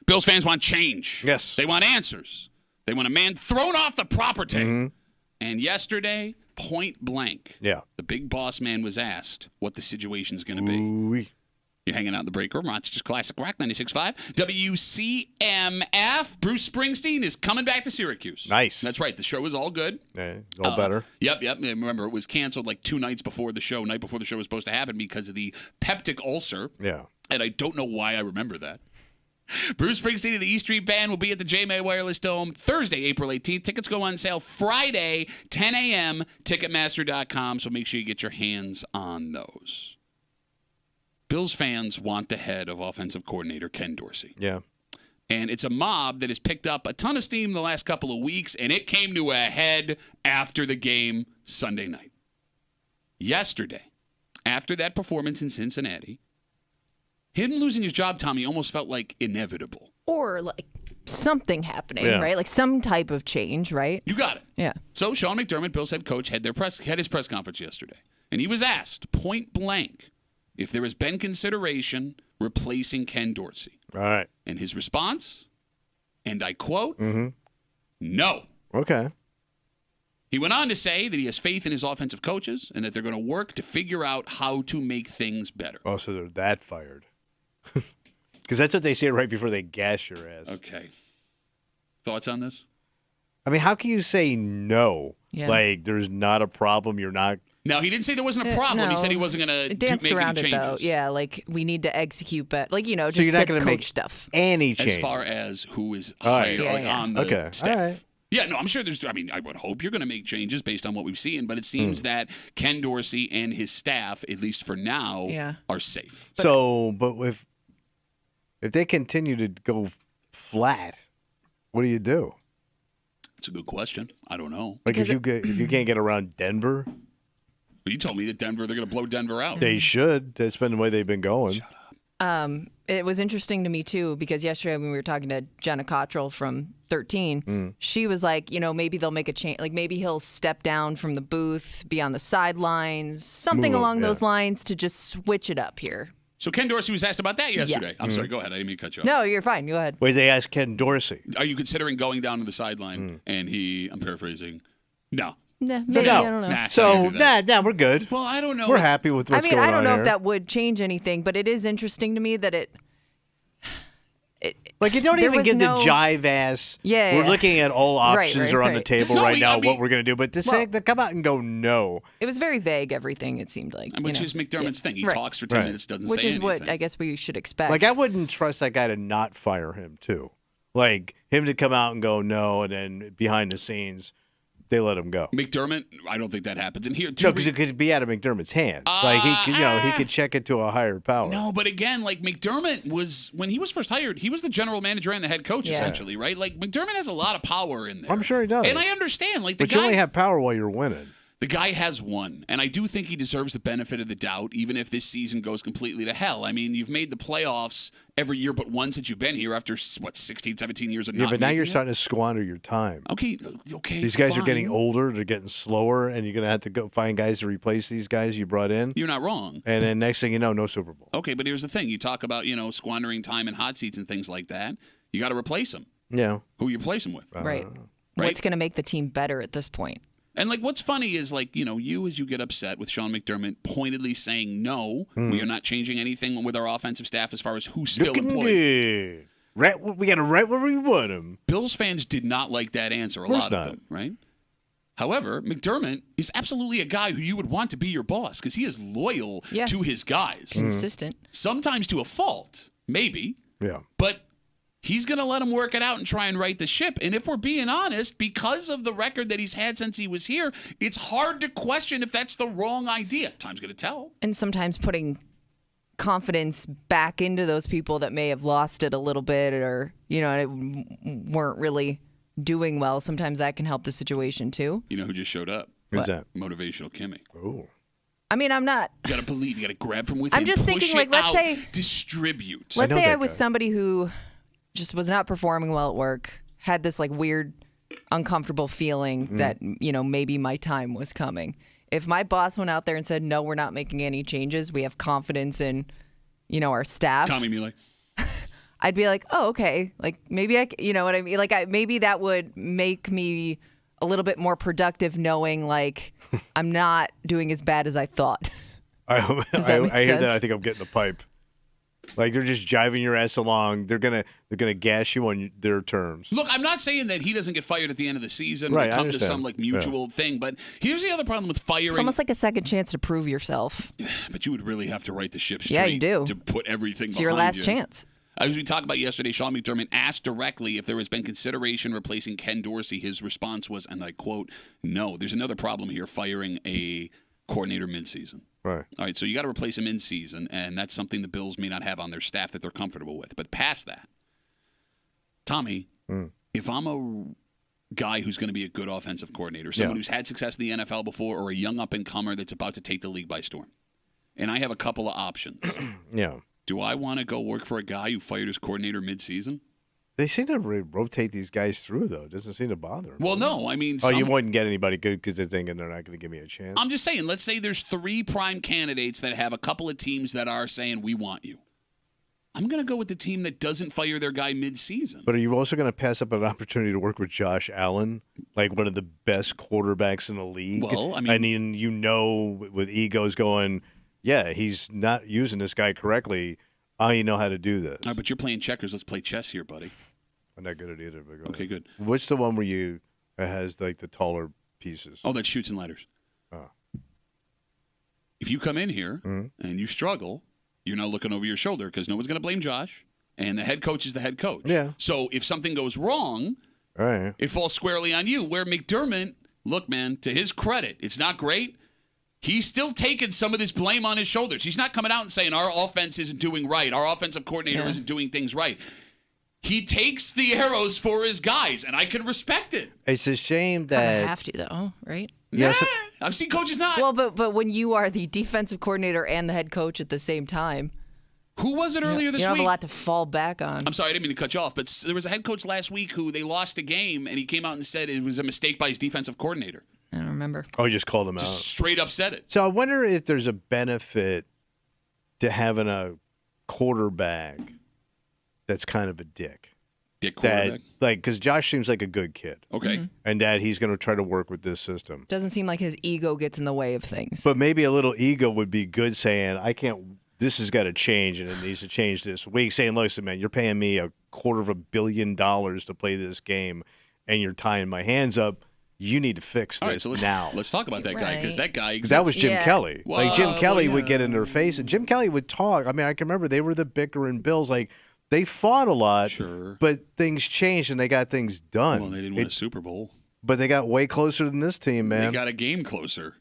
Bills fans want change. Yes. They want answers. They want a man thrown off the property. Mm-hmm. And yesterday, point blank, Yeah. the big boss man was asked what the situation's going to be. Ooh-wee. You're hanging out in the break room. Rochester's Classic Rock 96.5. WCMF. Bruce Springsteen is coming back to Syracuse. Nice. That's right. The show is all good. Yeah, it's all better. Yep. Remember, it was canceled like 2 nights before the show, night before the show was supposed to happen because of the peptic ulcer. Yeah. And I don't know why I remember that. Bruce Springsteen and the E Street Band will be at the J-May Wireless Dome Thursday, April 18th. Tickets go on sale Friday, 10 a.m., Ticketmaster.com, so make sure you get your hands on those. Bills fans want the head of offensive coordinator Ken Dorsey. Yeah. And it's a mob that has picked up a ton of steam the last couple of weeks, and it came to a head after the game Sunday night. Yesterday, after that performance in Cincinnati, him losing his job, Tommy, almost felt like inevitable. Or like something happening, Yeah. right? Like some type of change, right? You got it. Yeah. So Sean McDermott, Bills head coach, had his press conference yesterday, and he was asked point blank if there has been consideration replacing Ken Dorsey. All right. And his response, and I quote, Mm-hmm. no. Okay. He went on to say that he has faith in his offensive coaches and that they're going to work to figure out how to make things better. Oh, so they're that fired. Because that's what they say right before they gas your ass. Okay. Thoughts on this? I mean, how can you say no? Yeah. Like, there's not a problem. You're not. No, he didn't say there wasn't a problem. He no. said he wasn't going It to danced make any around it changes. though. Yeah, like we need to execute, but like So just you're not said going to coach make stuff. any change. As far as who is All right. hired Yeah, like, yeah. on the Okay. staff. All right. Yeah, no, I'm sure there's, I would hope you're going to make changes based on what we've seen, but it seems that Ken Dorsey and his staff, at least for now, Yeah. are safe. But if they continue to go flat, what do you do? It's a good question. I don't know. Like Because if you can't get around Denver, But you told me that they're going to blow Denver out. they should. That's been the way they've been going. It was interesting to me too because yesterday when we were talking to Jenna Cottrell from 13, she was like, maybe they'll make a change. Like maybe he'll step down from the booth, be on the sidelines, something Move, along yeah. those lines to just switch it up here. So Ken Dorsey was asked about that yesterday. I'm sorry, go ahead. I didn't mean to cut you off. No, you're fine. Go ahead. Wait, they asked Ken Dorsey. Are you considering going down to the sideline? And I'm paraphrasing, no. Nah, So maybe, no. I don't know. Nah, I So can't do that. we're good. Well, I don't know. We're happy with what's going on I don't know here. if that would change anything, but it is interesting to me that Like, you don't there even was get no- the jive ass. Yeah, We're yeah. looking at all options right, are on the right. table No, right I now, mean- what we're going to do. But to say, to come out and go no. it was very vague, everything, it seemed like. Which is McDermott's thing. He Right. talks for 10 Right. minutes, doesn't Which say is anything. what I guess we should expect. Like, I wouldn't trust that guy to not fire him, too. Like, him to come out and go no, and then behind the scenes, they let him go. McDermott, I don't think that happens. And here, No, because it could be out of McDermott's hands. Like, he could check it to a higher power. No, but again, like McDermott was, when he was first hired, he was the general manager and the head coach, Yeah. essentially, right? Like McDermott has a lot of power in there. I'm sure he does. And I understand. Like the But you only guy, have power while you're winning. the guy has won. And I do think he deserves the benefit of the doubt, even if this season goes completely to hell. I mean, you've made the playoffs every year but one since you've been here after, 16, 17 years of Yeah, not but now making you're it? starting to squander your time. Okay. These guys are getting fine. older. They're getting slower, and you're going to have to go find guys to replace these guys you brought in. You're not wrong. And then next thing you know, no Super Bowl. Okay, but here's the thing. You talk about, squandering time in hot seats and things like that. You got to replace them. Yeah. Who you replace them with? right. Right. What's going to make the team better at this point? And, what's funny is, you as you get upset with Sean McDermott pointedly saying, no, we are not changing anything with our offensive staff as far as who's still Looking employed. good. Right, we got to right where we want them. Bills fans did not like that answer, a course lot of not. them, right? However, McDermott is absolutely a guy who you would want to be your boss because he is loyal Yeah. to his guys. Consistent. Sometimes to a fault, maybe, Yeah. but he's going to let him work it out and try and right the ship. And if we're being honest, because of the record that he's had since he was here, it's hard to question if that's the wrong idea. Time's going to tell. And sometimes putting confidence back into those people that may have lost it a little bit or, weren't really doing well. Sometimes that can help the situation too. You know who just showed up? Who's that? Motivational Kimmy. Oh. I mean, I'm not. You got to believe. You got to grab from within. I'm just push thinking, it let's out, say- distribute. Let's know say that I was guy. somebody who just was not performing well at work, had this weird, uncomfortable feeling that, maybe my time was coming. If my boss went out there and said, no, we're not making any changes, we have confidence in, our staff. Tommy Mealy. I'd be like, oh, okay. Like maybe you know what I mean? Like maybe that would make me a little bit more productive knowing like I'm not doing as bad as I thought. I make hear that. sense? I think I'm getting the pipe. Like they're just jiving your ass along. They're gonna gas you on their terms. Look, I'm not saying that he doesn't get fired at the end of the season Right, or I come to understand. some like mutual thing, but here's the other problem with firing. It's almost like a second chance to prove yourself. But you would really have to right the ship straight Yeah, you do. to put everything It's behind your last you. chance. As we talked about yesterday, Sean McDermott asked directly if there has been consideration replacing Ken Dorsey. His response was, and I quote, "No, there's another problem here, firing a coordinator midseason." Right. All right, so you got to replace him in season, and that's something the Bills may not have on their staff that they're comfortable with. But past that, Tommy, if I'm a guy who's going to be a good offensive coordinator, someone who's had success in the NFL before, or a young up-and-comer that's about to take the league by storm, and I have a couple of options, Yeah. do I want to go work for a guy who fired his coordinator midseason? They seem to rotate these guys through, though. It doesn't seem to bother them. Well, no. I mean, Oh, you wouldn't get anybody good because they're thinking they're not going to give me a chance. I'm just saying, let's say there's 3 prime candidates that have a couple of teams that are saying, we want you. I'm going to go with the team that doesn't fire their guy mid-season. But are you also going to pass up an opportunity to work with Josh Allen, like one of the best quarterbacks in the league? Well, I mean, you know, with egos going, yeah, he's not using this guy correctly. I know how to do this. All right, but you're playing checkers. Let's play chess here, buddy. I'm not good at either. But go Okay, ahead. good. What's the one where you has like the taller pieces? Oh, that's shoots and ladders. Oh. If you come in here and you struggle, you're not looking over your shoulder because no one's going to blame Josh, and the head coach is the head coach. Yeah. So if something goes wrong, All right. it falls squarely on you. Where McDermott, look, man, to his credit, it's not great. He's still taking some of this blame on his shoulders. He's not coming out and saying our offense isn't doing right. Our offensive coordinator isn't doing things right. He takes the arrows for his guys, and I can respect it. It's a shame I that have to though, right? Yeah, so- I've seen coaches not. Well, but when you are the defensive coordinator and the head coach at the same time, Who was it earlier this you don't week? have a lot to fall back on. I'm sorry, I didn't mean to cut you off, but there was a head coach last week who they lost a game, and he came out and said it was a mistake by his defensive coordinator. I don't remember. you just called him out. Just straight up said it. So I wonder if there's a benefit to having a quarterback that's kind of a dick. Dick quarterback. Because Josh seems like a good kid, Okay. and that he's going to try to work with this system. Doesn't seem like his ego gets in the way of things. But maybe a little ego would be good, saying, I can't, this has got to change, and it needs to change this week. Saying, listen, man, you're paying me $250 million to play this game, and you're tying my hands up. You need to fix All right, this so now. let's talk about that guy, because that guy Because that was Jim Yeah. Kelly. Like Jim Well, Kelly yeah. would get in their face, and Jim Kelly would talk. I mean, I can remember they were the bickering Bills. Like they fought a lot, Sure. but things changed and they got things done. Well, they didn't win a Super Bowl. But they got way closer than this team, man. They got a game closer.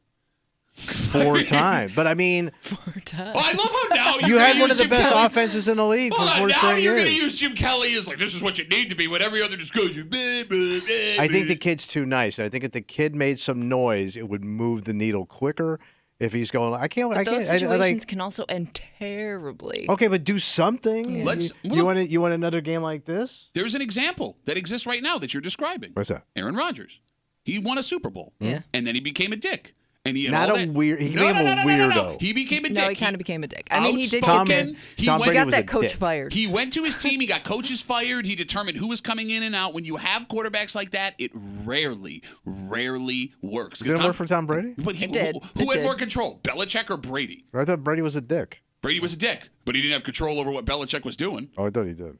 4 times. But I mean, Oh, I love how now you you're had gonna one of use the Jim best Kelly. offenses in the league Hold for on, 4 now straight you're years. going to use Jim Kelly as like, this is what you need to be when every other just goes. I think the kid's too nice. I think if the kid made some noise, it would move the needle quicker. If he's going, I can't. But I those can't. situations I like. can also end terribly. Okay, but do something. Let's- You want it? You want another game like this? There's an example that exists right now that you're describing. What's that? Aaron Rodgers. He won a Super Bowl. Yeah. And then he became a dick. And he had Not all a that. weird- he no, became no, a no, no, no, no. weirdo. He became a dick. No, he kind of became a dick. I mean, he did outspoken. get He Tom went. Brady got was a that coach dick. fired. He went to his team. He got coaches fired. He determined who was coming in and out. When you have quarterbacks like that, it rarely works. 'Cause Did it work for Tom Brady? But It did. Who It had did. more control, Belichick or Brady? I thought Brady was a dick. Brady was a dick, but he didn't have control over what Belichick was doing. Oh, I thought he did.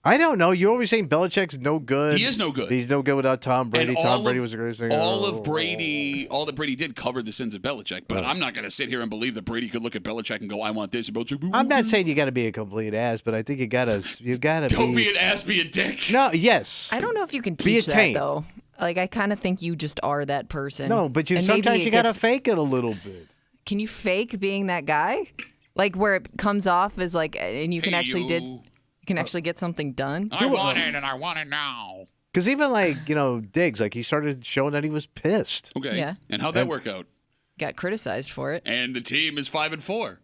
I don't know. You're always saying Belichick's no good. He is no good. He's no good without Tom Brady. And Tom Brady was the greatest thing. all ever. of Brady, all that Brady did covered the sins of Belichick. But I'm not going to sit here and believe that Brady could look at Belichick and go, "I want this." And Belichick, I'm not saying you got to be a complete ass, but I think you gotta don't be an ass, be a dick. No, yes. I don't know if you can Be a teach that taint. though. Like I kind of think you just are that person. No, but And maybe sometimes it you got to gets- fake it a little bit. Can you fake being that guy? Like where it comes off as like, and you can Hey, actually you. get something done. I want it, and I want it now. Because even like, Diggs, like he started showing that he was pissed. Okay. Yeah. And how'd that work out? Got criticized for it. And the team is 5-4.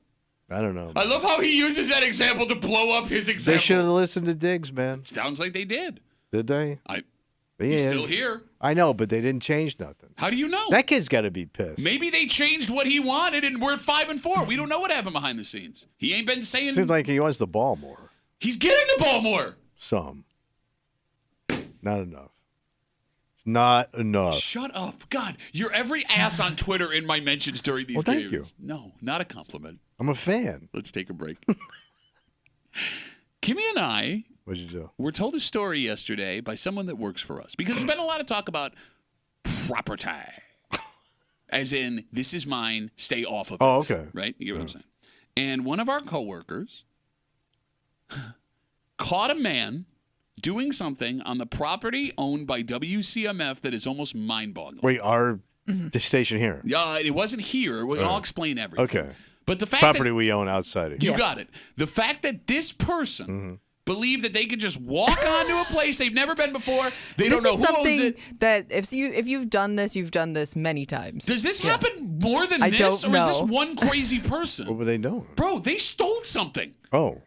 I don't know. I love how he uses that example to blow up his They example. should have listened to Diggs, man. Sounds like they did. Did they? He's Yeah. still here. I know, but they didn't change nothing. How do you know? That kid's got to be pissed. Maybe they changed what he wanted, and we're 5-4. We don't know what happened behind the scenes. He ain't been saying. Seems like he wants the ball more. He's getting the ball more. Some. Not enough. It's not enough. Shut up. God, you're every ass on Twitter in my mentions during these Well, games. thank you. No, not a compliment. I'm a fan. Let's take a break. Kimmy and I What'd you do? were told a story yesterday by someone that works for us because there's been a lot of talk about property. As in, this is mine, stay off of it. Oh, okay. Right? You get what I'm saying? And one of our coworkers caught a man doing something on the property owned by WCMF that is almost mind-boggling. Wait, our station here. It wasn't here. I'll explain everything. Okay. But the fact Property that we own outside of here. you got it. The fact that this person believed that they could just walk onto a place they've never been before, they don't know This is who owns something it. that if you've done this, you've done this many times. Does this happen more than I this, don't or is this know. one crazy person? What were they doing? Bro, they stole something Oh.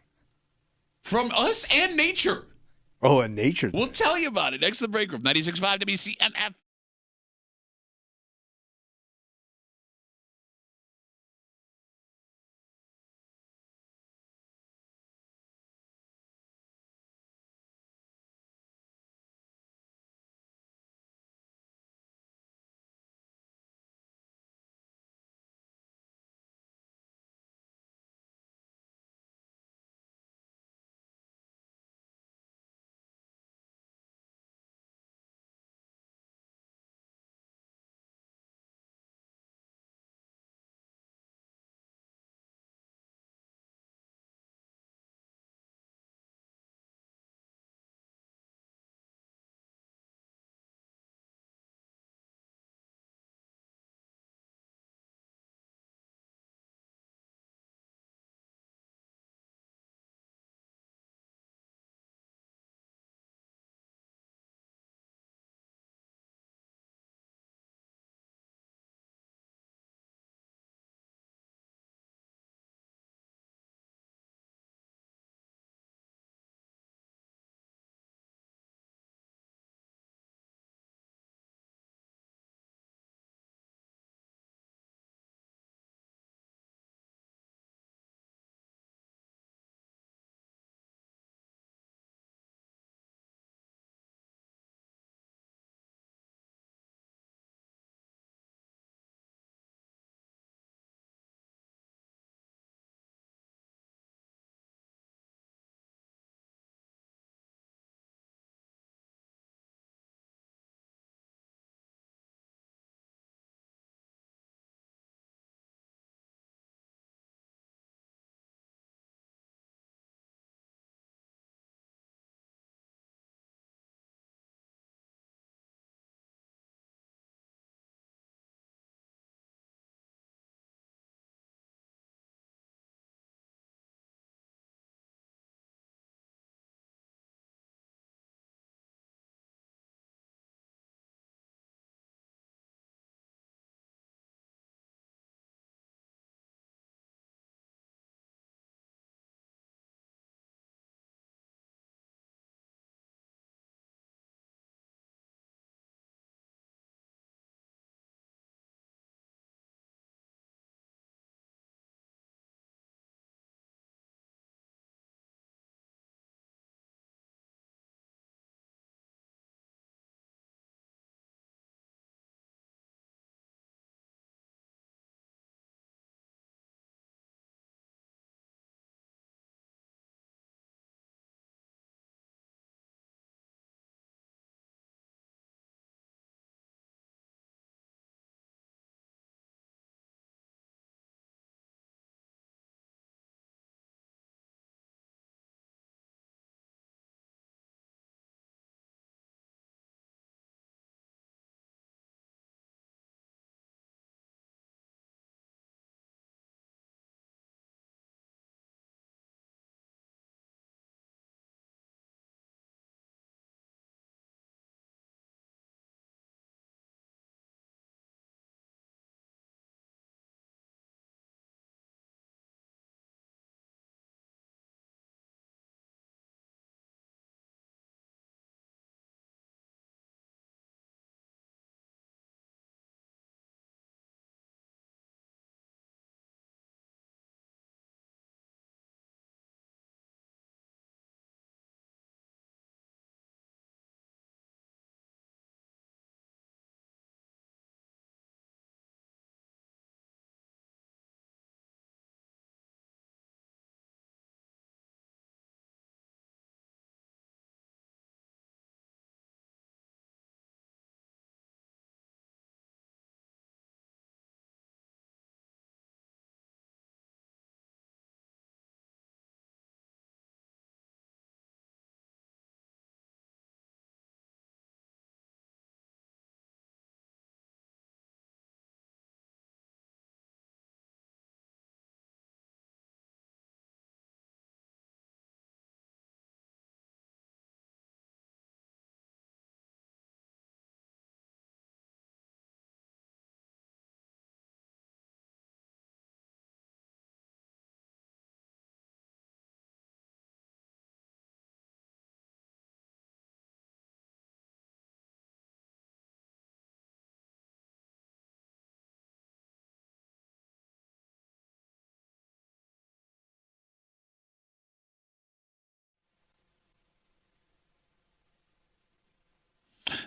from us and nature. Oh, a nature We'll thing. tell you about it next to the break room. 96.5 WCMF.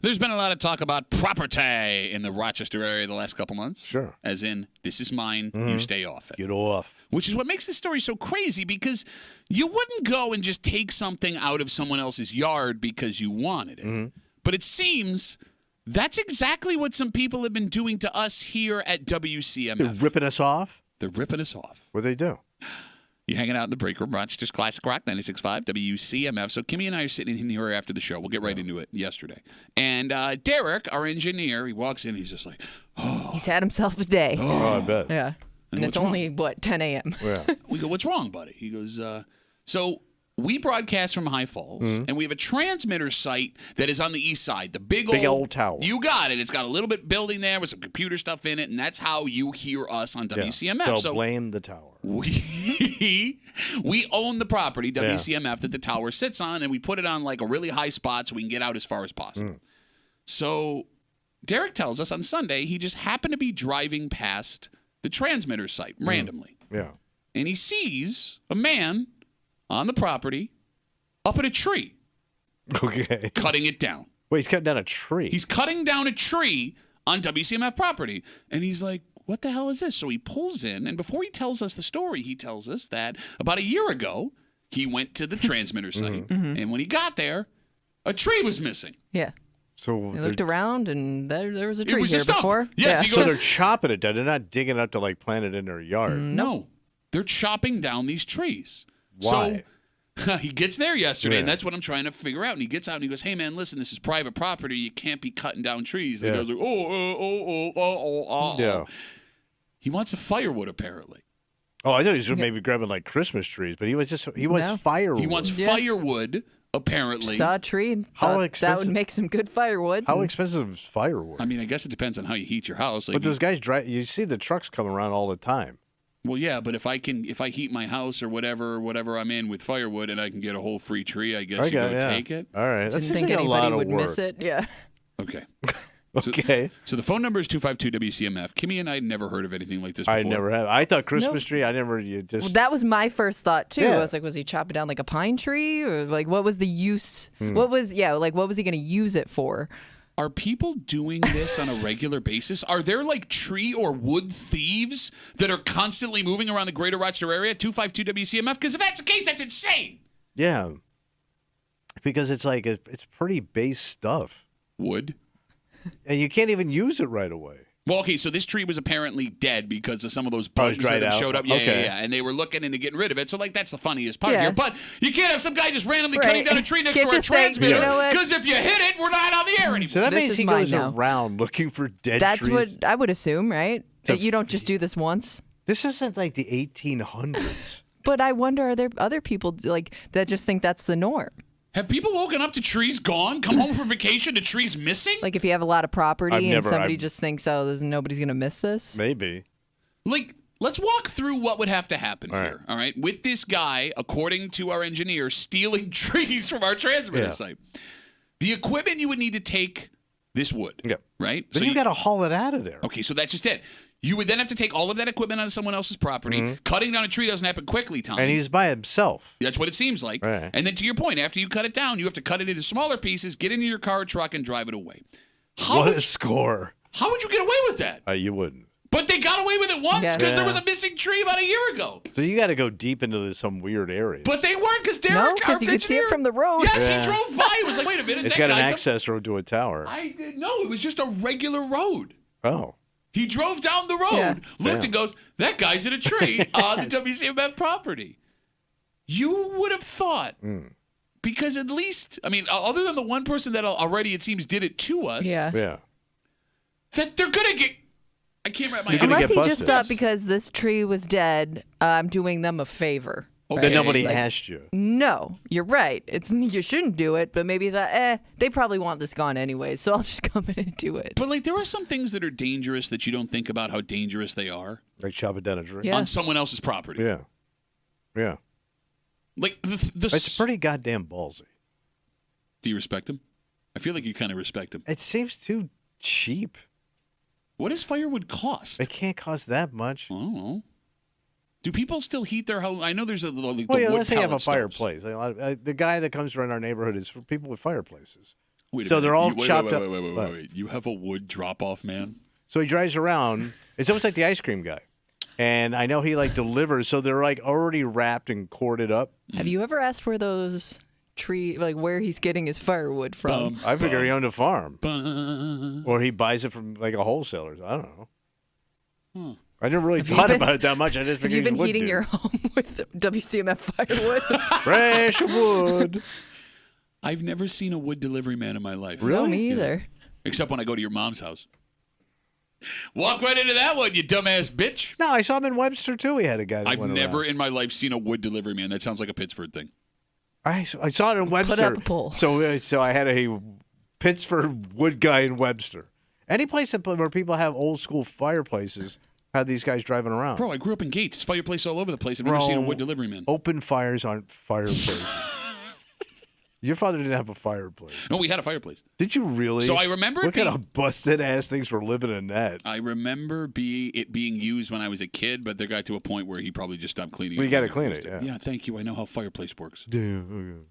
There's been a lot of talk about property in the Rochester area the last couple months. Sure. As in, this is mine, you stay off it. Get off. Which is what makes this story so crazy, because you wouldn't go and just take something out of someone else's yard because you wanted it. But it seems that's exactly what some people have been doing to us here at WCMF. They're ripping us off? They're ripping us off. What do they do? You're hanging out in the break room, Rochester's Classic Rock, 96.5 WCMF. So Kimmy and I are sitting in here after the show. We'll get right into it yesterday. And Derek, our engineer, he walks in. He's just like, oh. He's had himself a day. Oh, I bet. Yeah. And it's only, 10 a.m. Yeah. We go, what's wrong, buddy? He goes, so we broadcast from High Falls, and we have a transmitter site that is on the east side, the big old tower. You got it. It's got a little bit building there with some computer stuff in it, and that's how you hear us on WCMF. Yeah. So blame the tower. We own the property, WCMF, that the tower sits on, and we put it on like a really high spot so we can get out as far as possible. So Derek tells us on Sunday he just happened to be driving past the transmitter site randomly. Yeah. And he sees a man on the property up at a tree. Okay. Cutting it down. Wait, he's cutting down a tree. He's cutting down a tree on WCMF property. And he's like, what the hell is this? So he pulls in, and before he tells us the story, he tells us that about a year ago, he went to the transmitter site. And when he got there, a tree was missing. Yeah. So He looked around, and there was a It tree was here a stump. before. Yes, yeah. he So goes, they're chopping it down. They're not digging it up to like plant it in their yard. no, they're chopping down these trees. Why? So he gets there yesterday, and Yeah. that's what I'm trying to figure out. And he gets out and he goes, hey, man, listen, this is private property. You can't be cutting down trees. And Yeah. the guy's like, Yeah. He wants a firewood, apparently. Oh, I thought he was maybe grabbing like Christmas trees, but he wants No. firewood. He wants firewood, apparently. Saw a tree and How thought that expensive- would make some good firewood. How expensive is firewood? I mean, I guess it depends on how you heat your house. Like, But those guys drive. You see the trucks coming around all the time. well, yeah, but if I heat my house or whatever I'm in with firewood, and I can get a whole free tree, I guess you go take it. All right, that Didn't seems think like a anybody lot would of work. miss it. Yeah. Okay. Okay, So the phone number is 252-WCMF. Kimmy and I had never heard of anything like this before. I never have. I thought Christmas Nope. tree. I never. You just. Well, that was my first thought too. Yeah. I was like, was he chopping down like a pine tree, or like what was the use? What was he going to use it for? Are people doing this on a regular basis? Are there like tree or wood thieves that are constantly moving around the greater Rochester area? 252-WCMF? Because if that's the case, that's insane. Yeah. Because it's like it's pretty base stuff, Wood? and you can't even use it right away. Well, okay, so this tree was apparently dead because of some of those Oh, it's bugs that dried have out? showed up. Yeah, Okay. yeah. And they were looking into getting rid of it. So, like, that's the funniest part Yeah. here. But you can't have some guy just randomly Right. cutting down a tree next Can't to our just say, transmitter. you know what? Because if you hit it, we're not on the air anymore. So that This means is he mine goes now. around looking for dead That's trees. what I would assume, right? That you don't just do this once. This isn't like the 1800s. But I wonder, are there other people like that just think that's the norm? Have people woken up to trees gone, come home from vacation to trees missing? Like if you have a lot of property I've and never- somebody I've- just thinks, oh, nobody's going to miss this. Maybe. Like, let's walk through what would have to happen All right. here, all right? With this guy, according to our engineer, stealing trees from our transmitter Yeah. site. The equipment you would need to take this wood, Yeah. right? Then you got to haul it out of there. Okay, so that's just it. You would then have to take all of that equipment out of someone else's property. Cutting down a tree doesn't happen quickly, Tom. And he's by himself. That's what it seems like. Right. And then to your point, after you cut it down, you have to cut it into smaller pieces, get into your car or truck, and drive it away. How What would a score. you get away with that? You wouldn't. But they got away with it once Yeah. because there Yeah. was a missing tree about a year ago. So you got to go deep into some weird area. But they weren't because Derek, No, our because you could see engineer- it from the road. Yes, Yeah. he drove by. It was like, wait a minute, It's that got an guy's access road to a tower. I did no, it was just a regular road. Oh. He drove down the road, Yeah. looked Damn. and goes, that guy's in a tree on the WCMF property. You would have thought, because at least, I mean, other than the one person that already, it seems, did it to us, Yeah. Yeah. that they're going to get, I can't wrap my You're head gonna around Unless get he just busted. thought because this tree was dead, I'm doing them a favor. Okay. Then nobody Like, asked you. No, you're right. You shouldn't do it, but maybe that they probably want this gone anyway, so I'll just come in and do it. But like, there are some things that are dangerous that you don't think about how dangerous they are Like chop it down a tree. Yeah. on someone else's property. Yeah. Yeah. Like, It's pretty goddamn ballsy. do you respect him? I feel like you kind of respect him. It seems too cheap. What does firewood cost? It can't cost that much. I don't know. Do people still heat their house? I know there's like Well, the yeah, wood let's say you have a pellet stoves. fireplace. The guy that comes around our neighborhood is for people with fireplaces. Wait a So minute. they're all wait, chopped wait, up. Wait, wait, What? wait. You have a wood drop-off man? So he drives around. It's almost like the ice cream guy. And I know he like delivers, so they're like already wrapped and corded up. Have you ever asked where those where he's getting his firewood from? I figure he owned a farm. Bum. Or he buys it from like a wholesaler. I don't know. I never really Have you thought been- about it that much. I just Have figured you been he would heating do. your home with WCMF firewood? Fresh wood. I've never seen a wood delivery man in my life. No, me either. Except when I go to your mom's house. Walk right into that one, you dumbass bitch. No, I saw him in Webster too. He had a guy that I've went never around. in my life seen a wood delivery man. That sounds like a Pittsford thing. I saw it in Webster. up a poll. So I had a Pittsford wood guy in Webster. Any place where people have old school fireplaces had these guys driving around. Bro, I grew up in Gates. Fireplace all over the place. I've never seen a wood delivery man. Open fires aren't fireplaces. Your father didn't have a fireplace. No, we had a fireplace. Did you really? So I remember What it kind of busted ass things were living in that? I remember it being used when I was a kid, but there got to a point where he probably just stopped cleaning Well, it. you got to clean it. Yeah. Yeah, thank you. I know how fireplace works. Do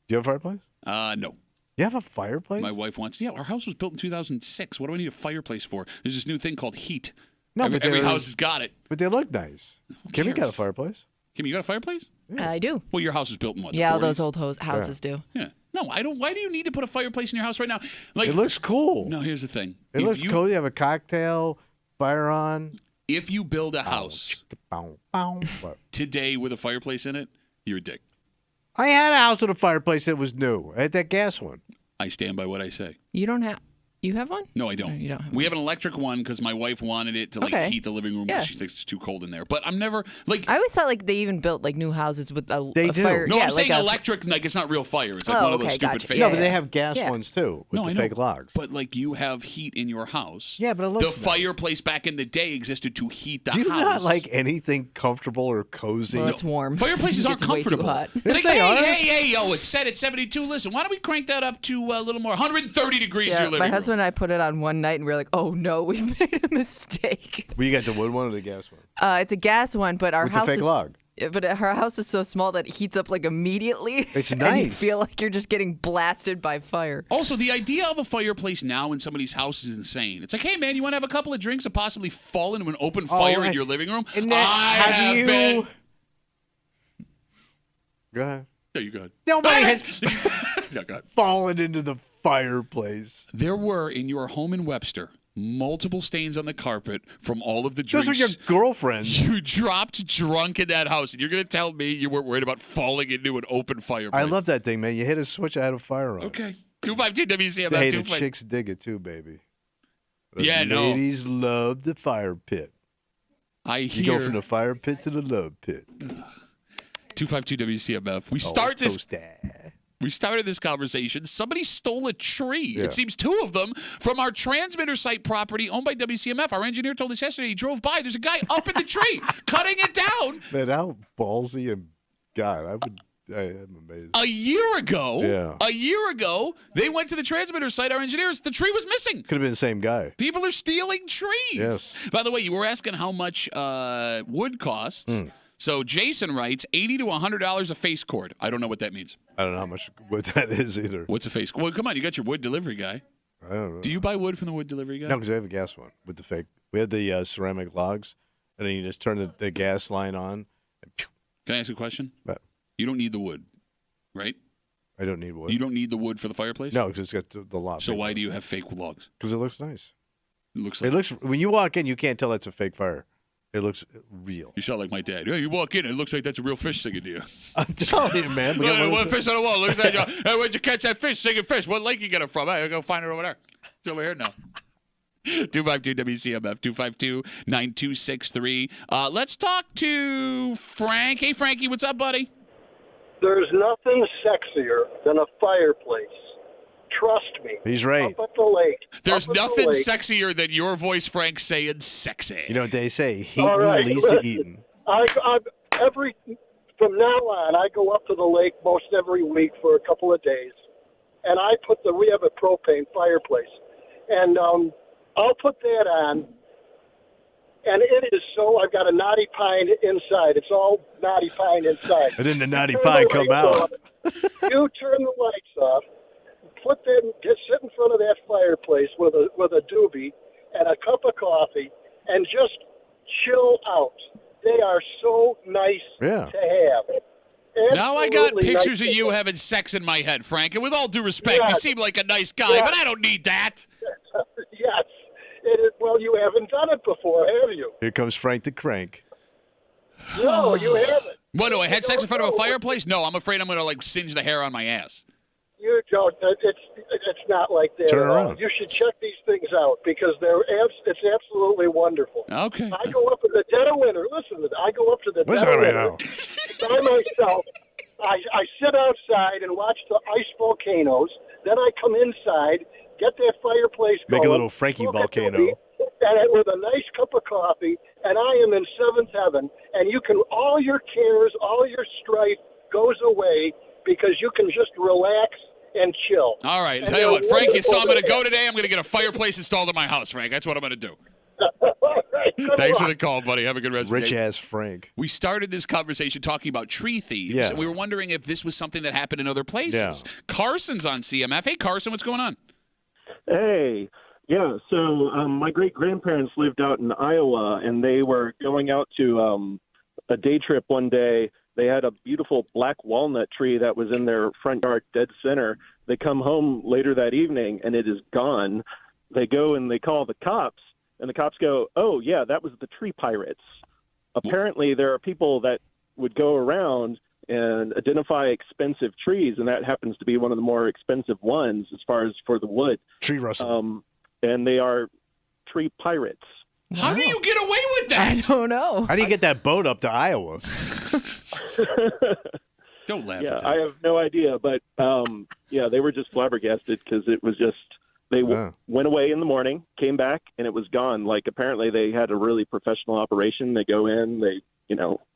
you have a fireplace? No. You have a fireplace? My wife wants. Yeah, our house was built in 2006. What do I need a fireplace for? There's this new thing called heat. No, every but they're- house has got it. But they look nice. Kimmy got a cares? fireplace. Kim, you got a fireplace? I do. Well, your house was built in what? Yeah, the all 40s? those old houses do. Yeah. No, I don't. Why do you need to put a fireplace in your house right now? Like, It looks cool. no, here's the thing. It If looks you, cool. You have a cocktail, fire on. If you build a house What? today with a fireplace in it, you're a dick. I had a house with a fireplace that was new. I had that gas one. I stand by what I say. You don't have. You have one? No, I don't. No, you don't have We have an electric one because my wife wanted it to Okay. heat the living room Yeah. because she thinks it's too cold in there. But I'm never like. I always thought they even built new houses with a They do. fire. No, yeah, I'm saying a- electric, like it's not real fire. It's like Oh, one of those okay, stupid gotcha. fake. No, Yeah, but they yeah. have gas Yeah. ones too with No, the I know. fake logs. But like you have heat in your house. Yeah, but it looks the nice. fireplace back in the day existed to heat the Do you house. not like anything comfortable or cozy? Well, it's warm. Fireplaces It aren't gets way too comfortable. hot. It's Yes, like, they are. hey, yo, it's set at 72. Listen, why don't we crank that up to a little more? 130 degrees in Yeah, your living my room. husband and I put it on one night, and we were like, "Oh no, we've made a mistake." Well, you got the wood one or the gas one? It's a gas one, but our With the house fake is. log. Yeah, but our house is so small that it heats up immediately. It's And you nice. feel like you're just getting blasted by fire. Also, the idea of a fireplace now in somebody's house is insane. It's like, hey, man, you want to have a couple of drinks and possibly fall into an open fire in your living room? And that, I have been. Go ahead. No, you go ahead. Nobody has No, go ahead. fallen into the fireplace. There were, in your home in Webster, multiple stains on the carpet from all of the Those drinks are your girlfriends. you dropped drunk in that house. And you're going to tell me you weren't worried about falling into an open fireplace. I love that thing, man. You hit a switch, I had a fire on. Okay. 252 WCMF. Hey, the 252. chicks dig it too, baby. The Yeah, no. ladies love the fire pit. I You hear go from the fire pit to the love pit. 252 WCMF. We started this conversation. Somebody stole a tree. Yeah. It seems two of them from our transmitter site property owned by WCMF. Our engineer told us yesterday he drove by. There's a guy up in the tree cutting it down. Man, how ballsy and God, I'm amazed. A year ago, Yeah. they went to the transmitter site. Our engineers, the tree was missing. Could have been the same guy. People are stealing trees. Yes. By the way, you were asking how much wood costs. So Jason writes $80 to $100 a face cord. I don't know what that means. I don't know how much what that is either. What's a face cord? Well, come on, you got your wood delivery guy. I don't know. Do you buy wood from the wood delivery guy? No, because I have a gas one with the fake. We had the ceramic logs, and then you just turn the gas line on. And Can I ask you a question? But You don't need the wood, right? I don't need wood. You don't need the wood for the fireplace? No, because it's got the lot. So why do you have fake logs? Because it looks nice. It looks like It looks when you walk in, you can't tell that's a fake fire. It looks real. you sound like my dad. Yeah, you walk in, it looks like that's a real fish singing to you. I'm telling you, man. We got Hey, one what of those- fish on the wall? Looks like hey, where'd you catch that fish? Singing fish. What lake you get it from? Hey, go find it over there. It's over here now. 252 WCMF 252-9263. Let's talk to Frank. Hey, Frankie, what's up, buddy? There's nothing sexier than a fireplace. Trust me. He's right. Up at the lake. There's up at the nothing lake, sexier than your voice, Frank, saying sexy. You know what they say? All Heating right, leads to listen. eating. From now on, I go up to the lake most every week for a couple of days, and we have a propane fireplace, and I'll put that on, and it is so. I've got a knotty pine inside. It's all knotty pine inside. And then the naughty Turn pie the come lights out. off. You turn the lights off, sit in front of that fireplace with a doobie and a cup of coffee and just chill out. They are so nice to have. Now I got Absolutely pictures nice of you to have. having sex in my head, Frank. And with all due respect, you Yes. seem like a nice guy, Yes. but I don't need that. Yes. Well, you haven't done it before, have you? Here comes Frank the Crank. No, you haven't. What, do I had sex in front of a No. fireplace? No, I'm afraid I'm going to, like, singe the hair on my ass. You don't. It's not like that Turn at all. around. You should check these things out because it's absolutely wonderful. Okay. I go up in the dead of winter. Listen, I go up to the What's dead that of right winter now? by myself. I sit outside and watch the ice volcanoes. Then I come inside, get that fireplace going. Make a little Frankie smoke a volcano. doobie, and with a nice cup of coffee, and I am in seventh heaven. And all your cares, all your strife goes away because you can just relax and chill. All right. And Tell you what, they're Frank, so I'm going to wonderful. go today. I'm going to get a fireplace installed in my house, Frank. That's what I'm going to do. All right, good Thanks for luck. the call, buddy. Have a good rest of the Rich day. ass Frank. We started this conversation talking about tree thieves, Yeah. and we were wondering if this was something that happened in other places. Yeah. Carson's on CMF. Hey, Carson, what's going on? Hey, yeah. So my great grandparents lived out in Iowa, and they were going out to a day trip one day. They had a beautiful black walnut tree that was in their front yard, dead center. They come home later that evening, and it is gone. They go and they call the cops, and the cops go, "Oh yeah, that was the tree pirates." Apparently, there are people that would go around and identify expensive trees, and that happens to be one of the more expensive ones as far as for the wood. Tree rustle. And they are tree pirates. How do you get away with I that? don't know. How do you get that boat up to Iowa? Don't laugh Yeah, at I that. have no idea, but yeah, they were just flabbergasted because it was just they went away in the morning, came back, and it was gone. Like apparently they had a really professional operation. They go in, they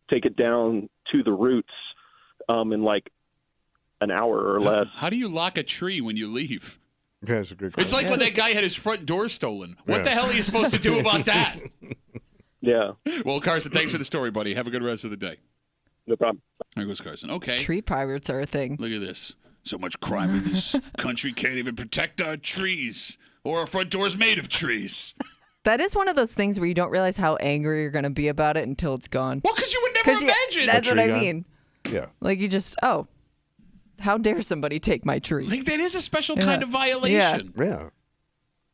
take it down to the roots in like an hour or less. How do you lock a tree when you leave? Yeah, that's a good It's question. like when that guy had his front door stolen. What Yeah. the hell are you supposed to do about that? Yeah, Well, Carson, thanks for the story, buddy. Have a good rest of the day. no problem. There goes Carson. Okay. Tree pirates are a thing. Look at this. So much crime in this country, can't even protect our trees. Or our front door's made of trees. That is one of those things where you don't realize how angry you're going to be about it until it's gone. Well, because you would never 'Cause imagine. That's what tree I gone? mean. Yeah. Like you just, how dare somebody take my tree? Like, that is a special kind of Yeah. violation. Yeah.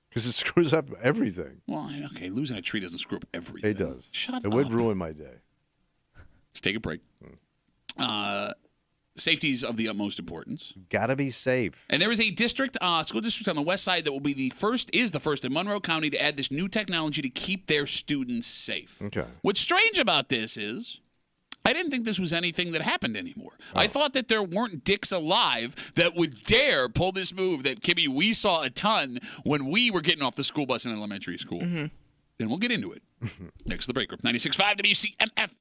Because it screws up everything. Well, okay, losing a tree doesn't screw up everything. It does. Shut It up. would ruin my day. Let's take a break. Safety is of the utmost importance. Gotta be safe. And there is a district, school district on the west side that will be the first in Monroe County to add this new technology to keep their students safe. Okay. What's strange about this is I didn't think this was anything that happened anymore. I thought that there weren't dicks alive that would dare pull this move that, Kimmy, we saw a ton when we were getting off the school bus in elementary school. And we'll get into it next to the break room. 96.5 WCMF.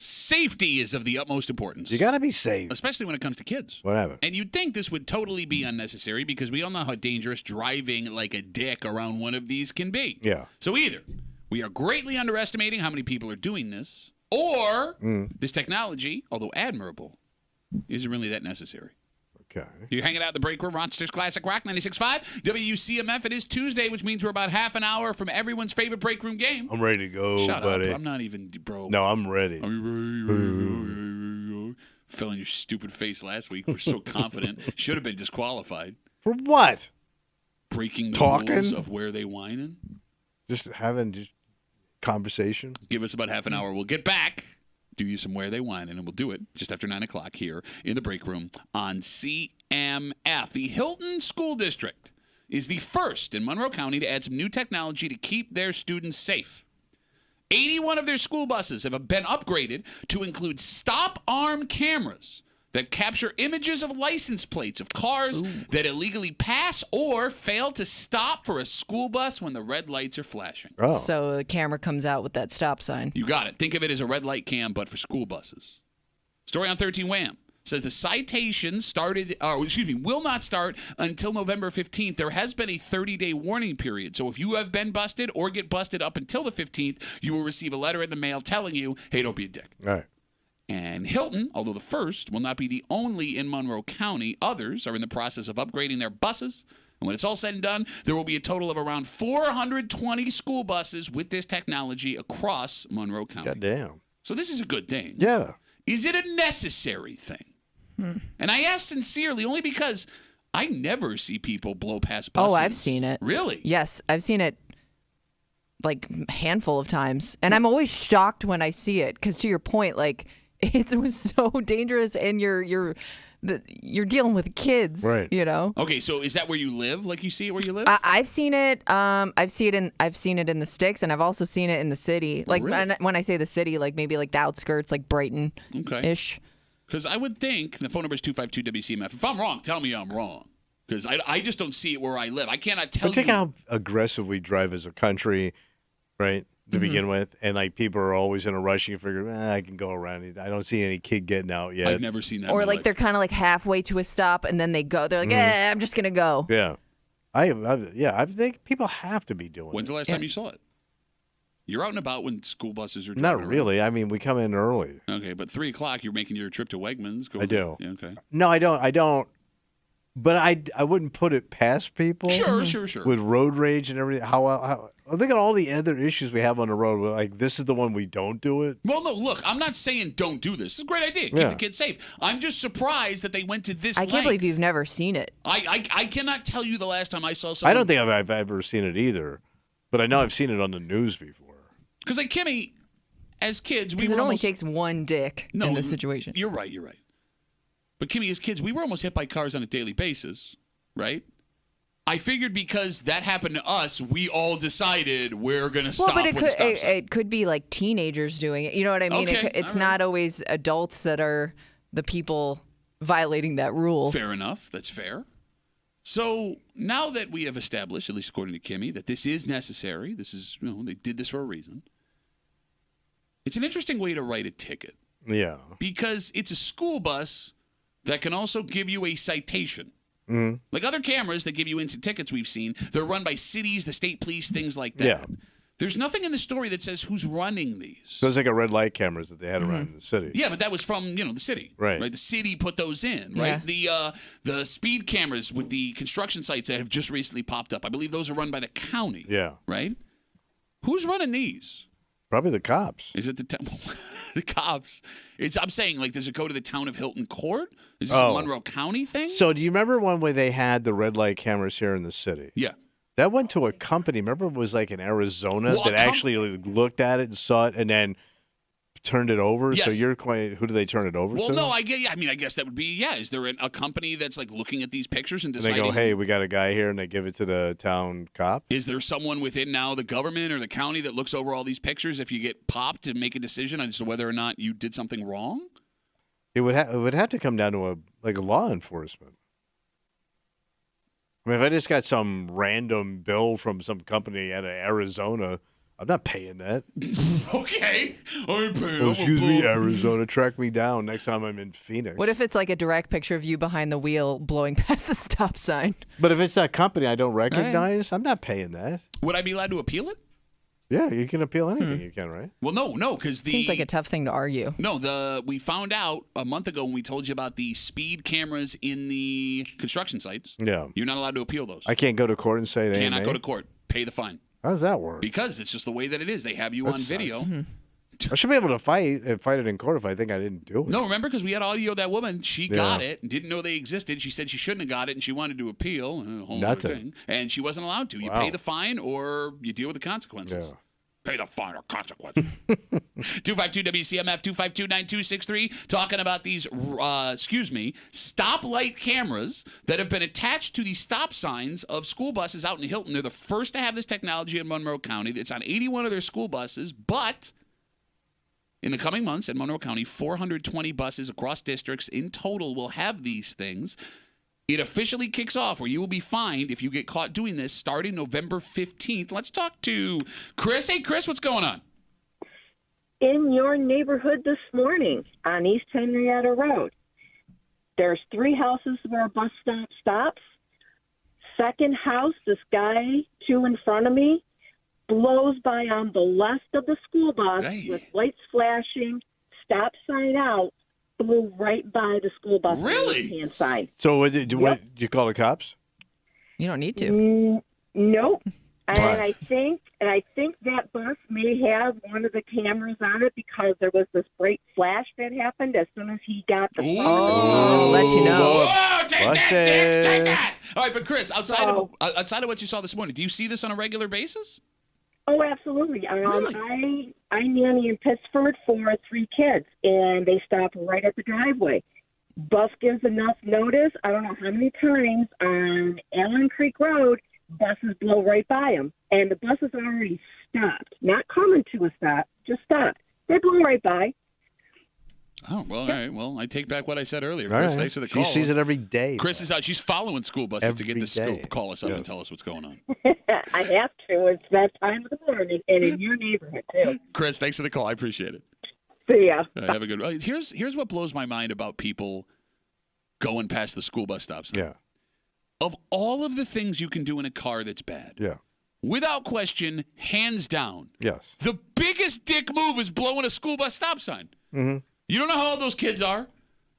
Safety is of the utmost importance. You got to be safe. Especially when it comes to kids. Whatever. And you'd think this would totally be unnecessary because we all know how dangerous driving like a dick around one of these can be. Yeah. So either we are greatly underestimating how many people are doing this, or this technology, although admirable, isn't really that necessary. Okay. You're hanging out in the break room, Rochester's Classic Rock 96.5, WCMF. It is Tuesday, which means we're about half an hour from everyone's favorite break room game. I'm ready to go, Shut buddy. up. I'm not even, bro. No, I'm ready. Are you ready? Fell on your stupid face last week. We're so confident. Should have been disqualified. For what? Breaking the Talking? rules of where they whining. Just having conversation. Give us about half an hour. We'll get back. Do you some where they whining, and we'll do it just after 9 o'clock here in the break room on CMF. The Hilton School District is the first in Monroe County to add some new technology to keep their students safe. 81 of their school buses have been upgraded to include stop arm cameras that capture images of license plates of cars that illegally pass or fail to stop for a school bus when the red lights are flashing. Oh. So the camera comes out with that stop sign. You got it. Think of it as a red light cam, but for school buses. Story on 13 Wham says the citations will not start until November 15th. There has been a 30-day warning period. So if you have been busted or get busted up until the 15th, you will receive a letter in the mail telling you, hey, don't be a dick. All right. And Hilton, although the first, will not be the only in Monroe County. Others are in the process of upgrading their buses. And when it's all said and done, there will be a total of around 420 school buses with this technology across Monroe County. Goddamn. So this is a good thing. Yeah. Is it a necessary thing? And I ask sincerely only because I never see people blow past buses. Oh, I've seen it. Really? Yes, I've seen it like a handful of times. And I'm always shocked when I see it because to your point, like it was so dangerous and you're dealing with kids, right? You know? Okay, so is that where you live? Like you see it where you live? I've seen it. I've seen it in the sticks, and I've also seen it in the city. Like really? when I say the city, like maybe like the outskirts, like Brighton, ish. Because I would think the phone number is 252-WCMF. If I'm wrong, tell me I'm wrong. Because I just don't see it where I live. I cannot tell you. Think how aggressive we drive as a country, right? To begin with, and like people are always in a rush. You figure, I can go around. I don't see any kid getting out yet. I've never seen that. Or in my like life. they're kind of like halfway to a stop, and then they go. They're like, I'm just gonna go. Yeah, I think people have to be doing. When's the last time you saw it? You're out and about when school buses are driving Not around. really. I mean, we come in early. Okay, but 3 o'clock, you're making your trip to Wegmans. I do. Yeah, okay. No, I don't. But I wouldn't put it past people. Sure. With road rage and everything. How I think of all the other issues we have on the road. Like this is the one we don't do it. Well, no, look, I'm not saying don't do this. It's a great idea. Keep the kids safe. I'm just surprised that they went to this I length. can't believe you've never seen it. I cannot tell you the last time I saw something. I don't think I've ever seen it either. But I know I've seen it on the news before. Because like Kimmy, as kids, we Because were it only almost, takes one dick in this situation. You're right. But Kimmy, as kids, we were almost hit by cars on a daily basis, right? I figured because that happened to us, we all decided we're going to stop but with the stop sign. it could be like teenagers doing it. You know what I mean? Okay, It's all right. not always adults that are the people violating that rule. Fair enough. That's fair. So now that we have established, at least according to Kimmy, that this is necessary, this is, they did this for a reason. It's an interesting way to write a ticket. Yeah. Because it's a school bus that can also give you a citation. Mm-hmm. Like other cameras that give you instant tickets we've seen, they're run by cities, the state police, things like that. Yeah. There's nothing in the story that says who's running these. Those like a red light cameras that they had around the city. Yeah, but that was from, the city. Right. The city put those in, right? The speed cameras with the construction sites that have just recently popped up. I believe those are run by the county. Yeah. Right? Who's running these? Probably the cops. Is it the the cops? I'm saying, like, does it go to the town of Hilton Court? Is this a Monroe County thing? So do you remember one where they had the red light cameras here in the city? Yeah. That went to a company. Remember, it was like in Arizona Well, that actually looked at it and saw it and then turned it over. Yes. So you're quite. Who do they turn it over to? Well, no, I guess that would be, Is there a company that's like looking at these pictures and And deciding? they go, hey, we got a guy here, and they give it to the town cop. Is there someone within now the government or the county that looks over all these pictures if you get popped to make a decision as to whether or not you did something wrong? It would have to come down to a law enforcement. I mean, if I just got some random bill from some company out of Arizona, I'm not paying that. Okay. I'm paying. Oh, excuse me, Arizona. Track me down next time I'm in Phoenix. What if it's like a direct picture of you behind the wheel blowing past the stop sign? But if it's that company I don't recognize, I'm not paying that. Would I be allowed to appeal it? Yeah, you can appeal anything. You can, right? Well, no, because Seems like a tough thing to argue. No, we found out a month ago when we told you about the speed cameras in the construction sites. Yeah. You're not allowed to appeal those. I can't go to court and say it ain't Cannot me? go to court. Pay the fine. How does that work? Because it's just the way that it is. They have you on video. I should be able to fight it in court if I think I didn't do it. No, remember, because we had audio of that woman. She got it and didn't know they existed. She said she shouldn't have got it, and she wanted to appeal. A whole other thing. And she wasn't allowed to. You pay the fine or you deal with the consequences. Yeah. Pay the fine or consequences. 252-WCMF, 252-9263, talking about these, stoplight cameras that have been attached to the stop signs of school buses out in Hilton. They're the first to have this technology in Monroe County. It's on 81 of their school buses, but in the coming months in Monroe County, 420 buses across districts in total will have these things. It officially kicks off where you will be fined if you get caught doing this starting November 15th. Let's talk to Chris. Hey, Chris, what's going on? In your neighborhood this morning on East Henrietta Road, there's 3 houses where a bus stop stops. Second house, this guy 2 in front of me blows by on the left of the school bus with lights flashing, stop sign out, blew right by the school bus hand sign. So did you call the cops? You don't need to. Nope. And I think that bus may have one of the cameras on it because there was this bright flash that happened as soon as he got the phone. I'll let you know. Whoa, take that. All right, but Chris, outside of what you saw this morning, do you see this on a regular basis? Oh, absolutely. Really? I nanny in Pittsford for 3 kids, and they stop right at the driveway. Bus gives enough notice. I don't know how many times on Allen Creek Road, buses blow right by them, and the bus is already stopped. Not coming to a stop, just stopped. They blow right by. Oh, well, all right. Well, I take back what I said earlier. Chris, thanks for the call. She sees it every day. Chris is out. She's following school buses to get the scoop. Call us up and tell us what's going on. I have to. It's that time of the morning, and in your neighborhood, too. Chris, thanks for the call. I appreciate it. See ya. Have a good one. Here's what blows my mind about people going past the school bus stops. Yeah. Of all of the things you can do in a car that's bad, without question, hands down, yes, the biggest dick move is blowing a school bus stop sign. Mm-hmm. You don't know how old those kids are.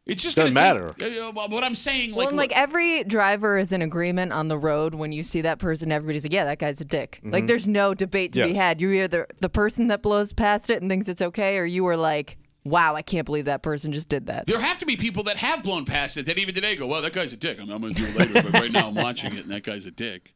It's just doesn't matter. What I'm saying, like every driver is in agreement on the road. When you see that person, everybody's like, "Yeah, that guy's a dick." Mm-hmm. Like, there's no debate to be had. You're either the person that blows past it and thinks it's okay, or you are like, "Wow, I can't believe that person just did that." There have to be people that have blown past it that even today go, "Well, that guy's a dick." I'm going to do it later, but right now I'm watching it, and that guy's a dick.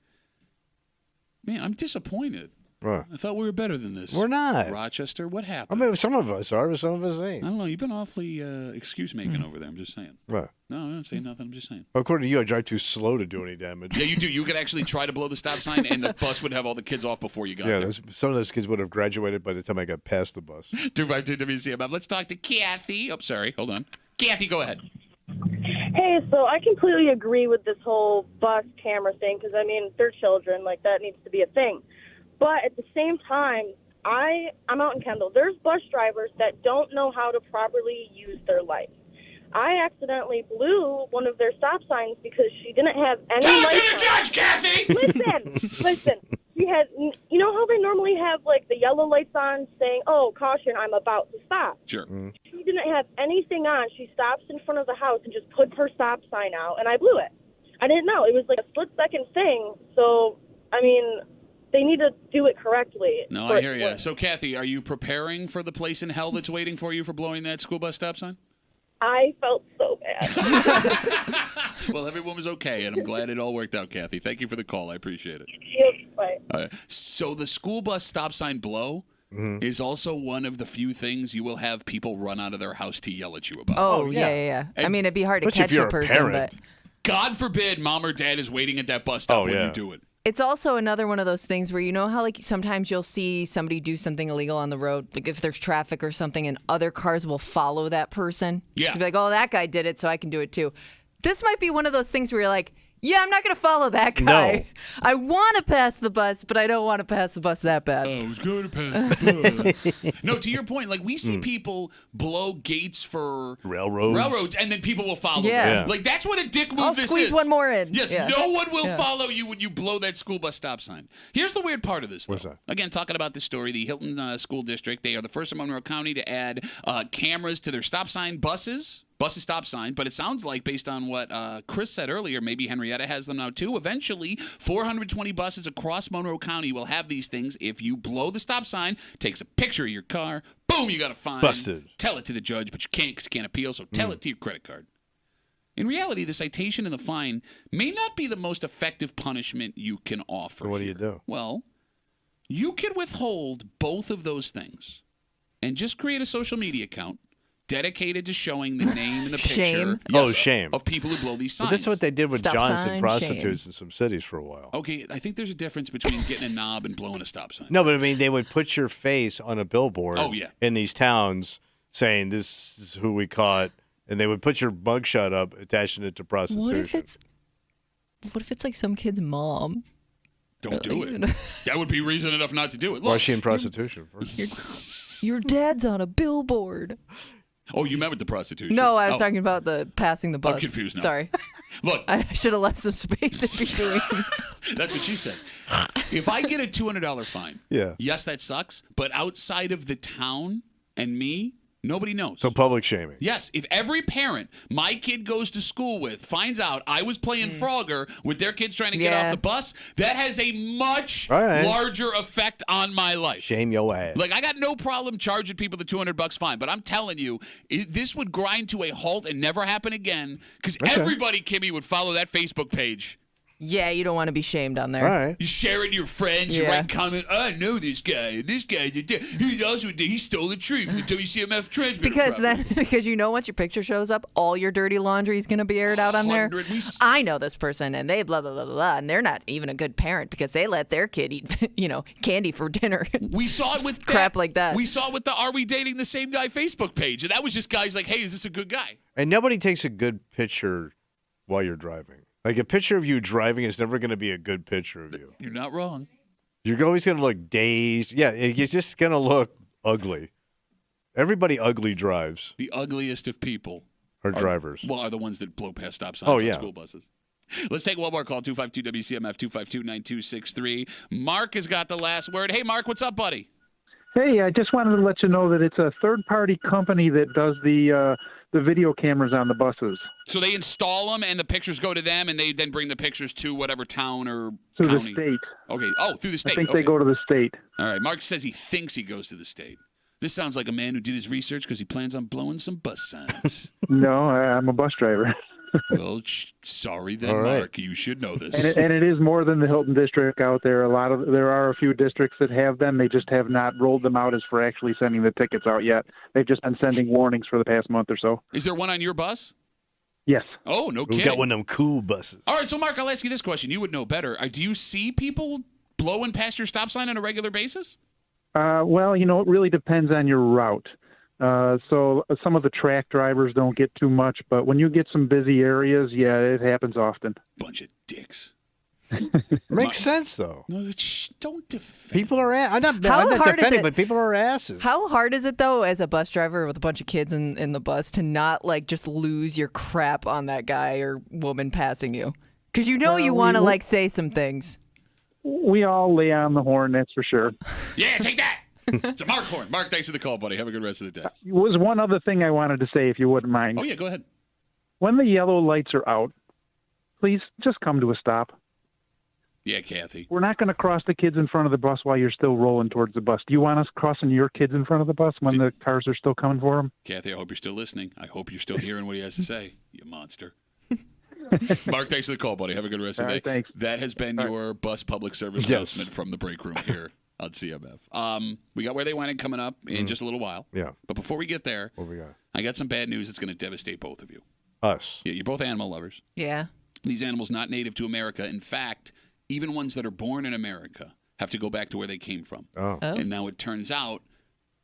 Man, I'm disappointed. Right. I thought we were better than this. We're not. Rochester, what happened? I mean, some of us are, but some of us ain't. I don't know. You've been awfully excuse-making over there. I'm just saying. Right. No, I'm not saying nothing. I'm just saying. Well, according to you, I drive too slow to do any damage. Yeah, you do. You could actually try to blow the stop sign, and the bus would have all the kids off before you got there. Some of those kids would have graduated by the time I got past the bus. 252 WCMF. Let's talk to Kathy. Oh, sorry. Hold on. Kathy, go ahead. Hey, so I completely agree with this whole bus camera thing because, I mean, they're children. Like, that needs to be a thing. But at the same time, I'm out in Kendall. There's bus drivers that don't know how to properly use their lights. I accidentally blew one of their stop signs because she didn't have any Tell lights it to the judge, Kathy! Listen. She had, you know how they normally have, like, the yellow lights on saying, "Oh, caution, I'm about to stop." Sure. She didn't have anything on. She stops in front of the house and just puts her stop sign out, and I blew it. I didn't know. It was like a split-second thing. So, I mean, they need to do it correctly. No, I hear you. So, Kathy, are you preparing for the place in hell that's waiting for you for blowing that school bus stop sign? I felt so bad. Well, everyone was okay, and I'm glad it all worked out, Kathy. Thank you for the call. I appreciate it. Yep, bye. So the school bus stop sign blow is also one of the few things you will have people run out of their house to yell at you about. Oh, yeah. I mean, it'd be hard to catch a person, but God forbid mom or dad is waiting at that bus stop when you do it. it's also another one of those things where you know how like sometimes you'll see somebody do something illegal on the road, like if there's traffic or something, and other cars will follow that person. Yeah. To be like, oh, that guy did it, so I can do it too. This might be one of those things where you're like, Yeah, I'm not going to follow that guy. No. I want to pass the bus, but I don't want to pass the bus that bad. I was going to pass the bus. No, to your point, like we see people blow gates for railroads, and then people will follow them. Like that's what a dick move I'll this squeeze is. one more in. Yes, no one will follow you when you blow that school bus stop sign. Here's the weird part of this, though. What's that? Again, talking about this story, the Hilton School District, they are the first in Monroe County to add cameras to their stop sign buses stop sign, but it sounds like based on what Chris said earlier, maybe Henrietta has them now too. Eventually, 420 buses across Monroe County will have these things. If you blow the stop sign, takes a picture of your car, boom, you got a fine. Busted. Tell it to the judge, but you can't because you can't appeal, so tell it to your credit card. In reality, the citation and the fine may not be the most effective punishment you can offer. So what do you do? Well, you can withhold both of those things and just create a social media account dedicated to showing the name and the picture Shame. of people who blow these signs. Well, that's what they did with Stop Johnson sign, prostitutes in some cities for a while. Okay, I think there's a difference between getting a knob and blowing a stop sign. No, but I mean, they would put your face on a billboard in these towns saying, this is who we caught, and they would put your mugshot up, attaching it to prostitution. What if it's like some kid's mom? Don't do it. That would be reason enough not to do it. Why Look, is she in prostitution first? Your dad's on a billboard. Oh, you meant with the prostitution? No, I was talking about the passing the bus. I'm confused now. Sorry. Look. I should have left some space in between. That's what she said. If I get a $200 fine, yes, that sucks, but outside of the town and me, nobody knows. So public shaming. Yes, if every parent my kid goes to school with finds out I was playing Frogger with their kids trying to get off the bus, that has a much larger effect on my life. Shame your ass. Like, I got no problem charging people the $200 fine, but I'm telling you, this would grind to a halt and never happen again because everybody, Kimmy, would follow that Facebook page. Yeah, you don't want to be shamed on there. All right. You share it to your friends. You write comment. I know this guy. This guy, he stole a tree from the WCMF transmitter. Because you know once your picture shows up, all your dirty laundry is going to be aired out on there. I know this person, and they blah blah blah blah, and they're not even a good parent because they let their kid eat, candy for dinner. We saw it with crap like that. We saw it with the "Are We Dating the Same Guy" Facebook page, and that was just guys like, "Hey, is this a good guy?" And nobody takes a good picture while you're driving. Like, a picture of you driving is never going to be a good picture of you. You're not wrong. You're always going to look dazed. Yeah, you're just going to look ugly. Everybody ugly drives. The ugliest of people are drivers. Well, are the ones that blow past stop signs on school buses. Let's take one more call, 252-WCMF, 252-9263. Mark has got the last word. Hey, Mark, what's up, buddy? Hey, I just wanted to let you know that it's a third-party company that does the video cameras on the buses. So they install them, and the pictures go to them, and they then bring the pictures to whatever town or through county. the state. Okay. Oh, through the state. I think they go to the state. All right. Mark says he thinks he goes to the state. This sounds like a man who did his research because he plans on blowing some bus signs. No, I'm a bus driver. Well, sorry then, Mark. You should know this. And it is more than the Hilton district out there. There are a few districts that have them. They just have not rolled them out as for actually sending the tickets out yet. They've just been sending warnings for the past month or so. Is there one on your bus? Yes. Oh, no kidding. We got one of them cool buses. All right, so Mark, I'll ask you this question. You would know better. Do you see people blowing past your stop sign on a regular basis? Well, it really depends on your route. So some of the track drivers don't get too much, but when you get some busy areas, yeah, it happens often. Bunch of dicks. Makes sense, though. No, don't defend. People are I'm not defending, but people are asses. How hard is it, though, as a bus driver with a bunch of kids in the bus to not, just lose your crap on that guy or woman passing you? Because you want to, say some things. We all lay on the horn, that's for sure. Yeah, take that. It's a Mark horn. Mark, thanks for the call, buddy. Have a good rest of the day. There was one other thing I wanted to say, if you wouldn't mind. Oh, yeah, go ahead. When the yellow lights are out, please just come to a stop. Yeah, Kathy. We're not going to cross the kids in front of the bus while you're still rolling towards the bus. Do you want us crossing your kids in front of the bus when the cars are still coming for them? Kathy, I hope you're still listening. I hope you're still hearing what he has to say, you monster. Mark, thanks for the call, buddy. Have a good rest of the day. Thanks. That has been your bus public service announcement from the break room here on CMF. We got Where They Whining coming up in just a little while. Yeah. But before we get there, what we got? I got some bad news that's going to devastate both of you. Us. Yeah, you're both animal lovers. Yeah. These animals not native to America. In fact, even ones that are born in America have to go back to where they came from. Oh. And now it turns out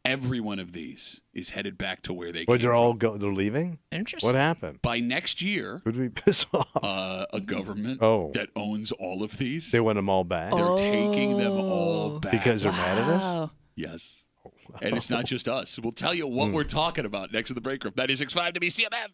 Every one of these is headed back to where they But came they're all from. they're leaving? Interesting. What happened? By next year, Who did we piss off? a government Oh. that owns all of these, They want them all back? they're taking them all Oh. back. Because they're mad at us? Wow. Yes. And it's not just us. We'll tell you what we're talking about next in the break room. 96.5 WCMF.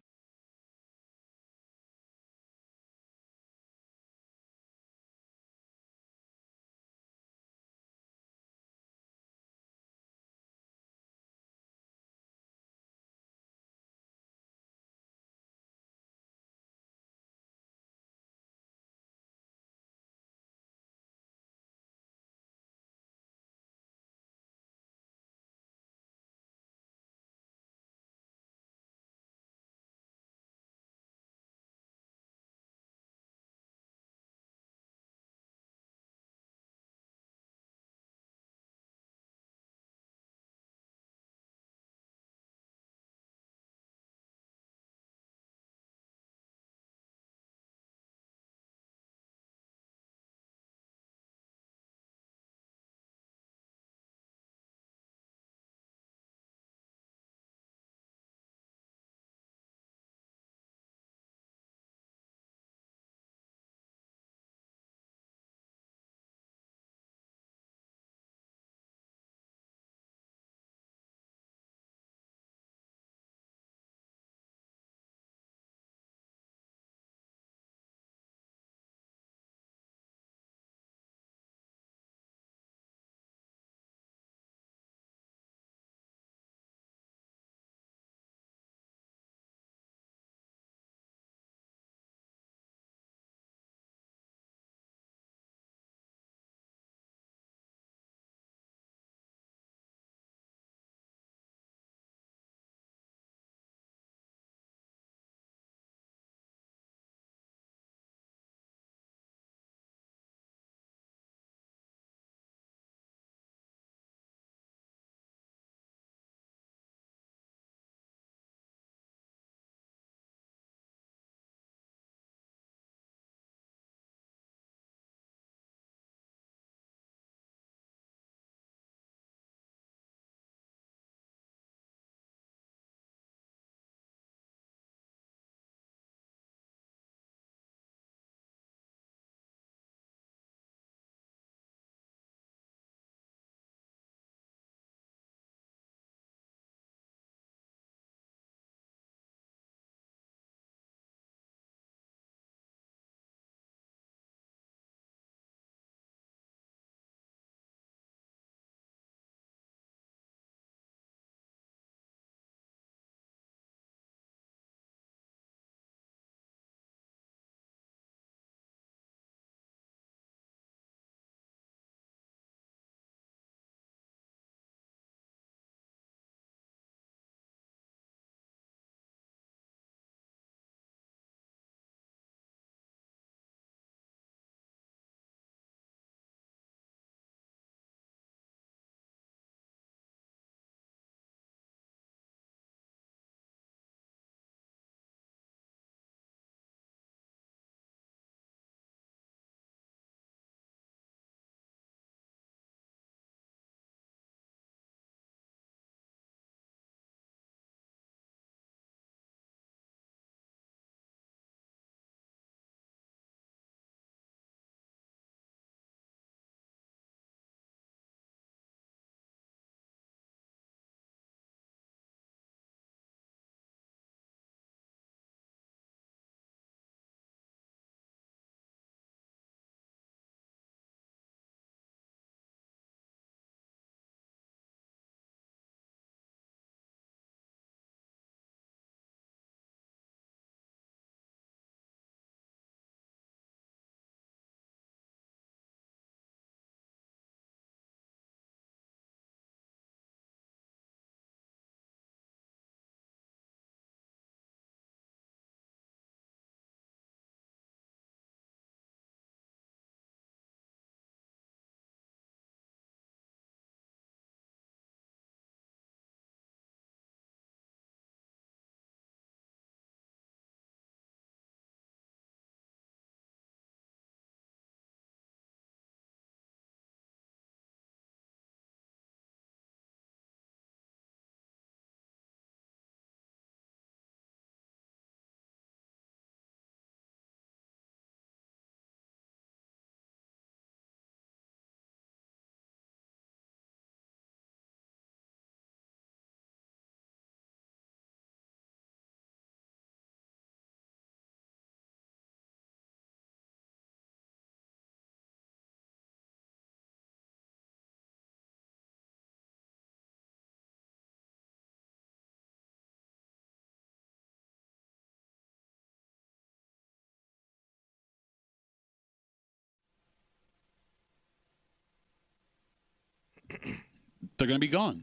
They're going to be gone.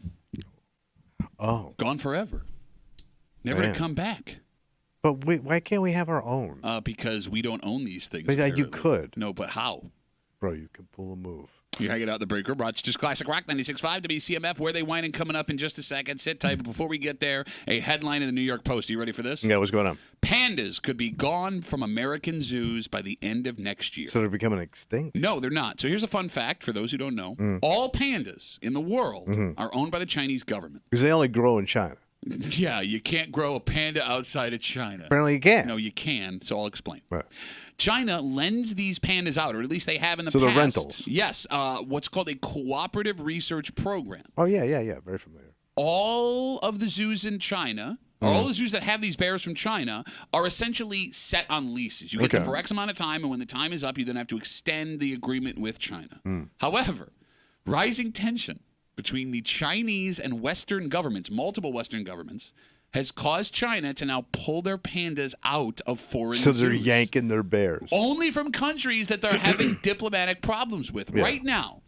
Oh. Gone forever. Never Man. to come back. But why can't we have our own? Because we don't own these things. But you apparently. could. No, but how? Bro, you can pull a move. You're hanging out in the break room. Rochester's Classic Rock 96.5 WCMF. Where they whining coming up in just a second. Sit tight. But before we get there, a headline in the New York Post. Are you ready for this? Yeah, what's going on? Pandas could be gone from American zoos by the end of next year. So they're becoming extinct? No, they're not. So here's a fun fact for those who don't know. All pandas in the world are owned by the Chinese government. Because they only grow in China. Yeah, you can't grow a panda outside of China. Apparently you can. No, you can, so I'll explain. Right. China lends these pandas out, or at least they have in the So past. they're rentals. Yes, what's called a cooperative research program. Oh, yeah. Very familiar. All of the zoos in China, or all the zoos that have these bears from China, are essentially set on leases. You get them for X amount of time, and when the time is up, you then have to extend the agreement with China. However, rising tension between the Chinese and Western governments, multiple Western governments, has caused China to now pull their pandas out of foreign zoos. So they're yanking their bears. Only from countries that they're having diplomatic problems with. Yeah. Right now,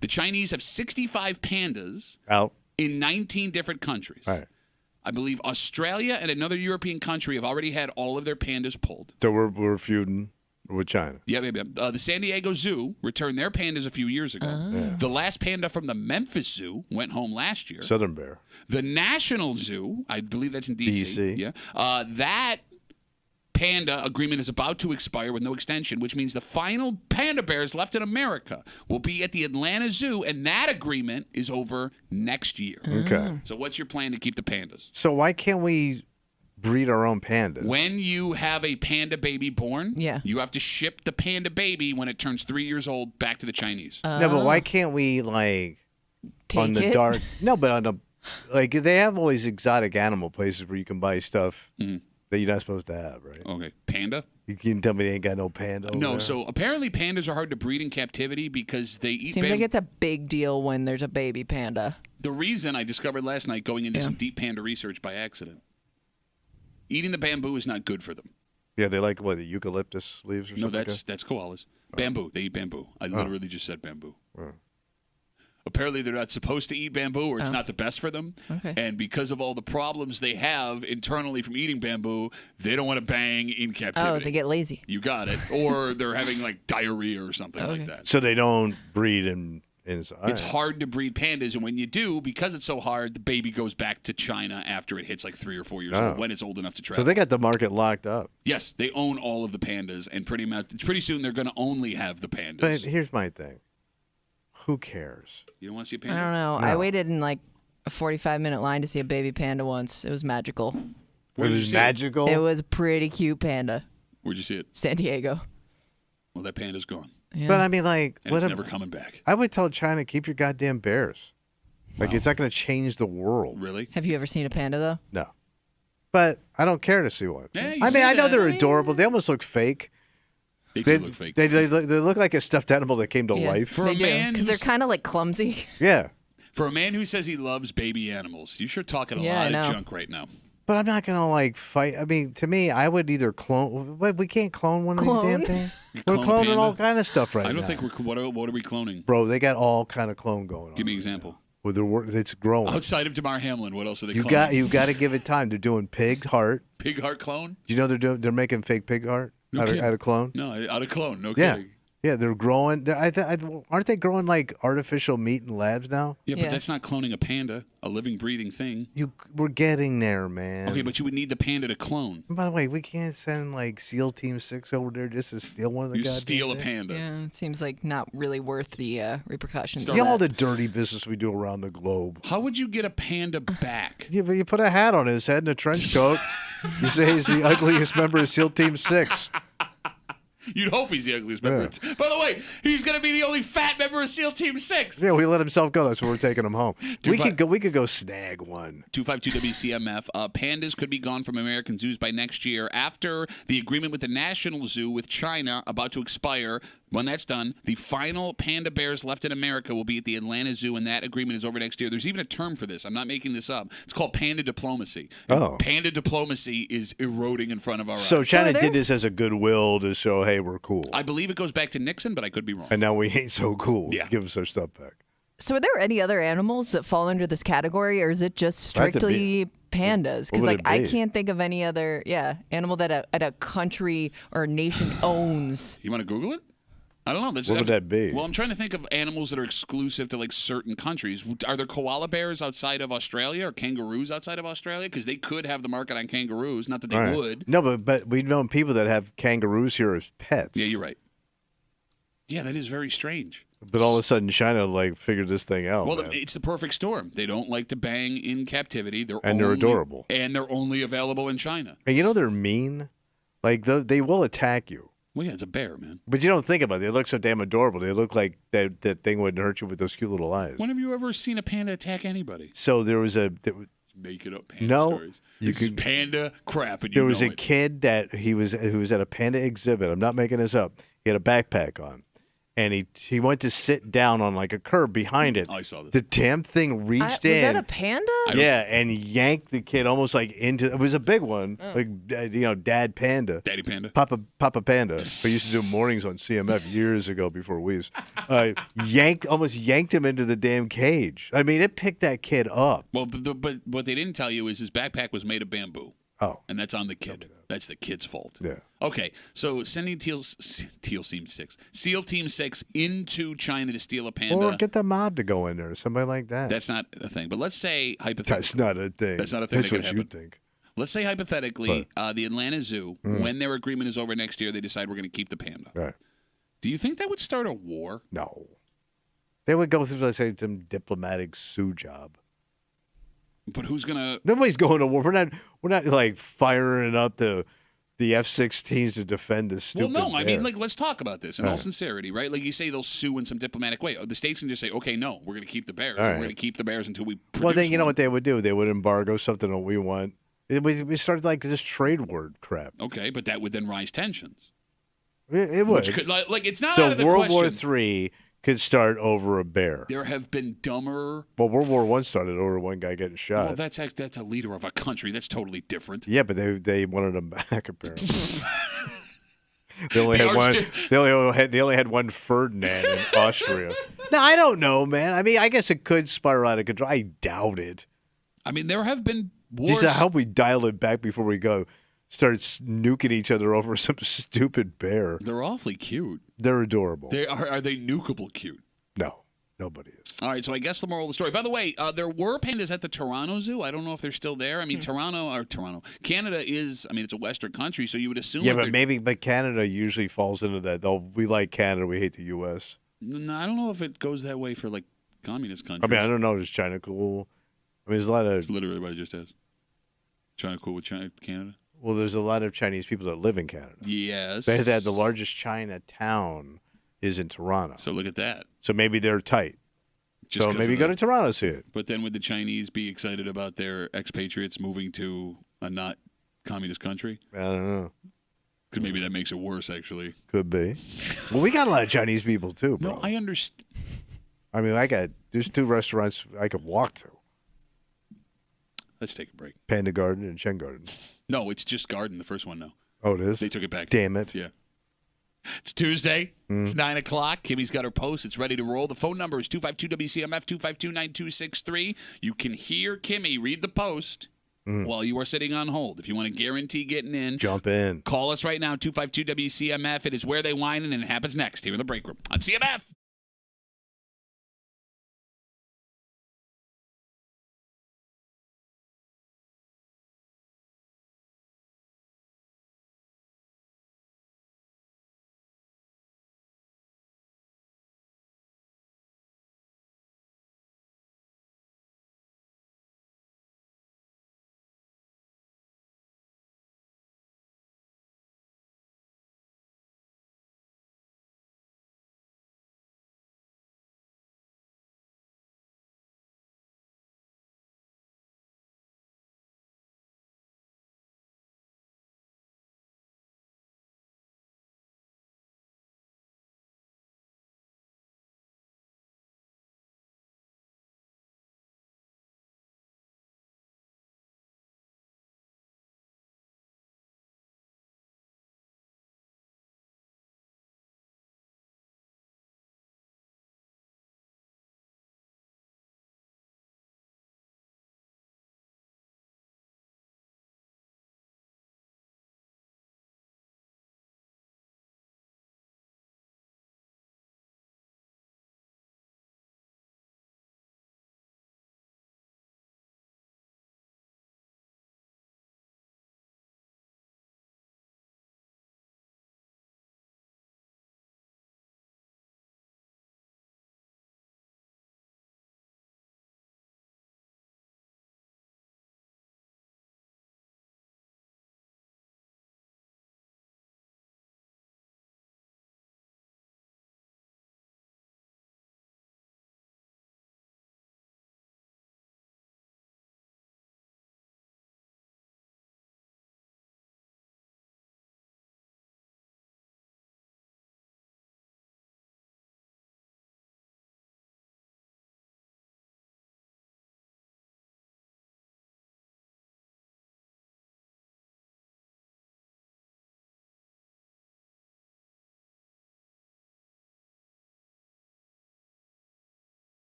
the Chinese have 65 pandas Out. in 19 different countries. Right. I believe Australia and another European country have already had all of their pandas pulled. So we're feuding with China. Yeah. The San Diego Zoo returned their pandas a few years ago. The last panda from the Memphis Zoo went home last year. Southern bear. The National Zoo, I believe that's in D.C. DC. Yeah. That panda agreement is about to expire with no extension, which means the final panda bears left in America will be at the Atlanta Zoo, and that agreement is over next year. Okay. So what's your plan to keep the pandas? So why can't we breed our own pandas? When you have a panda baby born, you have to ship the panda baby when it turns 3 years old back to the Chinese. No, but why can't we on the it? dark? No, but on the they have all these exotic animal places where you can buy stuff that you're not supposed to have, right? Okay, panda? You can tell me they ain't got no panda. over No, there? so apparently pandas are hard to breed in captivity because they eat Seems like it's a big deal when there's a baby panda. The reason I discovered last night going into some deep panda research by accident. Eating the bamboo is not good for them. Yeah, they like the eucalyptus leaves or something. No, that's koalas. Bamboo. They eat bamboo. I literally just said bamboo. Apparently, they're not supposed to eat bamboo, or it's not the best for them. Okay. And because of all the problems they have internally from eating bamboo, they don't want to bang in captivity. Oh, they get lazy. You got it. Or they're having diarrhea or something like that. So they don't breed in. It's hard to breed pandas, and when you do, because it's so hard, the baby goes back to China after it hits 3 or 4 years old, when it's old enough to travel. So they got the market locked up. Yes, they own all of the pandas, and pretty soon they're going to only have the pandas. But here's my thing. Who cares? You don't want to see a I panda? don't know. No. I waited in a 45-minute line to see a baby panda once. It was magical. Where It did you was see magical. It was a pretty cute panda. Where'd you see it? San Diego. Well, that panda's gone. Yeah. But I mean, And it's never coming back. I would tell China, keep your goddamn bears. It's not going to change the world. Really? Have you ever seen a panda, though? No. But I don't care to see one. Yeah, you I say mean, I know that. they're adorable. They almost look fake. They do look fake. They look like a stuffed animal that came to life. For a man because they're kind of clumsy. Yeah. For a man who says he loves baby animals, you're sure talking a Yeah, lot I of know. junk right now. But I'm not going to fight. I mean, to me, I would either clone. Wait, we can't clone one of these damn things. We're Clone cloning panda? all kind of stuff right now. I don't think we're. What are we cloning? Bro, they got all kind of clone going on. Give me an example. With their work, it's growing. Outside of Damar Hamlin, what else are they You cloning? got to give it time. They're doing pig heart. Pig heart clone? You know they're making fake pig heart No out kidding. of clone. No, out of clone. No Yeah. kidding. Yeah, they're growing. Aren't they growing artificial meat in labs now? Yeah, but that's not cloning a panda, a living, breathing thing. We're getting there, man. Okay, but you would need the panda to clone. By the way, we can't send SEAL Team 6 over there just to steal one of the You goddamn steal a things. panda. Yeah, it seems like not really worth the repercussions. Look at all the dirty business we do around the globe. How would you get a panda back? Yeah, but you put a hat on his head and a trench coat. You say he's the ugliest member of SEAL Team 6. You'd hope he's the ugliest member. By the way, he's going to be the only fat member of SEAL Team 6. Yeah, we let himself go. That's why we're taking him home. We could go snag one. 252 WCMF. Pandas could be gone from American zoos by next year after the agreement with the National Zoo with China about to expire. When that's done, the final panda bears left in America will be at the Atlanta Zoo, and that agreement is over next year. There's even a term for this. I'm not making this up. It's called panda diplomacy. And panda diplomacy is eroding in front of our eyes. So China did this as a goodwill to show, hey, we're cool. I believe it goes back to Nixon, but I could be wrong. And now we ain't so cool. Yeah. Give us our stuff back. So are there any other animals that fall under this category, or is it just That'd be- strictly pandas? Because would it I be? can't think of any other animal that a country or a nation owns. You want to Google it? I don't know. What would that be? Well, I'm trying to think of animals that are exclusive to like certain countries. Are there koala bears outside of Australia or kangaroos outside of Australia? Because they could have the market on kangaroos. Not that they Right. would. No, but we've known people that have kangaroos here as pets. Yeah, you're right. Yeah, that is very strange. But all of a sudden, China like figured this thing out. Well, man. it's the perfect storm. They don't like to bang in captivity. They're They're adorable. And they're only available in China. And you know they're mean. Like they will attack you. Well, yeah, it's a bear, man. But you don't think about it. They look so damn adorable. They look like that thing wouldn't hurt you with those cute little eyes. When have you ever seen a panda attack anybody? So there was Make it up panda No, stories. This is panda crap, and you there was know a it. kid who was at a panda exhibit. I'm not making this up. He had a backpack on, and he went to sit down on like a curb behind it. I saw this. The damn thing reached Was in. that a panda? Yeah, and yanked the kid almost like into. It was a big one, like Dad Panda, Daddy panda. Papa Panda. We used to do mornings on CMF years ago before we was. Almost yanked him into the damn cage. I mean, it picked that kid up. Well, but what they didn't tell you is his backpack was made of bamboo. Oh, And that's on the kid. That's the kid's fault. yeah. Okay, so sending SEAL Team 6 into China to steal a panda. Or get the mob to go in there, somebody like that. That's not a thing. But let's say hypothetically. That's not a thing. That's not a thing That's that what could you happen. think. Let's say hypothetically, the Atlanta Zoo, when their agreement is over next year, they decide we're going to keep the panda. Right. Do you think that would start a war? No. They would go through, let's say, some diplomatic sue job. But who's going to? Nobody's going to war. We're not like firing up the F-16s to defend this Well, stupid. no. I mean, bear. like, let's talk about this in all sincerity, right? Like you say, they'll sue in some diplomatic way. The states can just say, okay, no, we're going to keep the bears. All We're right. going to keep the bears until we produce Well, then you know one. what they would do? They would embargo something that we want. We started like this trade war crap. Okay, but that would then rise tensions. It would. Which could, like, it's not So out of the World question. War III could start over a bear. There have been dumber. Well, World War I started over one guy getting shot. Well, that's a leader of a country. That's totally different. Yeah, but they wanted him back apparently. They only They had are one. sti- They only had one Ferdinand in Austria. No, I don't know, man. I mean, I guess it could spiral out of control. I doubt it. I mean, there have been wars. Geez, I hope we dial it back before we start nuking each other over some stupid bear. They're awfully cute. They're adorable. Are they nukeable cute? No, nobody is. All right, so I guess the moral of the story. By the way, there were pandas at the Toronto Zoo. I don't know if they're still there. I mean, Canada is. I mean, it's a Western country, so you would assume. Yeah, that but Canada usually falls into that. We like Canada, we hate the U.S. No, I don't know if it goes that way for like communist I countries. mean, I don't know. Is China cool? I mean, there's a lot of. It's literally what I just asked. China cool with Canada? Well, there's a lot of Chinese people that live in Canada. Yes. They had the largest Chinatown is in Toronto. So look at that. So maybe they're tight. Just So 'cause maybe of go the- to Toronto, see it. But then would the Chinese be excited about their expatriates moving to a not communist country? I don't know. Because maybe that makes it worse, actually. Could be. Well, we got a lot of Chinese people too, bro. No, I understand. I mean, there's 2 restaurants I could walk to. Let's take a break. Panda Garden and Shen Garden. No, it's just Garden, the first one now. Oh, it is? They took it back. Damn it. Yeah. It's Tuesday. It's 9 o'clock. Kimmy's got her post. It's ready to roll. The phone number is 252-WCMF, 252-9263. You can hear Kimmy read the post while you are sitting on hold. If you want to guarantee getting in, Jump in. call us right now, 252-WCMF. It is Where They Whining, and it happens next here in the break room on CMF.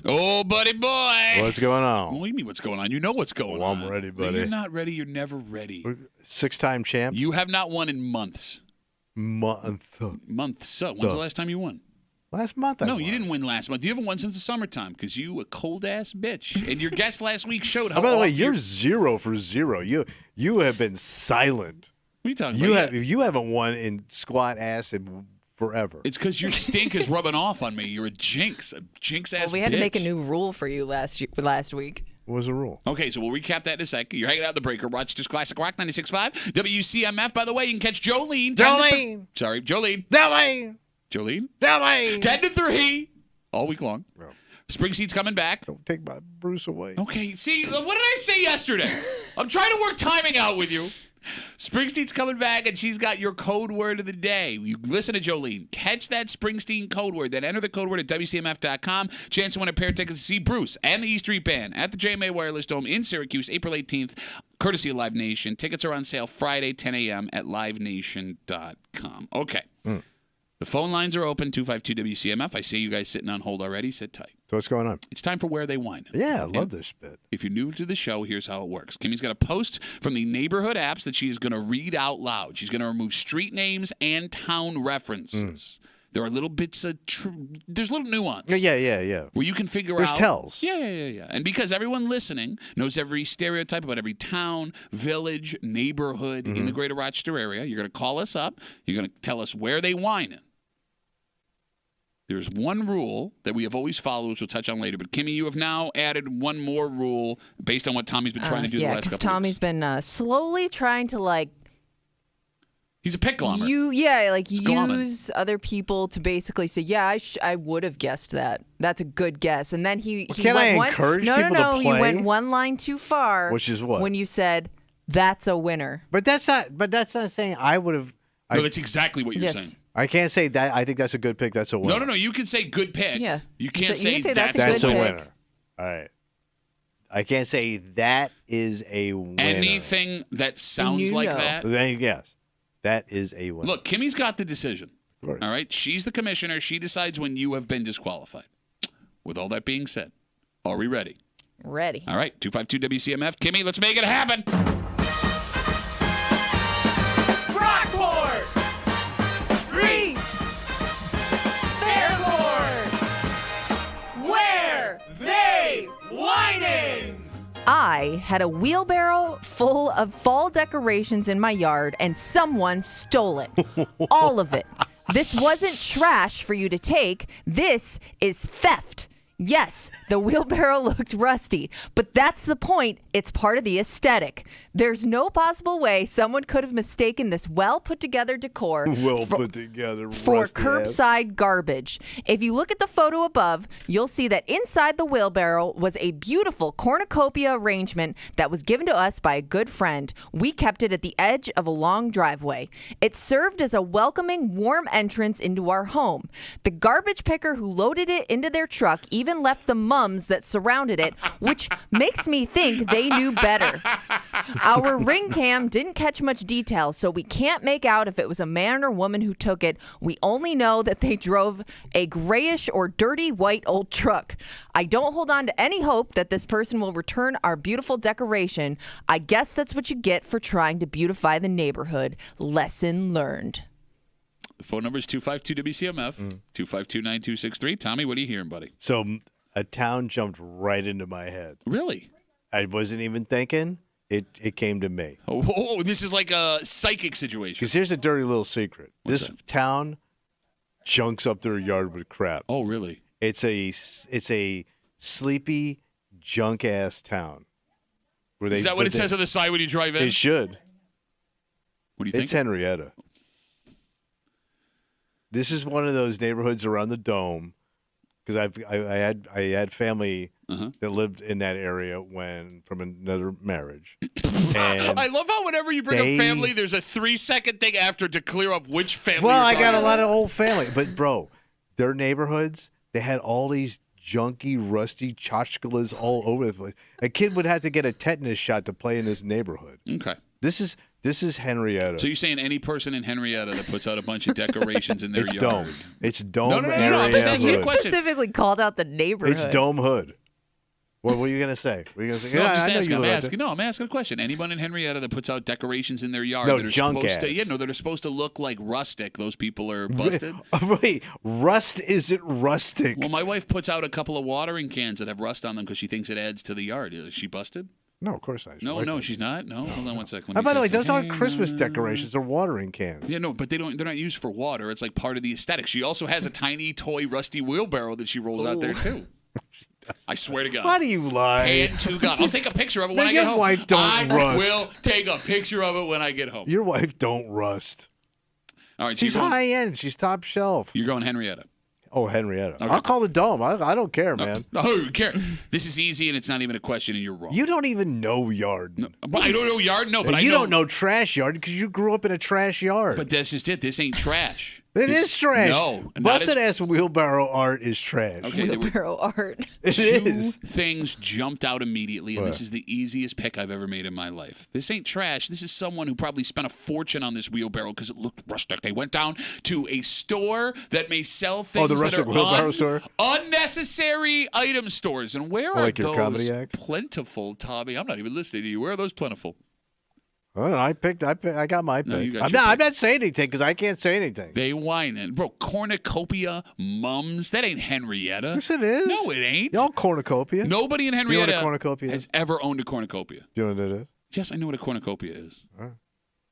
Oh, buddy boy. What's going on? What do you mean what's going on? You know what's going on. I'm ready, When buddy. you're not ready, you're never ready. 6-time champ. You have not won in months. Months. So, when's the last time you won? Last month I No, won. you didn't win last month. You haven't won since the summertime because you a cold-ass bitch. And your guest last week showed how Oh, by the way, off you're 0 for 0. You have been silent. What are you talking You about? have you haven't won in squat ass in forever. It's because your stink is rubbing off on me. You're a jinx ass Well, we had bitch. to make a new rule for you last week. What was the rule? Okay, so we'll recap that in a second. You're hanging out in the breaker. Rochester's Classic Rock 96.5. WCMF, by the way, you can catch Jolene. Jolene! Jolene. 10 Jolene! to 3 all week long. Bro. Springseed's coming back. Don't take my Bruce away. Okay, see, what did I say yesterday? I'm trying to work timing out with you. Springsteen's coming back, and she's got your code word of the day. You listen to Jolene. Catch that Springsteen code word. Then enter the code word at WCMF.com. Chance to win a pair of tickets to see Bruce and the E Street Band at the JMA Wireless Dome in Syracuse, April 18th, courtesy of Live Nation. Tickets are on sale Friday, 10 a.m. at livenation.com. Okay. The phone lines are open, 252-WCMF. I see you guys sitting on hold already. Sit tight. So what's going on? It's time for Where They Whine. Yeah, I love this bit. If you're new to the show, here's how it works. Kimmy's got a post from the neighborhood apps that she is going to read out loud. She's going to remove street names and town references. There are little bits of there's little nuance. Yeah. Where you can figure There's out. tells. Yeah. And because everyone listening knows every stereotype about every town, village, neighborhood in the greater Rochester area, you're going to call us up. You're going to tell us where they whine in. There's one rule that we have always followed, which we'll touch on later. But, Kimmy, you have now added one more rule based on what Tommy's been trying to do the last couple of Tommy's weeks. been slowly trying to, He's a pick glommer. use other people to basically say, yeah, I would have guessed that. That's a good guess. And then he Can went I one, encourage no, people no, to no, play? you went one line too far. Which is what? When you said, that's a winner. But that's not saying I would have. No, that's exactly what you're saying. I can't say that. I think that's a good pick. That's a winner. No. You can say good pick. Yeah. You can't So you say, can say that's a pick. winner. All right. I can't say that is a winner. Anything that sounds like that. Then yes, that is a winner. Look, Kimmy's got the decision. Of course. All right? She's the commissioner. She decides when you have been disqualified. With all that being said, are we ready? Ready. All right, 252-WCMF. Kimmy, let's make it happen. Rockport! Greece! Fairport! Where they whining? I had a wheelbarrow full of fall decorations in my yard, and someone stole it. All of it. This wasn't trash for you to take. This is theft. Yes, the wheelbarrow looked rusty, but that's the point. It's part of the aesthetic. There's no possible way someone could have mistaken this well-put-together decor Put together for rusty ass. curbside garbage. If you look at the photo above, you'll see that inside the wheelbarrow was a beautiful cornucopia arrangement that was given to us by a good friend. We kept it at the edge of a long driveway. It served as a welcoming, warm entrance into our home. The garbage picker who loaded it into their truck even left the mums that surrounded it, which makes me think they knew better. Our ring cam didn't catch much detail, so we can't make out if it was a man or woman who took it. We only know that they drove a grayish or dirty white old truck. I don't hold on to any hope that this person will return our beautiful decoration. I guess that's what you get for trying to beautify the neighborhood. Lesson learned. The phone number is 252-WCMF, 252-9263. Tommy, what are you hearing, buddy? So a town jumped right into my head. Really? I wasn't even thinking. It came to me. Oh, this is like a psychic situation. Because here's a dirty little secret. What's this that? town junks up their yard with crap. Oh, really? It's a sleepy junk ass town. Where Is that what it says on the side when you drive in? It should. What do you think? It's Henrietta. This is one of those neighborhoods around the Dome, because I had family that lived in that area from another marriage. And I love how whenever you bring up family, there's a 3-second thing after to clear up which family. Well, you're I talking got a about. lot of old family, but bro, their neighborhoods, they had all these junky, rusty tchotchkes all over the place. A kid would have to get a tetanus shot to play in this neighborhood. Okay. This is This is Henrietta. So you're saying any person in Henrietta that puts out a bunch of decorations in their It's yard? Dome. It's Dome No. area I'm just asking a hood. question. Specifically called out the neighborhood. It's Dome Hood. What were you gonna say? Were you gonna say? No, Yeah, I'm just I know asking. you I'm live out asking. No, I'm asking a question. Anyone in Henrietta that puts out decorations in their yard No, that are junk supposed to, ass. that are supposed to look like rustic, those people are busted. Wait, rust isn't rustic. Well, my wife puts out a couple of watering cans that have rust on them because she thinks it adds to the yard. Is she busted? No, of course not. No, she's not. No, hold on one second. Oh, by the way, those aren't Christmas decorations; they're watering cans. Yeah, no, but they're not used for water. It's like part of the aesthetic. She also has a tiny toy rusty wheelbarrow that she rolls out there too. I swear to God. Why do you lie? Hand to God. I'll take a picture of it when I get Your home. wife don't I rust. will take a picture of it when I get home. Your wife don't rust. All right, She's high end. She's top shelf. You're going Henrietta. Oh, Henrietta. Okay. I'll call the Dome. I don't care, man. No, who care? This is easy, and it's not even a question, and you're wrong. You don't even know yard. No, I don't know yard, no, but I know. You don't know trash yard because you grew up in a trash yard. But that's just it. This ain't trash. It is trash. No. Busted ass wheelbarrow art is trash. Okay, there were Wheelbarrow art. It two is. things jumped out immediately, and What? this is the easiest pick I've ever made in my life. This ain't trash. This is someone who probably spent a fortune on this wheelbarrow because it looked rustic. They went down to a store that may sell things the that rustic are wheelbarrow store? unnecessary item stores. And where are Like your comedy those act? plentiful, Tommy? I'm not even listening to you. Where are those plentiful? I don't know, I got my pick. No, you got I'm your not pick. saying anything because I can't say anything. They whining. Bro, cornucopia, mums, that ain't Henrietta. Yes, it is. No, it ain't. Y'all cornucopia. Nobody in You know what a Henrietta cornucopia has is? ever owned a cornucopia. Do you know what it is? Yes, I know what a cornucopia is.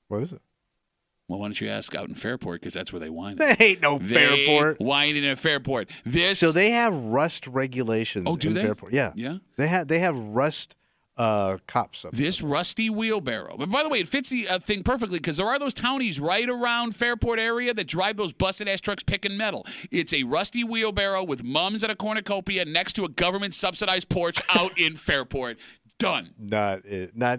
What is it? Well, why don't you ask out in Fairport, because that's where they whine. There ain't no Fairport. Whining in Fairport. This. So they have rust regulations. Oh, do in they? Fairport. Yeah. Yeah. They have rust cops up. This rusty wheelbarrow. But by the way, it fits the thing perfectly because there are those townies right around Fairport area that drive those busted ass trucks picking metal. It's a rusty wheelbarrow with mums at a cornucopia next to a government subsidized porch out in Fairport. Done. Not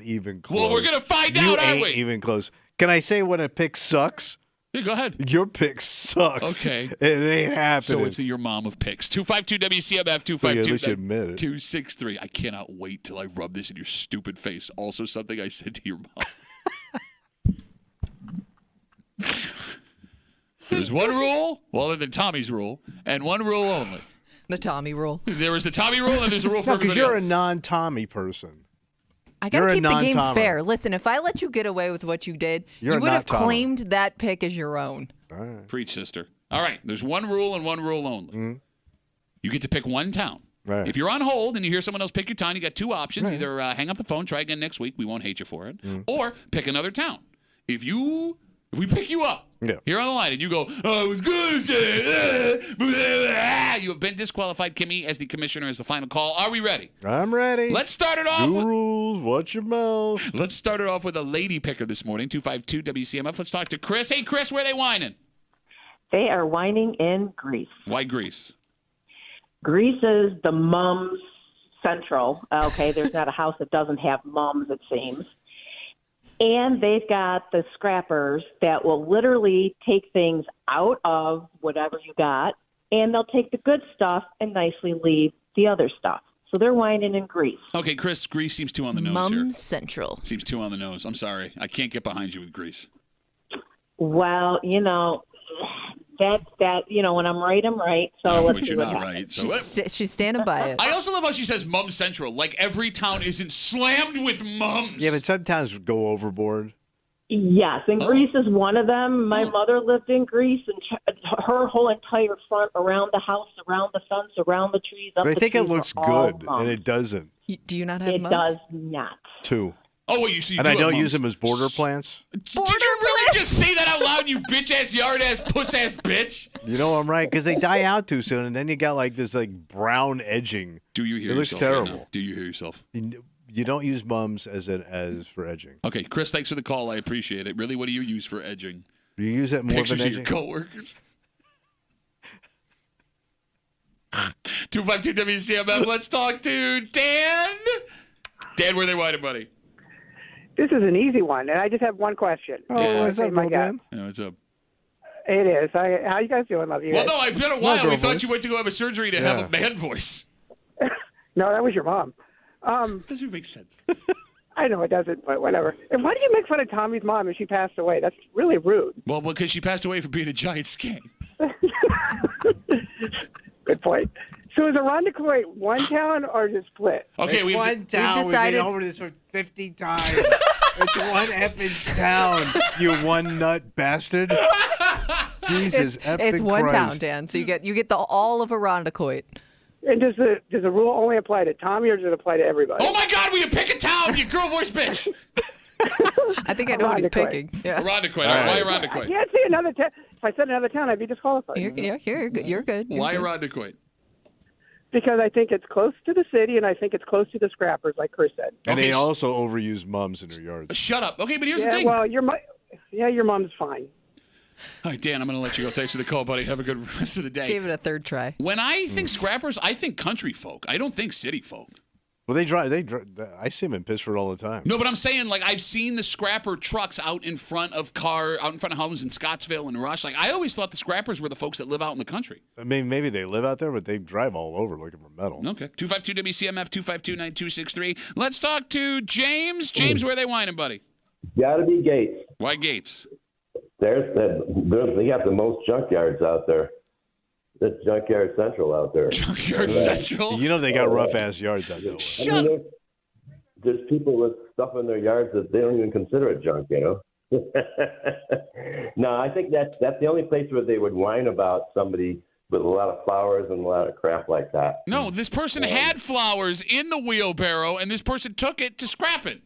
even close. Well, we're gonna find you out, aren't ain't we? even close. Can I say when a pick sucks? Yeah, go ahead. Your pick sucks. Okay. It ain't happening. So it's your mom of picks. 252 WCMF Well, yeah, at least you 252 admit it. 263. I cannot wait till I rub this in your stupid face. Also, something I said to your mom. There's one rule, well, other than Tommy's rule, and one rule only. The Tommy rule. There was the Tommy rule, and there's a rule for No, because everybody you're else. a non-Tommy person. I gotta You're a keep the game non-Tommer. fair. Listen, if I let you get away with what you did, You're you a would have not-Tommer. claimed that pick as your own. All right. Preach, sister. All right, there's one rule and one rule only. You get to pick one town. Right. If you're on hold and you hear someone else pick your town, you got two options. Either hang up the phone, try again next week. We won't hate you for it. Or pick another town. If we pick you up here on the line and you go, I was going to say, you have been disqualified. Kimmy, as the commissioner, is the final call. Are we ready? I'm ready. Let's start it off. New rules. Watch your mouth. Let's start it off with a lady picker this morning. 252 WCMF. Let's talk to Chris. Hey, Chris, where are they whining? They are whining in Greece. Why Greece? Greece is the mums central. Okay, there's not a house that doesn't have mums, it seems. And they've got the scrappers that will literally take things out of whatever you got, and they'll take the good stuff and nicely leave the other stuff. So they're whining in Greece. Okay, Chris, Greece seems too on the nose here. Mums Central. Seems too on the nose. I'm sorry. I can't get behind you with Greece. Well, when I'm right, I'm right. So let's But see you're what not happens. right. So She's standing by it. I also love how she says Mum Central. Like every town isn't slammed with mums. Yeah, but some towns go overboard. Yes, and Greece is one of them. My mother lived in Greece, and her whole entire front around the house, around the fence, around the trees, up But I the think it trees looks were all good, mums. and it doesn't. Do you not have It mums? does not. Two. Oh, well, you see. And I don't use them as border plants. Did you really just say that out loud, you bitch ass, yard ass, puss ass bitch? You know I'm right because they die out too soon, and then you got like this brown edging. Do you hear it looks yourself right terrible. now? Do you hear yourself? You don't use mums as for edging. Okay, Chris, thanks for the call. I appreciate it. Really, what do you use for edging? You use it more Pictures than of your edging. coworkers. 252 WCMF. Let's talk to Dan. Dan, where they whining, buddy? This is an easy one, and I just have one question. Yeah. What's up, my Dan? Yeah, what's up? It is. How you guys doing? Love you. Well, guys. no, it's been a while. We thought you went to go have a surgery to have a man voice. No, that was your mom. Doesn't make sense. I know it doesn't, but whatever. And why do you make fun of Tommy's mom if she passed away? That's really rude. Well, because she passed away for being a giant skank. Good point. So is Irondequoit one town or just split? Okay, It's one town. We've decided- been over this for 50 times. It's one effing town, you one nut bastard. Jesus, It's one Christ. town, Dan. So you get all of Irondequoit. And does the rule only apply to Tommy or does it apply to everybody? Oh my God, will you pick a town, you girl voice bitch? I think I know what he's picking. Yeah. Irondequoit. Why I Irondequoit? can't say another town. If I said another town, I'd be disqualified. You're good. You're good. Why Irondequoit? Because I think it's close to the city, and I think it's close to the scrappers, like Chris said. And Okay, they also overuse mums in their yards. Shut up. Okay, but here's the Yeah, thing. well, your mom's fine. All right, Dan, I'm going to let you go. Thanks for the call, buddy. Have a good rest of the day. Gave it a third try. When I think scrappers, I think country folk. I don't think city folk. Well, they drive. I see them in Pittsford all the time. No, but I'm saying, like, I've seen the scrapper trucks out in front of homes in Scottsville and Rush. Like, I always thought the scrappers were the folks that live out in the country. I mean, maybe they live out there, but they drive all over looking for metal. Okay. 252-WCMF, 252-9263. Let's talk to James. James, where are they whining, buddy? Got to be Gates. Why Gates? They got the most junkyards out there. That's Junkyard Central out there. Junkyard Central? You know they got rough-ass yards out there. There's people with stuff in their yards that they don't even consider it junk, you know? No, I think that's the only place where they would whine about somebody with a lot of flowers and a lot of crap like that. No, this person had flowers in the wheelbarrow, and this person took it to scrap it.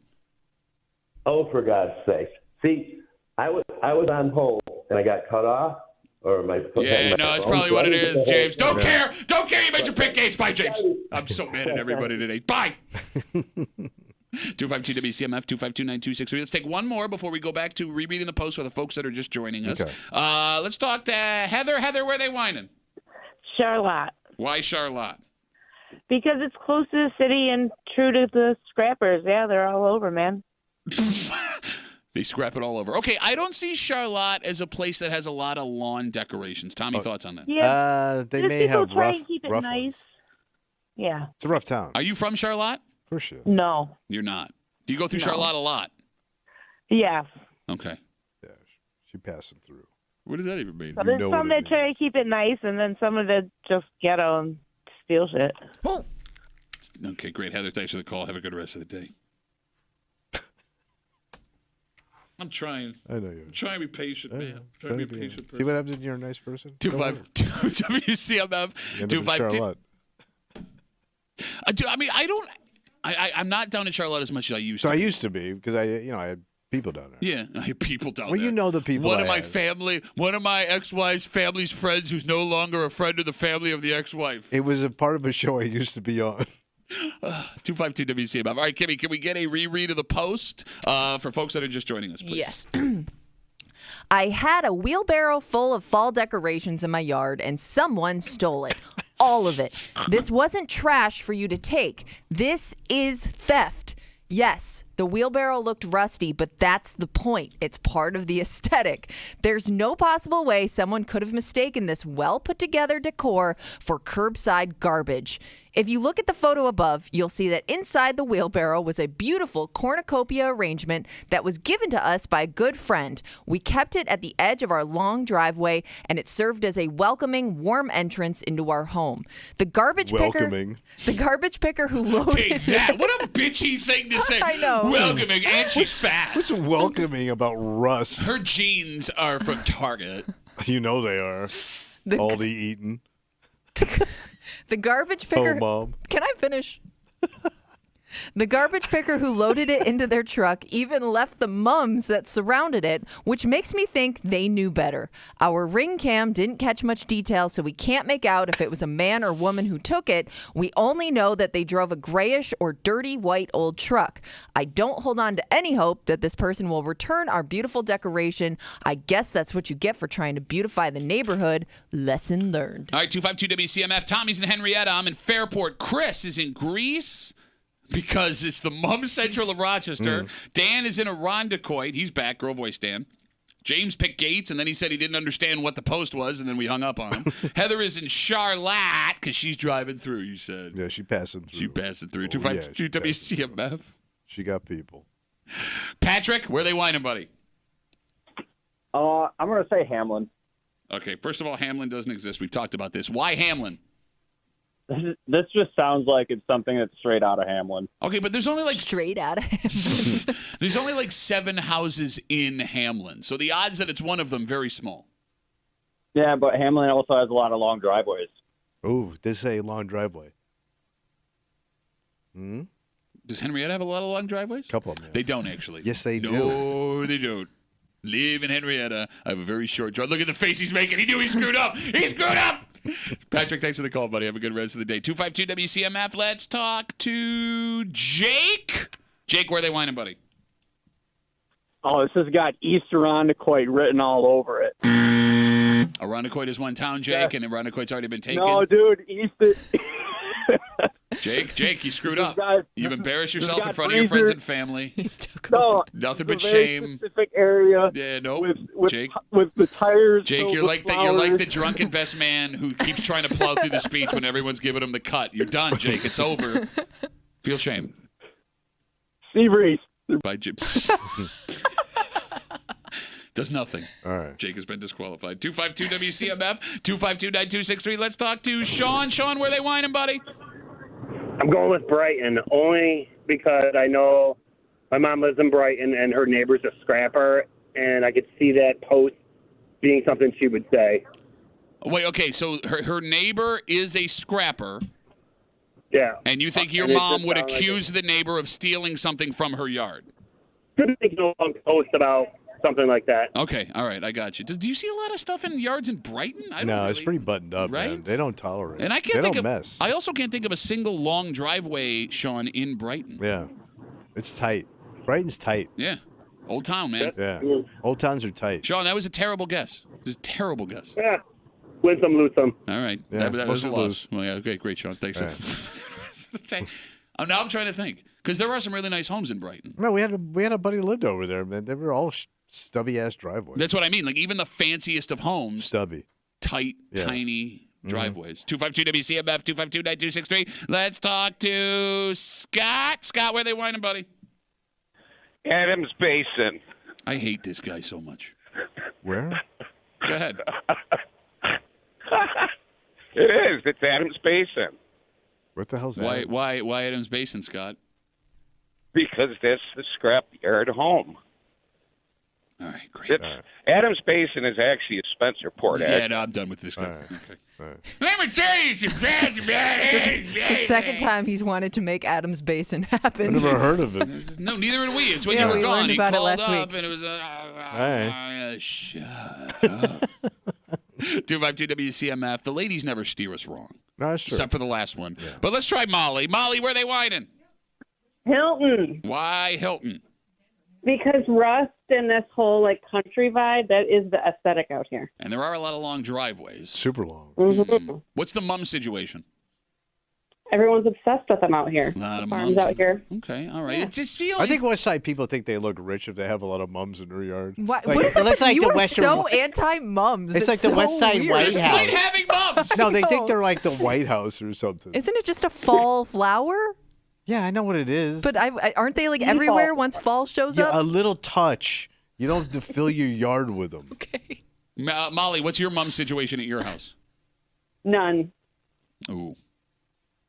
Oh, for God's sake. See, I was on hold, and I got cut off. Or my Yeah, no, that's probably what it is, James. Don't care. Don't care. You made your pick, Gates. Bye, James. I'm so mad at everybody today. Bye. 252-WCMF, 252-9263. Let's take one more before we go back to rereading the post for the folks that are just joining us. Okay. Let's talk to Heather. Heather, where are they whining? Charlotte. Why Charlotte? Because it's close to the city and true to the scrappers. Yeah, they're all over, man. They scrap it all over. Okay, I don't see Charlotte as a place that has a lot of lawn decorations. Tommy, thoughts on that? Yeah. They Just may people have try rough, and keep it rough nice. ones. Yeah. It's a rough town. Are you from Charlotte? For sure. No. You're not. Do you go through No. Charlotte a lot? Yeah. Okay. Yeah, she passing through. What does that even mean? So there's some that try to keep it nice, and then some of that just ghetto and steal shit. Okay, great. Heather, thanks for the call. Have a good rest of the day. I'm trying. I know you're. I'm trying to be patient, man. I'm trying to be a patient person. See what happens when you're a nice person? 252 WCMF 252. I'm not down in Charlotte as much as I used to. So I used to be because I had people down there. Yeah, I have people down there. Well, you know the people. One I of my had. one of my ex-wife's family's friends who's no longer a friend of the family of the ex-wife. It was a part of a show I used to be on. 252 WCMF. All right, Kimmy, can we get a reread of the post for folks that are just joining us, please? Yes. I had a wheelbarrow full of fall decorations in my yard, and someone stole it. All of it. This wasn't trash for you to take. This is theft. Yes, the wheelbarrow looked rusty, but that's the point. It's part of the aesthetic. There's no possible way someone could have mistaken this well-put-together decor for curbside garbage. If you look at the photo above, you'll see that inside the wheelbarrow was a beautiful cornucopia arrangement that was given to us by a good friend. We kept it at the edge of our long driveway, and it served as a welcoming, warm entrance into our home. The garbage picker who loaded Take that. What a bitchy thing to say. I know. Welcoming, and she's fat. What's welcoming about rust? Her jeans are from Target. You know they are. Aldi Eaton. The garbage picker. Oh, Mom. Can I finish? The garbage picker who loaded it into their truck even left the mums that surrounded it, which makes me think they knew better. Our ring cam didn't catch much detail, so we can't make out if it was a man or woman who took it. We only know that they drove a grayish or dirty white old truck. I don't hold on to any hope that this person will return our beautiful decoration. I guess that's what you get for trying to beautify the neighborhood. Lesson learned. All right, 252 WCMF. Tommy's in Henrietta. I'm in Fairport. Chris is in Greece because it's the mum central of Rochester. Dan is in Irondequoit. He's back. Girl voice Dan. James picked Gates, and then he said he didn't understand what the post was, and then we hung up on him. Heather is in Charlotte because she's driving through, you said. Yeah, she passing through. She passing through. Oh, 252 WCMF. She got people. Patrick, where are they whining, buddy? I'm going to say Hamlin. Okay, first of all, Hamlin doesn't exist. We've talked about this. Why Hamlin? This just sounds like it's something that's straight out of Hamlin. Okay, but there's only like straight out of Hamlin. There's only like 7 houses in Hamlin, so the odds that it's one of them very small. Yeah, but Hamlin also has a lot of long driveways. Ooh, this is a long driveway. Hmm? Does Henrietta have a lot of long driveways? Couple of them. Yeah. They don't actually. Yes, they do. No, they don't. Live in Henrietta. I have a very short drive. Look at the face he's making. He knew he screwed up. He screwed up. Patrick, thanks for the call, buddy. Have a good rest of the day. 252 WCMF. Let's talk to Jake. Jake, where are they whining, buddy? Oh, this has got East Irondequoit written all over it. Irondequoit is one town, Jake, and Irondequoit's already been taken. No, dude, East. Jake, you screwed up. You've embarrassed yourself in front of freezer. your friends and family. No, Nothing but it's a very shame. Specific area. Yeah, no, Jake. With the tires. Jake, filled you're with like flowers. the drunken best man who keeps trying to plow through the speech when everyone's giving him the cut. You're done, Jake. It's over. Feel shame. Sea breeze. By Jim. Does nothing. All right. Jake has been disqualified. 252 WCMF, 252-9263. Let's talk to Sean. Sean, where they whining, buddy? I'm going with Brighton only because I know my mom lives in Brighton and her neighbor's a scrapper, and I could see that post being something she would say. Wait, okay, so her neighbor is a scrapper. Yeah. And you think your And it mom just would sounds like accuse the neighbor of stealing something from her yard? Could make a long post about something like that. Okay, all right, I got you. Do you see a lot of stuff in yards in Brighton? I don't No, really. it's pretty buttoned up, Right? man. They don't tolerate. And I they can't think don't of. mess. I also can't think of a single long driveway, Sean, in Brighton. Yeah, it's tight. Brighton's tight. Yeah, old town, man. Yeah, old towns are tight. Sean, that was a terrible guess. It was a terrible guess. Yeah. Win some, lose some. All right, Yeah, that was a mostly loss. Well, yeah, okay, great, Sean. Thanks. All Oh, now I'm trying to think because there are some really nice homes in Brighton. No, we had a buddy who lived over there, man. They were all stubby ass driveways. That's what I mean. Like even the fanciest of homes, stubby, tight, Yeah. tiny driveways. 252 WCMF, 252-9263. Let's talk to Scott. Scott, where they whining, buddy? Adams Basin. I hate this guy so much. Where? Go ahead. It is. It's Adams Basin. What the hell's that? Why Adams Basin, Scott? Because that's the scrapyard home. All right, great. Adams Basin is actually a Spencerport. Yeah, no, I'm done with this guy. Okay. Let me tell you some It's the second time he's wanted to make Adams Basin happen. I've never heard of it. No, neither had we. It's when Yeah, you were we gone. learned He about it called last up, week. and it was right. shut up. 252 WCMF. The ladies never steer us wrong. No, that's true. Except for the last one. But let's try Molly. Molly, where they whining? Hilton. Why Hilton? Because rust and this whole like country vibe, that is the aesthetic out here. And there are a lot of long driveways. Super long. Mm-hmm. What's the mum situation? Everyone's obsessed with them out here. A lot The of farms mums. out here. Okay, all right. Yeah. It just feels. I think West Side people think they look rich if they have a lot of mums in their yard. What, Like, what is it it? looks like you the are Western. so anti-mums. It's like the so West Side weird. White Despite House. having mums. No, they know. think they're like the White House or something. Isn't it just a fall flower? Yeah, I know what it is. But aren't they like everywhere once fall shows Yeah, up? a little touch. You don't have to fill your yard with them. Okay. Molly, what's your mum's situation at your house? None. Ooh.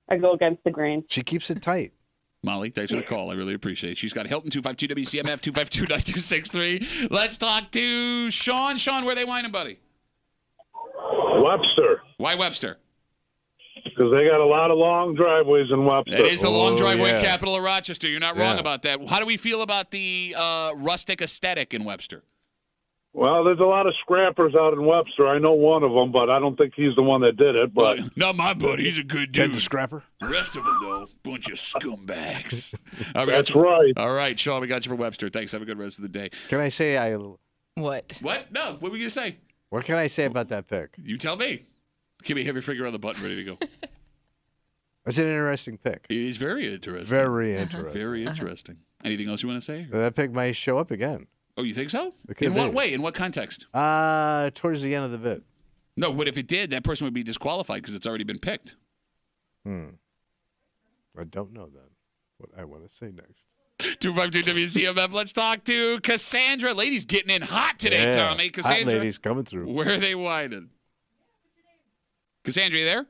I go against the grain. She keeps it tight. Molly, thanks for the call. I really appreciate it. She's got Hilton 252 WCMF 252-9263. Let's talk to Sean. Sean, where they whining, buddy? Webster, Why Webster? because they got a lot of long driveways in Webster. That is the long Oh, driveway yeah. capital of Rochester. You're not wrong Yeah. about that. How do we feel about the rustic aesthetic in Webster? Well, there's a lot of scrappers out in Webster. I know one of them, but I don't think he's the one that did it. But Not my buddy. He's a good Ted dude. the Scrapper? The rest of them, though, bunch of scumbags. All right, we got that's you. right. All right, Sean, we got you for Webster. Thanks. Have a good rest of the day. Can I say What? What? No. What were you going to say? What can I say about that pick? You tell me. Kimmy, have your finger on the button ready to go. It's an interesting pick. It is very interesting. Very interesting. Very interesting. Anything else you want to say? That pick might show up again. Oh, you think so? It could In what be. way? In what context? Towards the end of the bit. No, but if it did, that person would be disqualified because it's already been picked. I don't know then what I want to say next. 252 WCMF. Let's talk to Cassandra. Ladies getting in hot today, Tommy. Cassandra. Hot ladies coming through. Where are they whining? Cassandra, you there?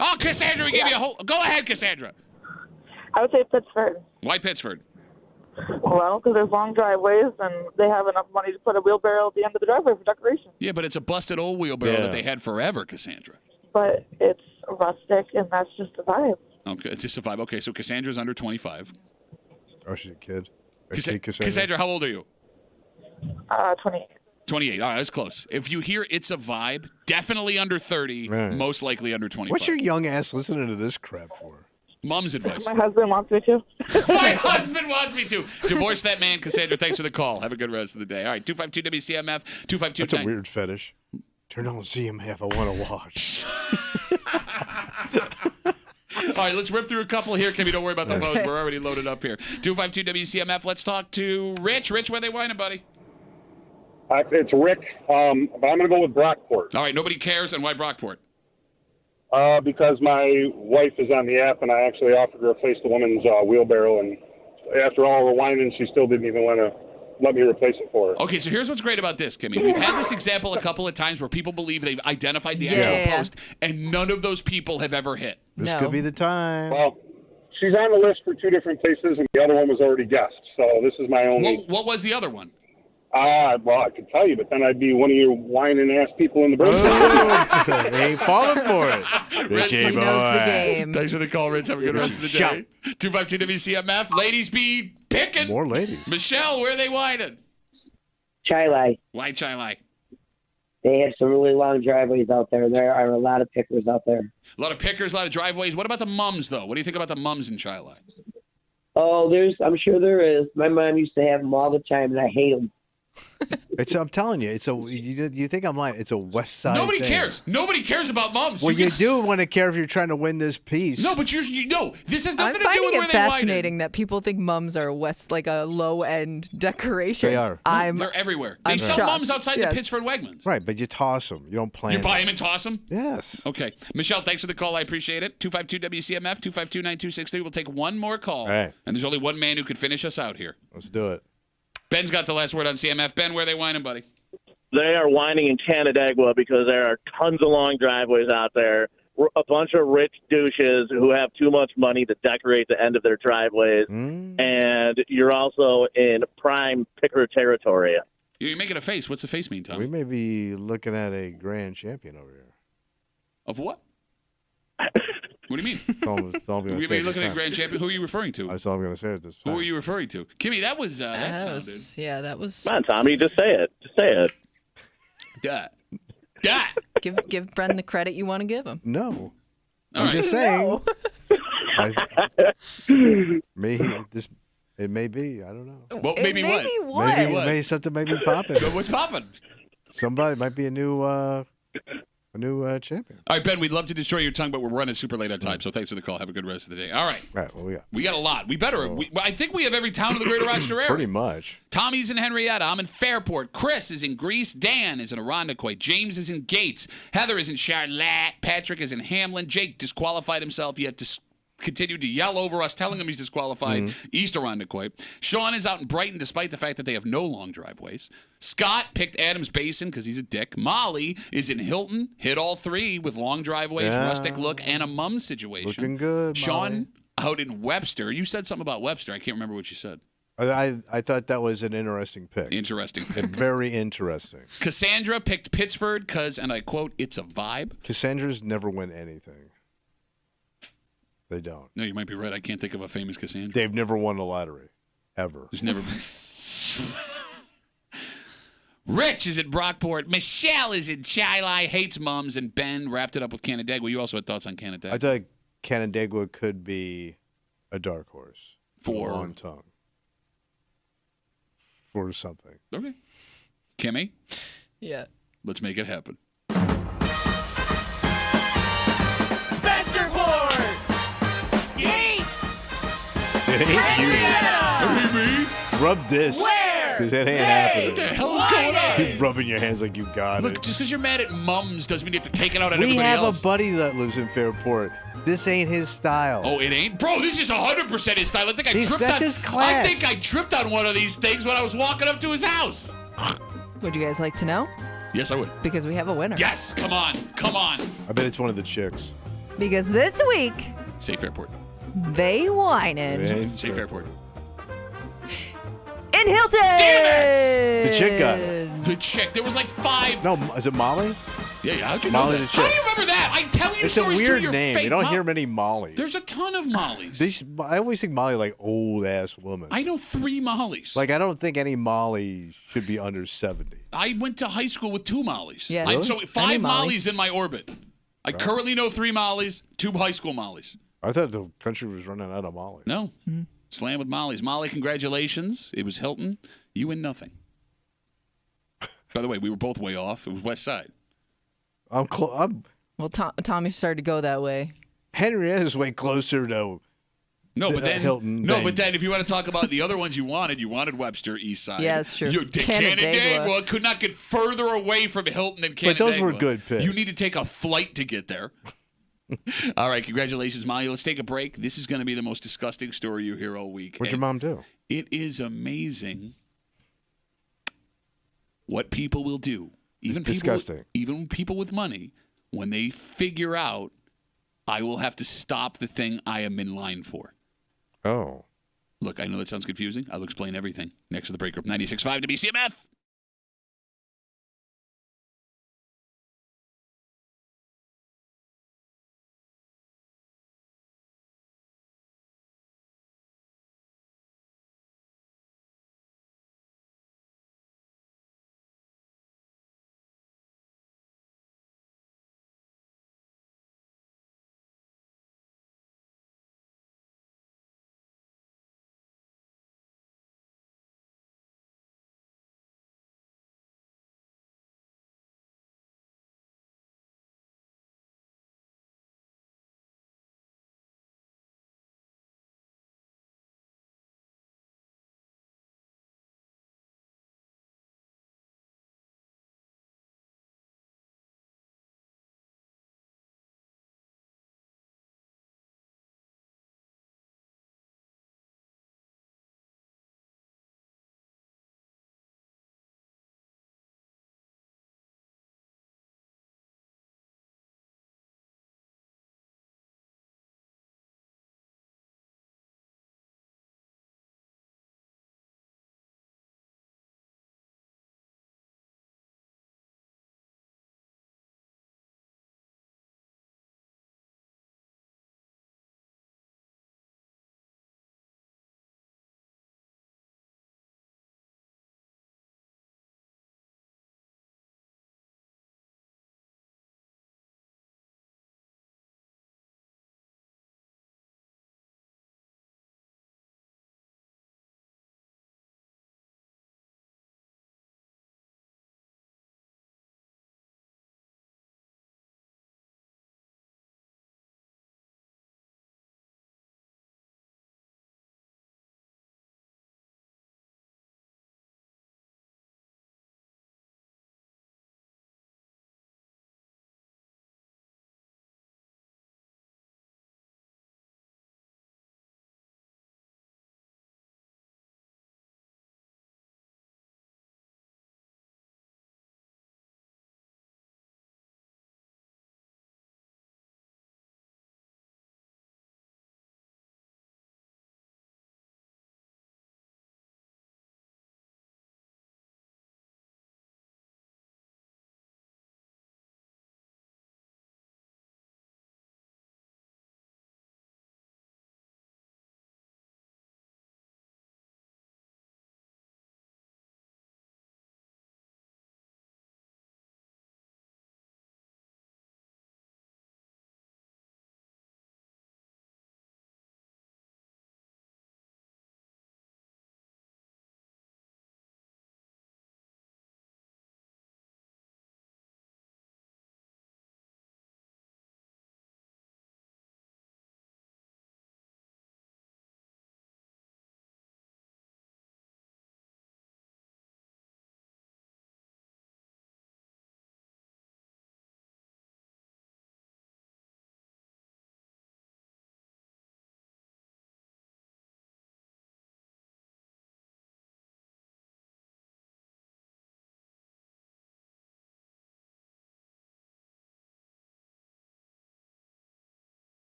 Oh, Cassandra, we gave you a whole... Go ahead, Cassandra. I would say Pittsford. Why Pittsford? Well, because there's long driveways and they have enough money to put a wheelbarrow at the end of the driveway for decoration. Yeah, but it's a busted old wheelbarrow that they had forever, Cassandra. But it's rustic, and that's just the vibe. Okay, it's just a vibe. Okay, so Cassandra's under 25. Oh, she's a kid. Cassandra, how old are you? 28. 28. All right, that's close. If you hear it's a vibe, definitely under 30, Right. most likely under 25. What's your young ass listening to this crap for? Mom's advice. My husband wants me to. My husband wants me to. Divorce that man, Cassandra. Thanks for the call. Have a good rest of the day. All right, 252 WCMF, 252. That's a weird fetish. Turn on CMF. I want to watch. All right, let's rip through a couple here. Kimmy, don't worry about the phones. We're already loaded up here. 252 WCMF. Let's talk to Rich. Rich, where they whining, buddy? It's Rick, but I'm going to go with Brockport. All right, nobody cares. And why Brockport? Because my wife is on the app, and I actually offered to replace the woman's wheelbarrow, and after all the whining, she still didn't even want to let me replace it for her. Okay, so here's what's great about this, Kimmy. We've had this example a couple of times where people believe they've identified the actual post, and none of those people have ever hit. This could be the time. Well, she's on the list for 2 different places, and the other one was already guessed, so this is my only... What was the other one? Well, I could tell you, but then I'd be one of your whining-ass people in the booth. They ain't falling for it. Rich, he knows the game. Thanks for the call, Rich. Have a good rest of the day. 252 WCMF. Ladies be picking. More ladies. Michelle, where are they whining? Chilai. Why Chilai? They have some really long driveways out there. There are a lot of pickers out there. A lot of pickers, a lot of driveways. What about the mums, though? What do you think about the mums in Chilai? Oh, I'm sure there is. My mom used to have them all the time, and I hate them. I'm telling you, you think I'm lying? It's a West Side. Nobody thing. cares. Nobody cares about mums. Well, you do want to care if you're trying to win this piece. No, but no. This has nothing I'm to do with finding where it they whine. fascinating that people think mums are like a low-end decoration. They are. They're everywhere. They I'm sell shocked. mums outside the Yes. Pittsford Wegmans. Right, but you toss them. You don't plant You buy them and toss them? Yes. Okay. Michelle, thanks for the call. I appreciate it. 252 WCMF, 252-9263. We'll take one more call. All right. And there's only one man who could finish us out here. Let's do it. Ben's got the last word on CMF. Ben, where are they whining, buddy? They are whining in Canandaigua because there are tons of long driveways out there. A bunch of rich douches who have too much money to decorate the end of their driveways. And you're also in prime picker territory. You're making a face. What's the face mean, Tom? We may be looking at a grand champion over here. Of what? What do you mean? That's all I'm gonna We say may be at looking this at time. grand champion. Who are you referring to? That's all I'm going to say at this time. Who are you referring to? Kimmy, that was, that sounded. Yeah, that was. Come on, Tommy, just say it. Just say it. Duh. Give Bren the credit you want to give him. No. All I'm right. just saying. It may be. I don't know. Well, maybe what? Maybe what? Something may be popping. What's popping? Somebody might be a new champion. All right, Ben, we'd love to destroy your tongue, but we're running super late on time, so thanks for the call. Have a good rest of the day. All right. All right, what we got? We got a lot. We better. I think we have every town in the greater Rochester area. Pretty much. Tommy's in Henrietta. I'm in Fairport. Chris is in Greece. Dan is in Irondequoit. James is in Gates. Heather is in Charlotte. Patrick is in Hamlin. Jake disqualified himself yet to continued to yell over us, telling him he's disqualified. East Irondequoit. Sean is out in Brighton, despite the fact that they have no long driveways. Scott picked Adams Basin because he's a dick. Molly is in Hilton. Hit all 3 with long driveways, rustic look, and a mum situation. Looking good, Sean out in Webster. You said something about Webster. I can't remember what you said. I thought that was an interesting pick. Interesting pick. Very interesting. Cassandra picked Pittsford because, and I quote, it's a vibe. Cassandra's never win anything. They don't. No, you might be right. I can't think of a famous Cassandra. They've never won a lottery. Ever. There's never been. Rich is at Brockport. Michelle is in Chilai, hates mums, and Ben wrapped it up with Canandaigua. You also had thoughts on Canandaigua. I thought Canandaigua could be a dark horse. For? A long tongue. For something. Okay. Kimmy? Yeah. Let's make it happen. Spencerport! Yates! It ain't you. Henrietta! Rub this. Where? Because that ain't happening. What the hell is going on? Keep rubbing your hands like you got Look, it. just because you're mad at mums doesn't mean you have to take it out on We everybody have else. a buddy that lives in Fairport. This ain't his style. Oh, it ain't? Bro, this is 100% his style. I think That's his class. I think I tripped on one of these things when I was walking up to his house. Would you guys like to know? Yes, I would. Because we have a winner. Yes, come on. Come on. I bet it's one of the chicks. Because this week, Safe airport. they whining Safe airport. in Hilton. Damn it! The chick got it. The chick. There was like 5. No, is it Molly? Yeah, how'd you know Molly that? the chick. How do you remember that? I tell you It's a stories to weird your name. fake You don't mom. hear many Mollies. There's a ton of Mollies. I always think Molly like old ass woman. I know 3 Mollies. Like I don't think any Molly should be under 70. I went to high school with 2 Mollies. Yeah. Really? So 5 Any Mollies. Mollies in my orbit. I currently know 3 Mollies, 2 high school Mollies. I thought the country was running out of Molly. No. Slam with Mollies. Molly, congratulations. It was Hilton. You win nothing. By the way, we were both way off. It was West Side. Well, Tommy started to go that way. Henrietta's way closer to No, but then Hilton. but then if you want to talk about the other ones you wanted Webster, East Side. Yeah, that's true. Canandaigua. Well, it could not get further away from Hilton than Canandaigua. But those were good picks. You need to take a flight to get there. All right, congratulations, Molly. Let's take a break. This is going to be the most disgusting story you hear all week. What'd your mom do? It is amazing what people will do. Even disgusting. Even people with money, when they figure out, I will have to stop the thing I am in line for. Oh. Look, I know that sounds confusing. I'll explain everything next to the break group. 96.5 WCMF.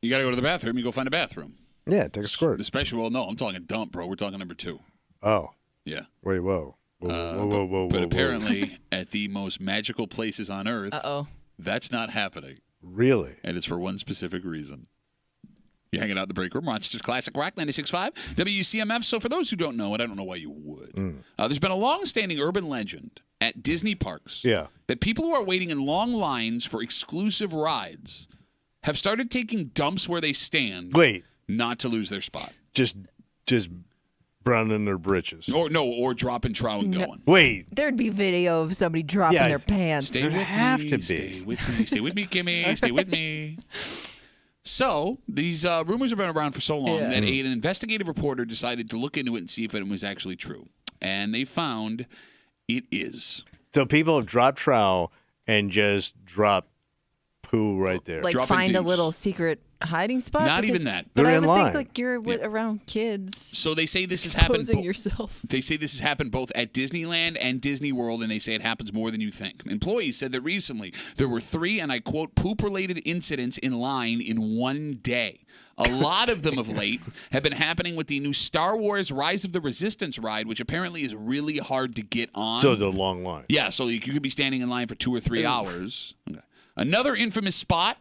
You got to go to the bathroom. You go find a bathroom. Yeah, take a squirt. Especially, well, no, I'm talking a dump, bro. We're talking number 2. Oh. Yeah. Wait, whoa. Whoa. But apparently, at the most magical places on Earth, that's not happening. Really? And it's for one specific reason. You're hanging out in the break room, Rochester's Classic Rock 96.5, WCMF. So for those who don't know, and I don't know why you would, there's been a long-standing urban legend at Disney parks that people who are waiting in long lines for exclusive rides have started taking dumps where they stand not to lose their spot. Just browning their britches. Or dropping trow and going. Wait. There'd be video of somebody dropping their pants. Stay with me. Stay with me. Stay with me, Kimmy. Stay with me. So, these rumors have been around for so long that an investigative reporter decided to look into it and see if it was actually true. And they found it is. So people have dropped trow and just dropped poo right there. Like find a little secret hiding spot? Not even that. But They're I in would line. think like you're around kids. So they say this has happened. Exposing yourself. They say this has happened both at Disneyland and Disney World, and they say it happens more than you think. Employees said that recently there were 3, and I quote, poop-related incidents in line in one day. A lot of them of late have been happening with the new Star Wars Rise of the Resistance ride, which apparently is really hard to get on. So the long line. Yeah, so you could be standing in line for 2 or 3 hours. Okay. Another infamous spot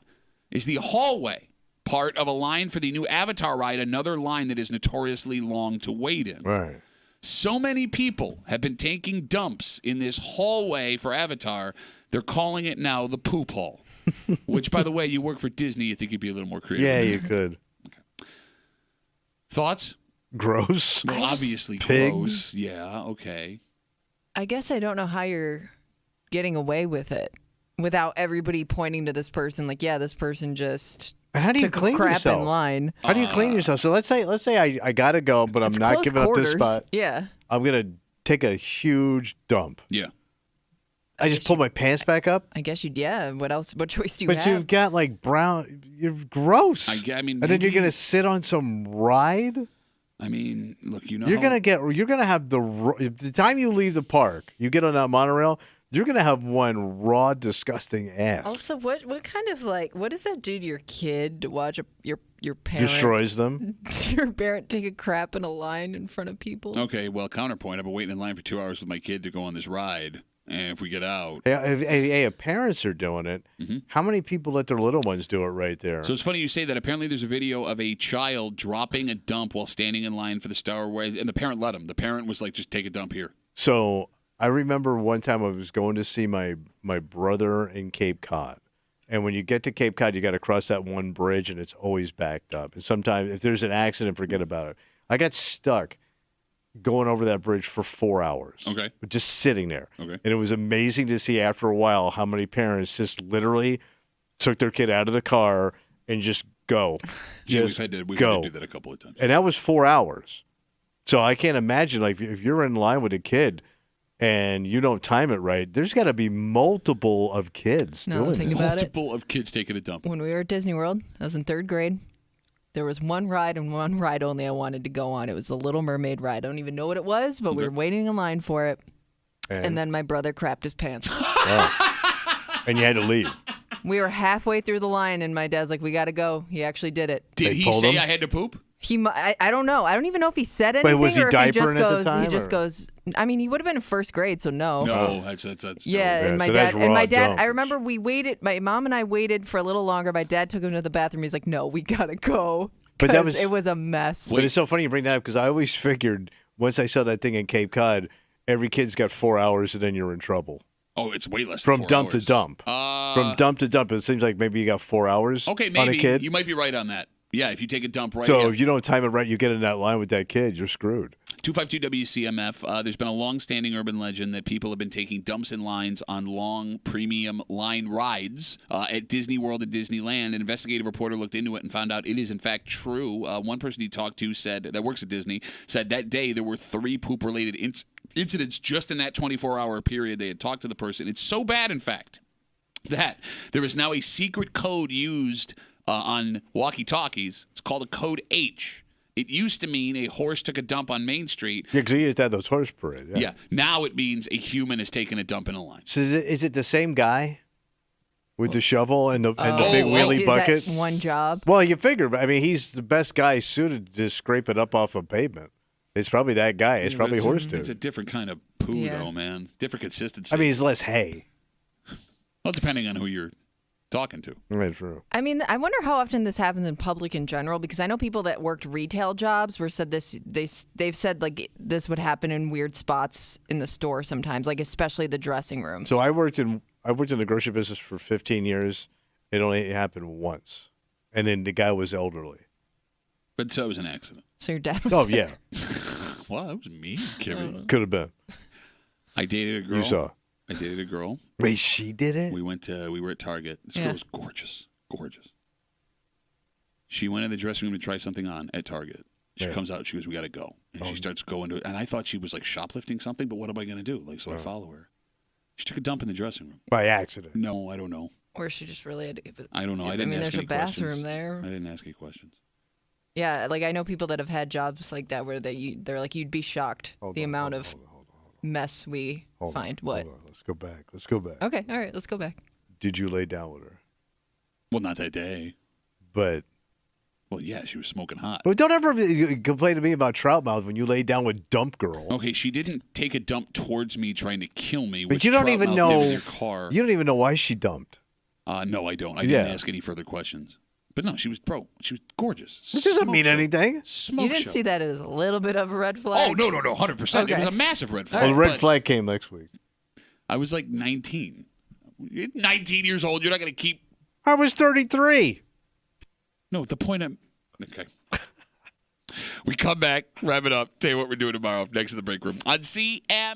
is the hallway part of a line for the new Avatar ride, another line that is notoriously long to wait in. Right. So many people have been taking dumps in this hallway for Avatar, they're calling it now the poop hall. Which, by the way, you work for Disney, you think you'd be a little more creative. Yeah, you could. Okay. Thoughts? Gross. Well, obviously Pigs. gross. Yeah, okay. I guess I don't know how you're getting away with it without everybody pointing to this person like, yeah, this person just And how do you took clean crap yourself? in line. How do you clean yourself? So let's say I gotta go, but I'm not close giving up this quarters. spot. Yeah. I'm gonna take a huge dump. Yeah. I just pull my pants back up. I guess what else? What choice do you But have? you've got like brown. You're gross. I mean, and then you're maybe- gonna sit on some ride. I mean, look, you know, You're gonna have the time you leave the park, you get on that monorail. You're gonna have one raw, disgusting ass. Also, what kind of what does that do to your kid to watch your parent Destroys them. your parent take a crap in a line in front of people? Okay, well, counterpoint. I've been waiting in line for 2 hours with my kid to go on this ride, and if we get out, If parents are doing it, how many people let their little ones do it right there? So it's funny you say that. Apparently, there's a video of a child dropping a dump while standing in line for the Star Wars, and the parent let him. The parent was like, "Just take a dump here." So I remember one time I was going to see my brother in Cape Cod. And when you get to Cape Cod, you got to cross that one bridge, and it's always backed up. And sometimes if there's an accident, forget about it. I got stuck going over that bridge for 4 hours. Okay. Just sitting there. Okay. And it was amazing to see after a while how many parents just literally took their kid out of the car and just go. Yeah, Just we've had to go. do that a couple of times. And that was 4 hours. So I can't imagine, like, if you're in line with a kid and you don't time it right, there's got to be multiple of kids doing think this. about it. Multiple of kids taking a dump. When we were at Disney World, I was in 3rd grade. There was one ride and one ride only I wanted to go on. It was the Little Mermaid ride. I don't even know what it was, but we were waiting in line for it. And then my brother crapped his pants. And you had to leave. We were halfway through the line, and my dad's like, "We got to go." He actually did it. Did he say I had to poop? I don't know. I don't even know if he said Wait, anything was he or if he just diapering at the goes. time, He just or- goes. I mean, he would have been in 1st grade, so no. No, that's Yeah, no. and my So that's dad. And raw my dad. dump. I remember we waited. My mom and I waited for a little longer. My dad took him to the bathroom. He's like, "No, we gotta go." But that 'Cause was- it was a mess. But it's so funny you bring that up because I always figured once I saw that thing in Cape Cod, every kid's got 4 hours and then you're in trouble. Oh, it's way less than From 4 dump hours. to dump. From dump to dump, it seems like maybe you got 4 hours Okay, on a maybe kid. you might be right on that. Yeah, if you take a dump right. So yeah. if you don't time it right, you get in that line with that kid, you're screwed. 252 WCMF. There's been a long-standing urban legend that people have been taking dumps in lines on long premium line rides at Disney World and Disneyland. An investigative reporter looked into it and found out it is in fact true. One person he talked to said that works at Disney said that day there were 3 poop-related incidents just in that 24-hour period. They had talked to the person. It's so bad, in fact, that there is now a secret code used on walkie-talkies. It's called a code H. It used to mean a horse took a dump on Main Street. Yeah, because he used to have those horse parades. Yeah. Now it means a human has taken a dump in a line. So is it the same guy with the shovel and the big Is wheelie that bucket. one job. Well, you figure. I mean, he's the best guy suited to scrape it up off a pavement. It's probably that guy. It's probably horse dude. It's a different kind of poo, though, man. Different consistency. I mean, it's less hay. Well, depending on who you're talking to. Right, true. I mean, I wonder how often this happens in public in general, because I know people that worked retail jobs were said this. They've said like this would happen in weird spots in the store sometimes, like especially the dressing rooms. So I worked in the grocery business for 15 years. It only happened once, and then the guy was elderly. But so it was an accident. So your dad was Oh there. yeah. Well, that was mean, Kimmy. Could have been. I dated a girl. You saw. I dated a girl. Wait, she did it? We were at Target. This girl was gorgeous. Gorgeous. She went in the dressing room to try something on at Target. She comes out, she goes, "We gotta go." And she starts going to it. And I thought she was like shoplifting something, but what am I gonna do? Like, so I follow her. She took a dump in the dressing room. By accident. No, I don't know. Or she just really had. I don't know. I didn't ask there's any a bathroom questions. there. I didn't ask any questions. Yeah, like I know people that have had jobs like that where they're like, you'd be shocked the amount of mess we find. What? Hold on. Let's go back. Okay, all right, let's go back. Did you lay down with her? Well, not that day. But. Well, yeah, she was smoking hot. But don't ever complain to me about trout mouth when you lay down with dump girl. Okay, she didn't take a dump towards me trying to kill me. But which you don't even Troutmouth know. did with your car. You don't even know why she dumped. No, I don't. I didn't ask any further questions. But no, she was gorgeous. This doesn't mean anything. Smoke You didn't show. see that as a little bit of a red flag? Oh, no, 100%. Okay. It was a massive red flag. Well, the red but flag came next week. I was like 19. You're 19 years old. You're not going to keep. I was 33. No, the point I'm. Okay. We come back, wrap it up, tell you what we're doing tomorrow next to the break room on CM.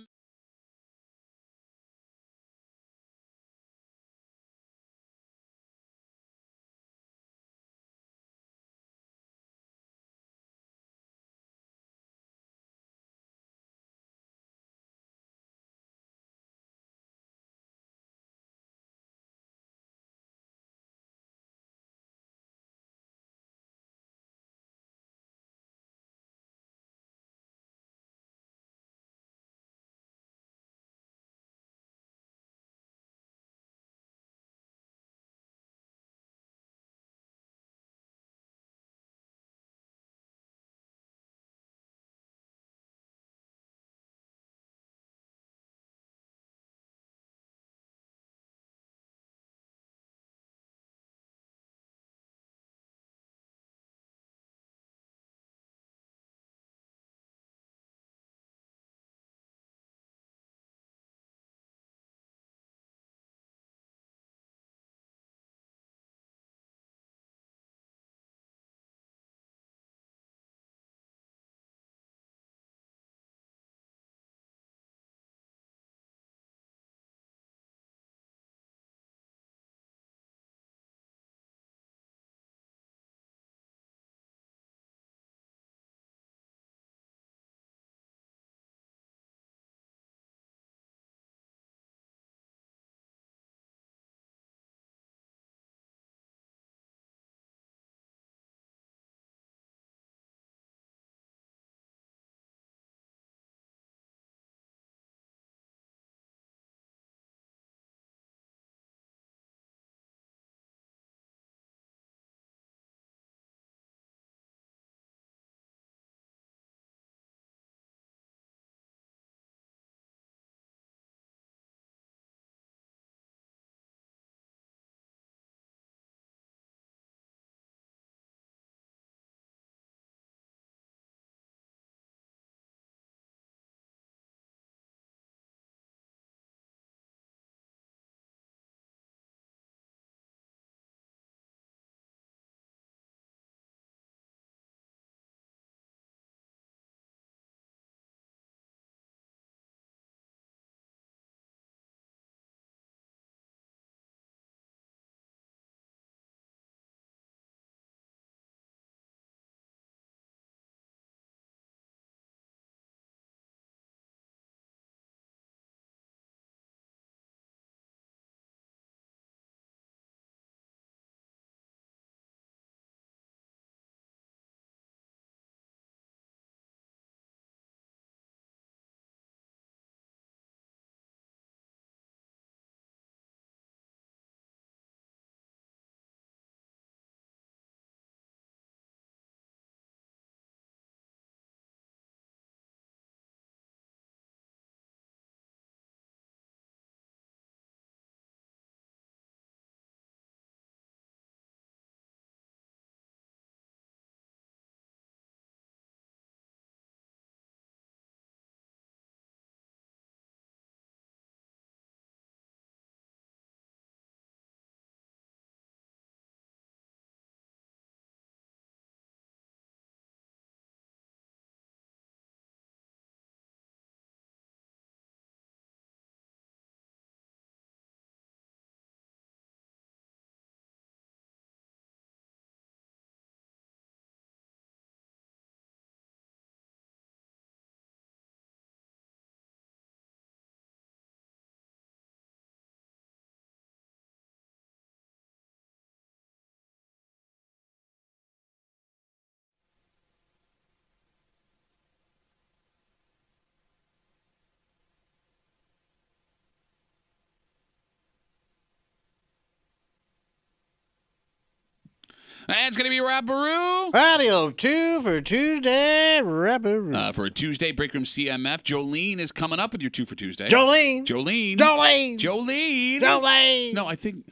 That's going to be Rapparoo. Radio 2 for Tuesday, Rapparoo. For a Tuesday Break Room CMF, Jolene is coming up with your 2 for Tuesday. Jolene. No, I think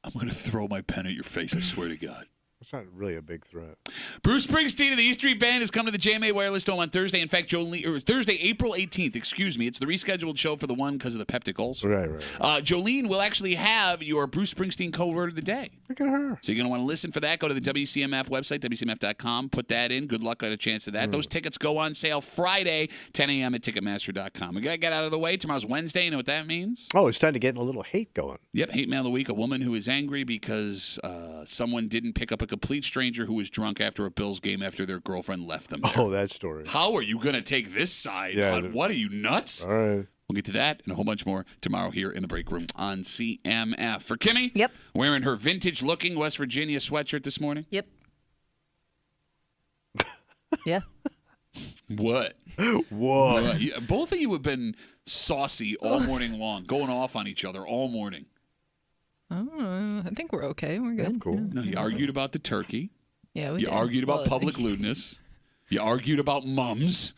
I'm going to throw my pen at your face, I swear to God. It's not really a big threat. Bruce Springsteen of the E Street Band has come to the JMA Wireless Dome on Thursday. In fact, Thursday, April 18th, excuse me. It's the rescheduled show for the one because of the peptic ulcer. Right. Jolene will actually have your Bruce Springsteen cover of the day. Look at her. So you're going to want to listen for that. Go to the WCMF website, WCMF.com. Put that in. Good luck on a chance of that. Those tickets go on sale Friday, 10 a.m. at Ticketmaster.com. We got to get out of the way. Tomorrow's Wednesday. You know what that means? Oh, it's time to get a little hate going. Yep, Hate Mail of the Week. A woman who is angry because someone didn't pick up a complete stranger who was drunk after a Bills game after their girlfriend left them there. Oh, that story. How are you going to take this side? What are you, nuts? All right. We'll get to that and a whole bunch more tomorrow here in the break room on CMF. For Kimmy, Yep. Wearing her vintage-looking West Virginia sweatshirt this morning. Yep. Yeah. What? What? Both of you have been saucy all morning long, going off on each other all morning. I think we're okay. We're good. Cool. No, you argued about the turkey. Yeah, we You did. argued about Well, public lewdness. You argued about mums.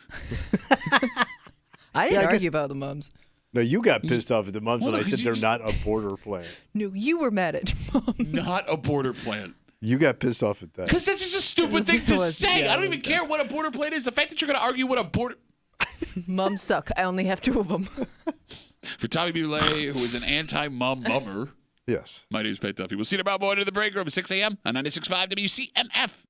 I didn't argue about the mums. No, you got pissed off at the mums Well, when no, I 'cause said you they're not a border plant. No, you were mad at mums. Not a border plant. You got pissed off at that. Because that's just a stupid thing to say. Yeah, I don't even care what a border plant is. The fact that you're going to argue what a border... Mums suck. I only have 2 of them. For Tommy Boulay, who is an anti-mum mummer. Yes. My name is Pat Duffy. We'll see you tomorrow morning in the break room at 6 a.m. on 96.5 WCMF.